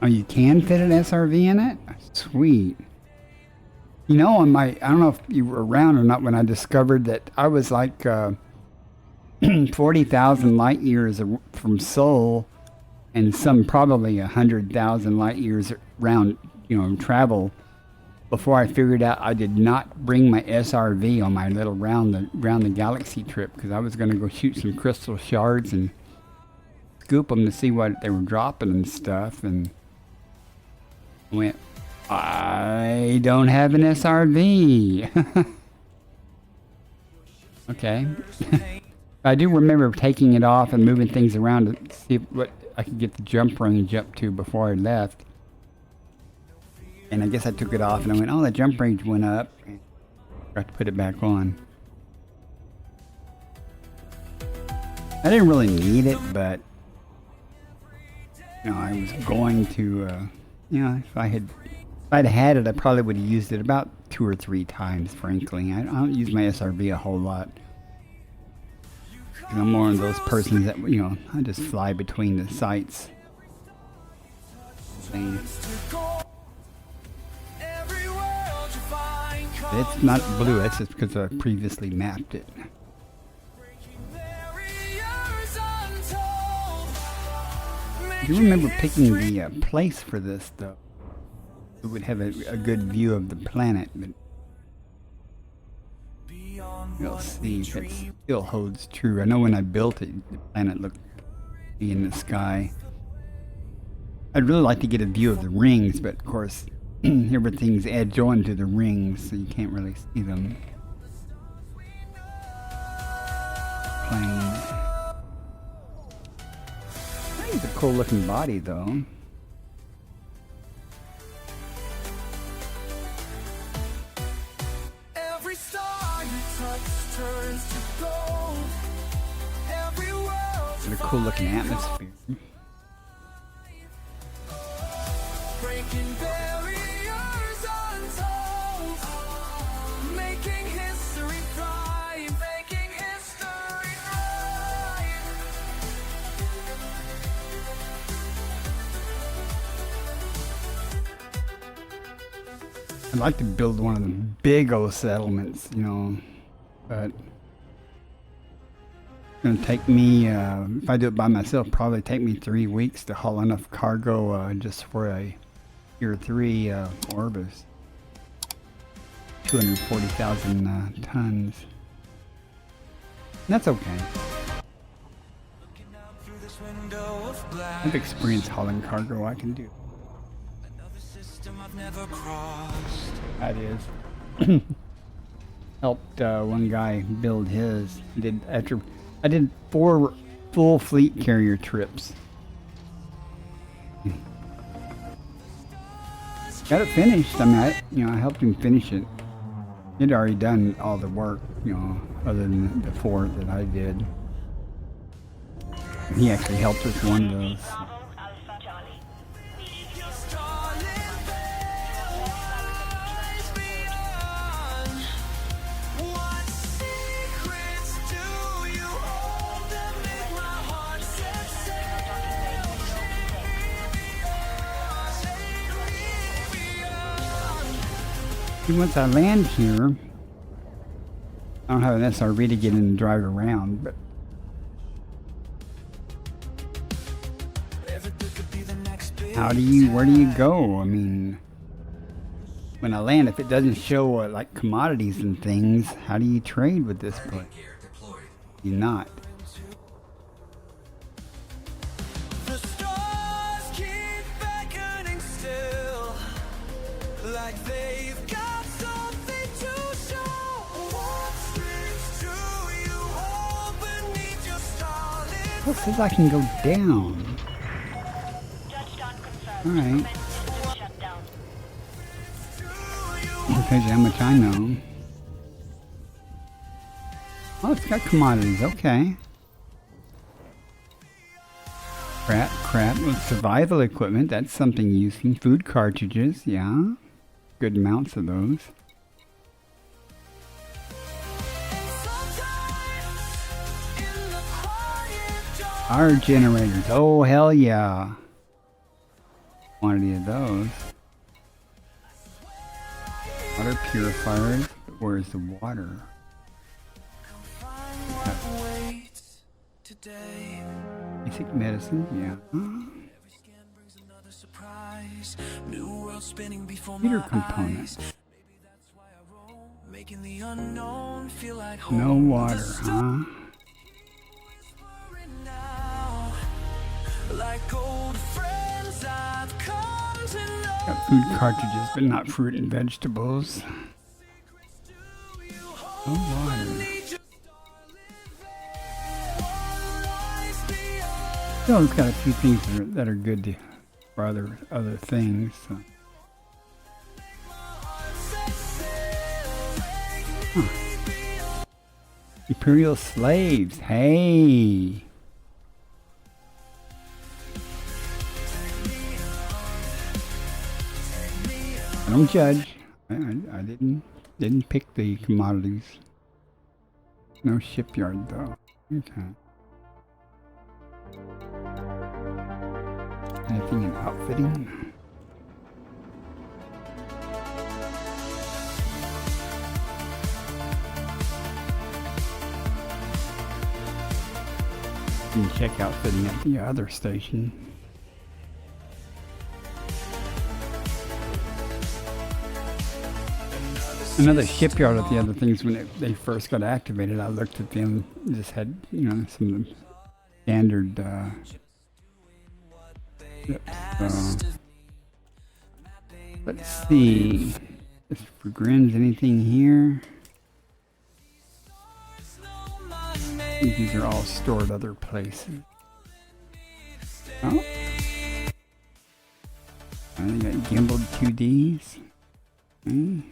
Oh, you can fit an SRV in it? Sweet. You know, on my, I don't know if you were around or not when I discovered that I was like 40,000 light years from Seoul and some probably 100,000 light years around, you know, travel before I figured out I did not bring my SRV on my little round the galaxy trip, because I was going to go shoot some crystal shards and scoop them to see what they were dropping and stuff, and went, I don't have an SRV. Okay. I do remember taking it off and moving things around to see what I could get the jump range up to before I left. And I guess I took it off and I went, oh, the jump range went up. Got to put it back on. I didn't really need it, but you know, I was going to, you know, if I'd had it, I probably would have used it about 2 or 3 times, frankly. I don't use my SRV a whole lot. I'm more of those persons that, you know, I just fly between the sites. It's not blue, that's just because I previously mapped it. Do you remember picking the place for this, though? It would have a good view of the planet, but we'll see if it still holds true. I know when I built it, the planet looked in the sky. I'd really like to get a view of the rings, but of course everything's edge on to the rings, so you can't really see them. Planes. It's a cool looking body, though. Every star you touch turns to gold. Every world Got a cool looking atmosphere. breaking barriers untold. Making history thrive. Making history thrive. I'd like to build one of the big old settlements, you know, but it's gonna take me, if I do it by myself, probably take me 3 weeks to haul enough cargo just for a Tier 3 Orbis. 240,000 tons. And that's okay. Looking out through this window of black. I've experienced hauling cargo, I can do. Another system I've never crossed. That is. helped one guy build his. I did 4 full fleet carrier trips. Got it finished. I mean, I helped him finish it. He'd already done all the work, other than the 4 that I did. He actually helped with one of those. Alpha Charlie. What secrets do you hold that make my heart set sail? See, once I land here, I don't have an SRV to get in and drive around, but where do you go? I mean, when I land, if it doesn't show like commodities and things, how do you trade with this place? You not. The stars keep beckoning still, like they've got something to show. What strings do you hold beneath your starlit? Well, it says I can go down. Touchdown confirmed. Alright. System shutdown. Tells you how much I know. Oh, it's got commodities. Okay. Crap. With survival equipment, that's something useful. Food cartridges, yeah. Good amounts of those. Power generators. Oh, hell yeah. Quantity of those. Water purifiers. Where's the water? Basic medicine, yeah. Computer component. No water, huh? Got food cartridges, but not fruit and vegetables. No water. So it's got a few things that are good for other things. So. Huh. Imperial slaves. Hey. I don't judge. I didn't pick the commodities. No shipyard though. Okay. Anything in outfitting? You can check outfitting at the other station. Another shipyard at the other things when they first got activated. I looked at them, just had some of the standard let's see. Just for grins, anything here? I think these are all stored other places. Oh. And they got gimbaled 2Ds. Okay.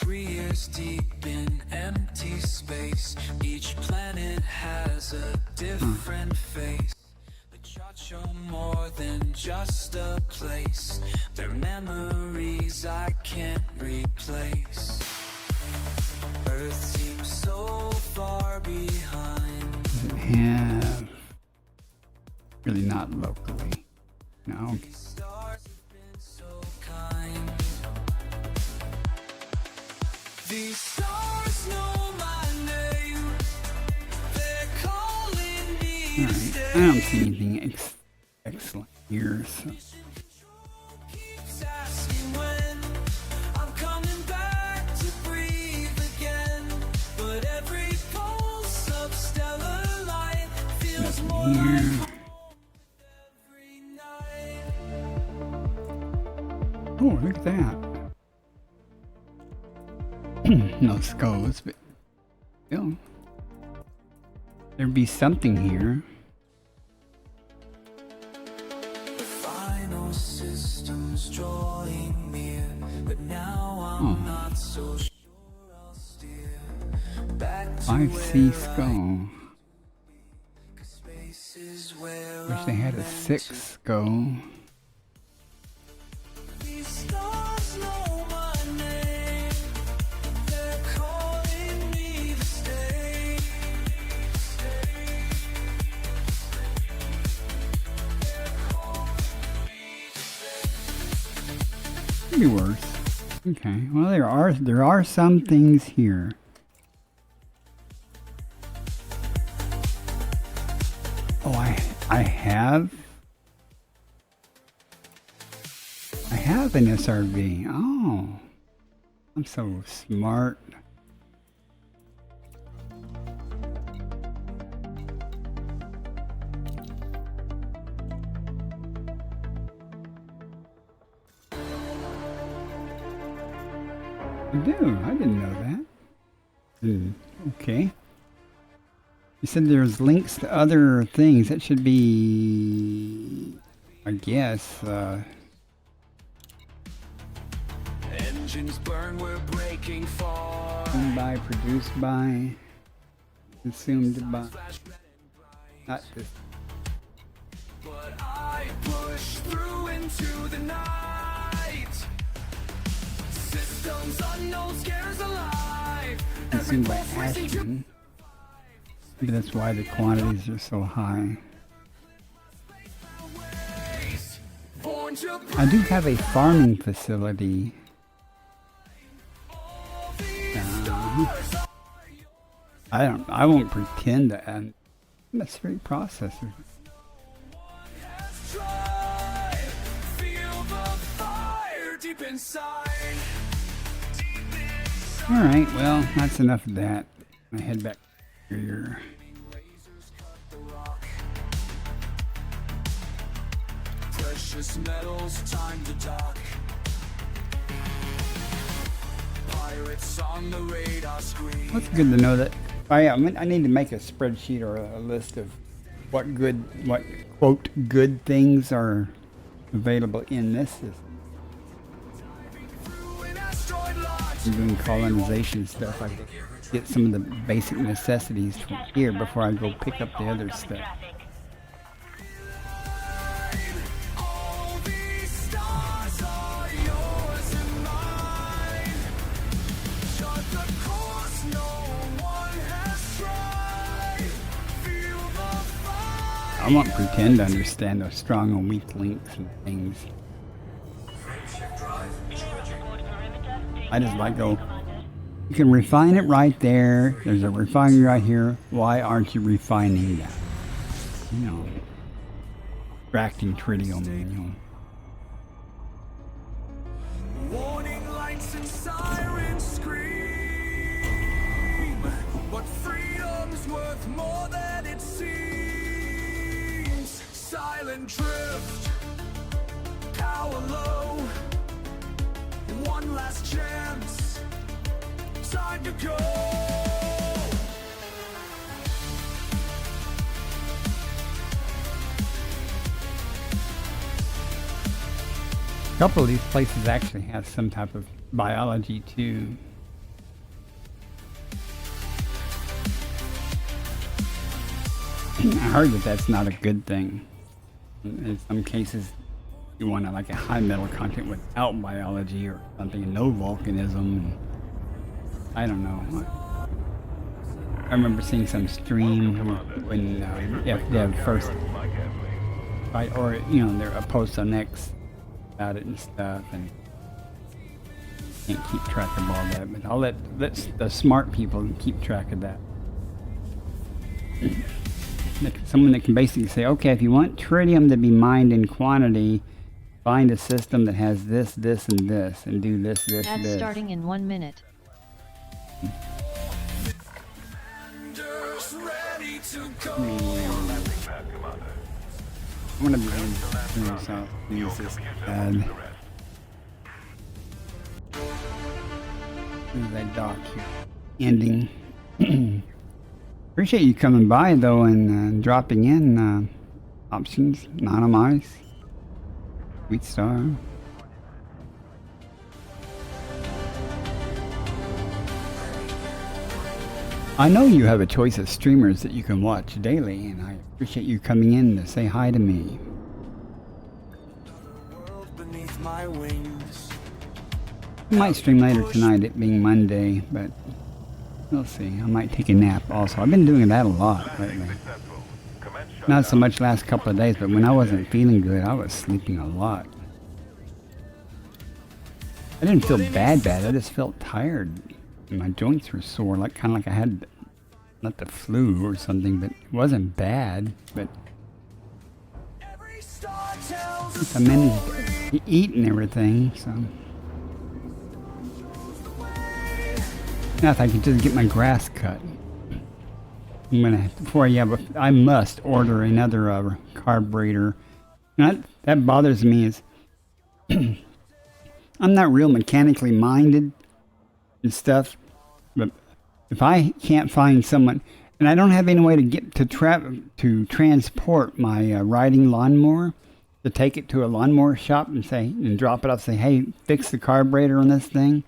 3 years deep in empty space, each planet has a different face. The charts show more than just a place. They're memories I can't replace. Earth seems so far behind. Doesn't have. Really not locally. No. Stars have been so kind. These stars know my name. They're calling me. Alright, I don't see anything excellent here. So. Keeps asking when I'm coming back to breathe again. But every pulse of stellar light feels more like Here. every night. Oh, look at that. No skulls, but still, there'd be something here. The final system's drawing near, but now I'm not so sure I'll steer back to 5C where skull. space is where Wish they had a 6 skull. these stars know my name. They're calling me to stay. Could be worse. Okay. Well, there are some things here. Oh, I have an SRV. Oh, I'm so smart. I do. I didn't know that. Okay. You said there's links to other things. That should be, I guess, Engines burn, we're breaking far. owned by, produced by, consumed by. Not this. But I push through into the night. Systems unknown scares alive. Consumed by action. Maybe that's why the quantities are so high. Born to I do have a farming facility. I won't pretend to add necessary processors. try. Feel the fire deep inside. Alright, well, that's enough of that. I head back here. Precious metals, time to dock. Pirates on the radar screen. Well, it's good to know that. I need to make a spreadsheet or a list of what quote good things are available in this system. An asteroid launch. I'm doing colonization stuff. I get some of the basic necessities from here before I go pick up the other stuff. All these stars are yours and mine. Chart the course no one has tried. Feel the fire. I won't pretend to understand those strong and weak links and things. I just like go. You can refine it right there. There's a refinery right here. Why aren't you refining that? You know, extracting tritium. You know. Warning lights and sirens scream. But freedom's worth more than it seems. Silent drift, power low. One last chance, time to go. A couple of these places actually have some type of biology too. I heard that that's not a good thing. In some cases, you want like a high metal content without biology or something, no volcanism. I don't know. I remember seeing some stream when FDev first, right, or you know, there are posts on X about it and stuff, and can't keep track of all that. But I'll let the smart people keep track of that. Someone that can basically say, okay, if you want tritium to be mined in quantity, find a system that has this, this, and this, and do this, this, Ad this. starting in 1 minute. Defenders ready to go. I'm gonna be doing so. Use this ad. As I dock here. Ending. Appreciate you coming by though and dropping in options, anonymize, Sweet Star. I know you have a choice of streamers that you can watch daily, and I appreciate you coming in to say hi to me. World beneath my wings. I might stream later tonight, it being Monday, but we'll see. I might take a nap also. I've been doing that a lot lately. Successful. Commence shutdown. Not so much last couple of days, but when I wasn't feeling good, I was sleeping a lot. I didn't feel bad, I just felt tired. And my joints were sore, like kind of like I had not the flu or something, but it wasn't bad. But Every star tells I managed to eat and everything, so. Now if I could just get my grass cut. I'm gonna have to, I must order another carburetor. That bothers me is I'm not real mechanically minded and stuff, but if I can't find someone, and I don't have any way to get to transport my riding lawnmower, to take it to a lawnmower shop and drop it off, say, hey, fix the carburetor on this thing.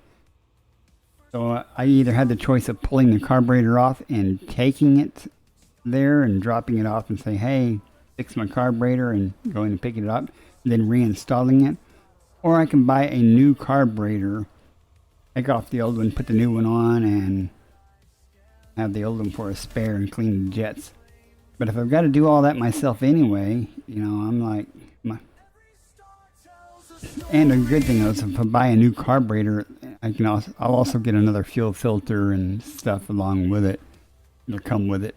So I either had the choice of pulling the carburetor off and taking it there and dropping it off and say, hey, fix my carburetor, and going and picking it up, and then reinstalling it, or I can buy a new carburetor, take off the old one, put the new one on, and have the old one for a spare and clean the jets. But if I've got to do all that myself anyway, I'm like, and a good thing is if I buy a new carburetor, I'll also get another fuel filter and stuff along with it. It'll come with it.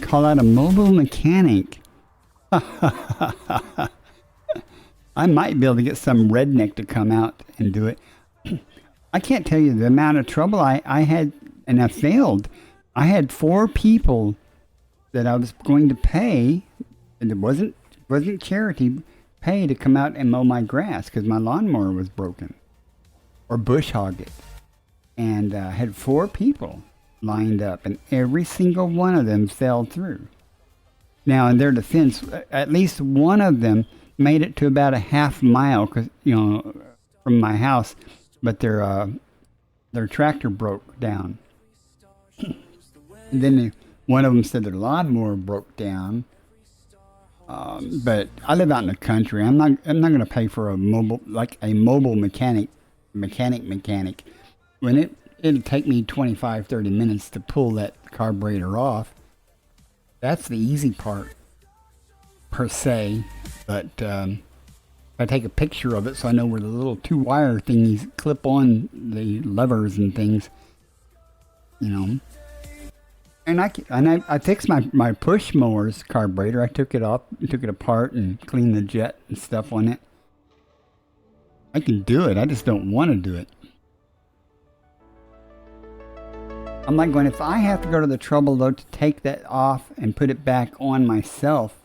Call out a mobile mechanic. I might be able to get some redneck to come out and do it. I can't tell you the amount of trouble I had, and I failed. I had 4 people that I was going to pay, and it wasn't charity, pay to come out and mow my grass because my lawnmower was broken, or bush hog it. And I had 4 people lined up, and every single one of them fell through. Now, in their defense, at least one of them made it to about a half mile, from my house, but their tractor broke down. And then one of them said their lawnmower broke down. But I live out in the country. I'm not going to pay for a mobile mechanic. When it'll take me 25-30 minutes to pull that carburetor off. That's the easy part, per se. But if I take a picture of it so I know where the little 2-wire thingies clip on the levers and things, And I fixed my push mower's carburetor. I took it apart and cleaned the jet and stuff on it. I can do it. I just don't want to do it. I'm like going, if I have to go to the trouble though to take that off and put it back on myself,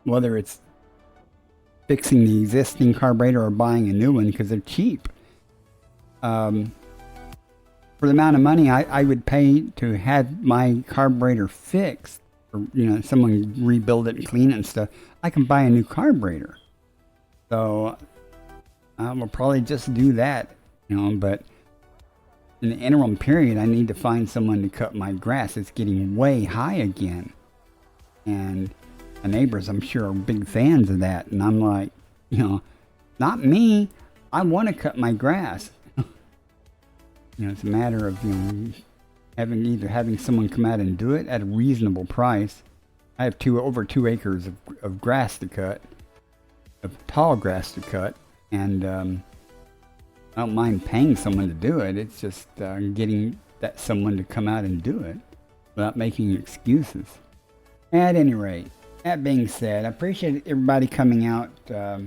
whether it's fixing the existing carburetor or buying a new one because they're cheap. For the amount of money I would pay to have my carburetor fixed, or someone rebuild it and clean it and stuff, I can buy a new carburetor. So I will probably just do that, but in the interim period, I need to find someone to cut my grass. It's getting way high again. And the neighbors, I'm sure, are big fans of that. And I'm like, not me. I want to cut my grass. It's a matter of, having someone come out and do it at a reasonable price. I have over 2 acres of grass to cut, of tall grass to cut, and I don't mind paying someone to do it. It's just getting that someone to come out and do it without making excuses. At any rate, that being said, I appreciate everybody coming out or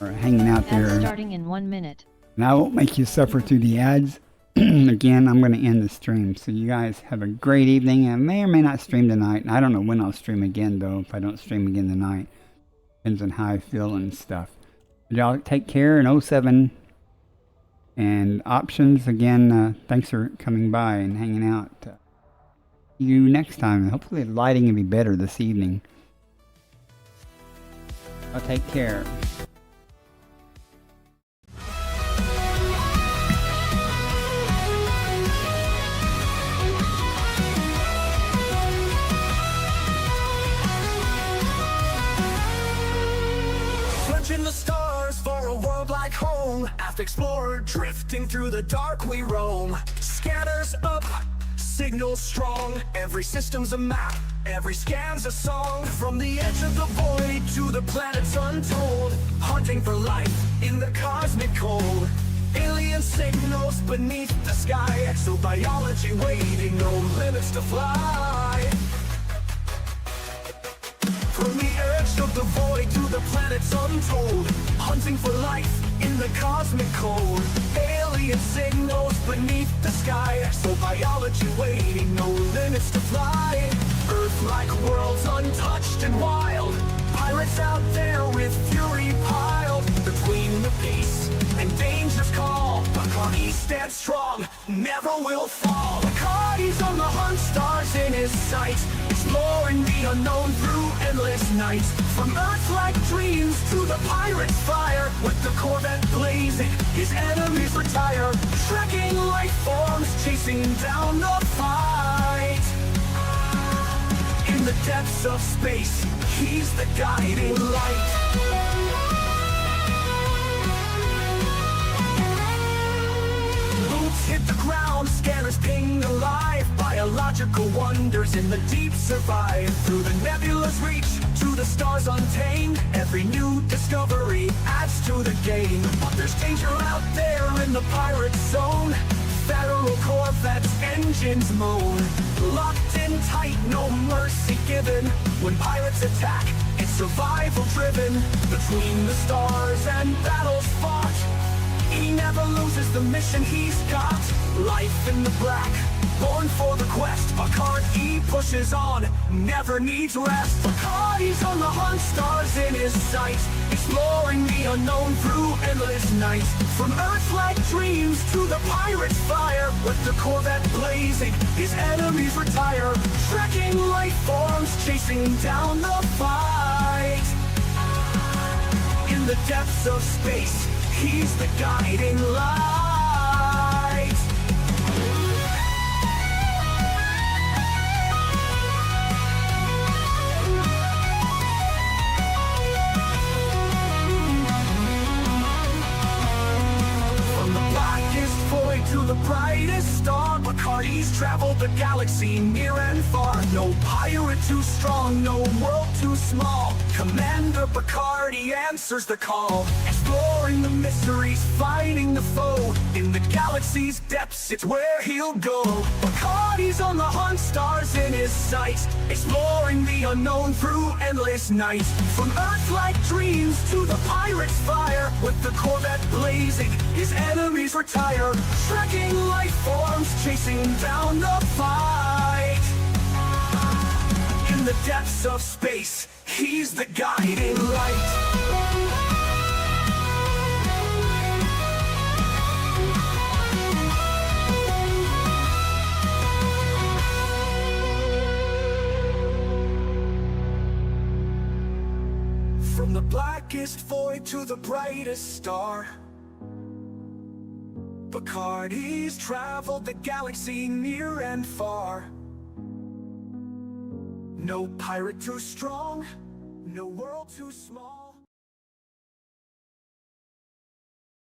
hanging out there. Ads starting in 1 minute. And I won't make you suffer through the ads. Again, I'm going to end the stream. So you guys have a great evening. I may or may not stream tonight. I don't know when I'll stream again, though, if I don't stream again tonight. Depends on how I feel and stuff. But y'all take care, and 07 And options, again, thanks for coming by and hanging out. See you next time. Hopefully the lighting will be better this evening. I'll take care. Searching the stars for a world like home. Aft explorer, drifting through the dark we roam. Scanners up, signals strong. Every system's a map, every scan's a song. From the edge of the void to the planets untold, hunting for life in the cosmic cold. Alien signals beneath the sky, exobiology waiting, no limits to fly. From the edge of the void to the planets untold, hunting for life in the cosmic cold. Alien signals beneath the sky, exobiology waiting, no limits to fly. Earth-like worlds untouched and wild, pirates out there with fury piled. Between the peace and danger's call, Bacardi stands strong, never will fall. Bacardi's on the hunt, stars in his sights, exploring the unknown through endless nights. From Earth-like dreams to the pirate's fire, with the Corvette blazing, his enemies retire. Trekking life forms, chasing down the fight. In the depths of space, he's the guiding light. Boots hit the ground, scanners ping alive. Biological wonders in the deep survive. Through the nebula's reach, to the stars untamed, every new discovery adds to the game. But there's danger out there in the pirate zone. Federal Corvette's engines moan. Locked in tight, no mercy given. When pirates attack, it's survival driven. Between the stars and battles fought, he never loses the mission he's got. Life in the black, born for the quest. Bacardi pushes on, never needs rest. Bacardi's on the hunt, stars in his sights, exploring the unknown through endless nights. From Earth-like dreams to the pirate's fire, with the Corvette blazing, his enemies retire. Trekking life forms, chasing down the fight. In the depths of space, he's the guiding light. From the blackest void to the brightest star, Bacardi's traveled the galaxy near and far. No pirate too strong, no world too small. Commander Bacardi answers the call. Exploring the mysteries, fighting the foe. In the galaxy's depths, it's where he'll go. Bacardi's on the hunt, stars in his sights, exploring the unknown through endless nights. From Earth-like dreams to the pirate's fire, with the Corvette blazing, his enemies retire. Trekking life forms, chasing down the fight. In the depths of space, he's the guiding light. From the blackest void to the brightest star, Bacardi's traveled the galaxy near and far. No pirate too strong, no world too small.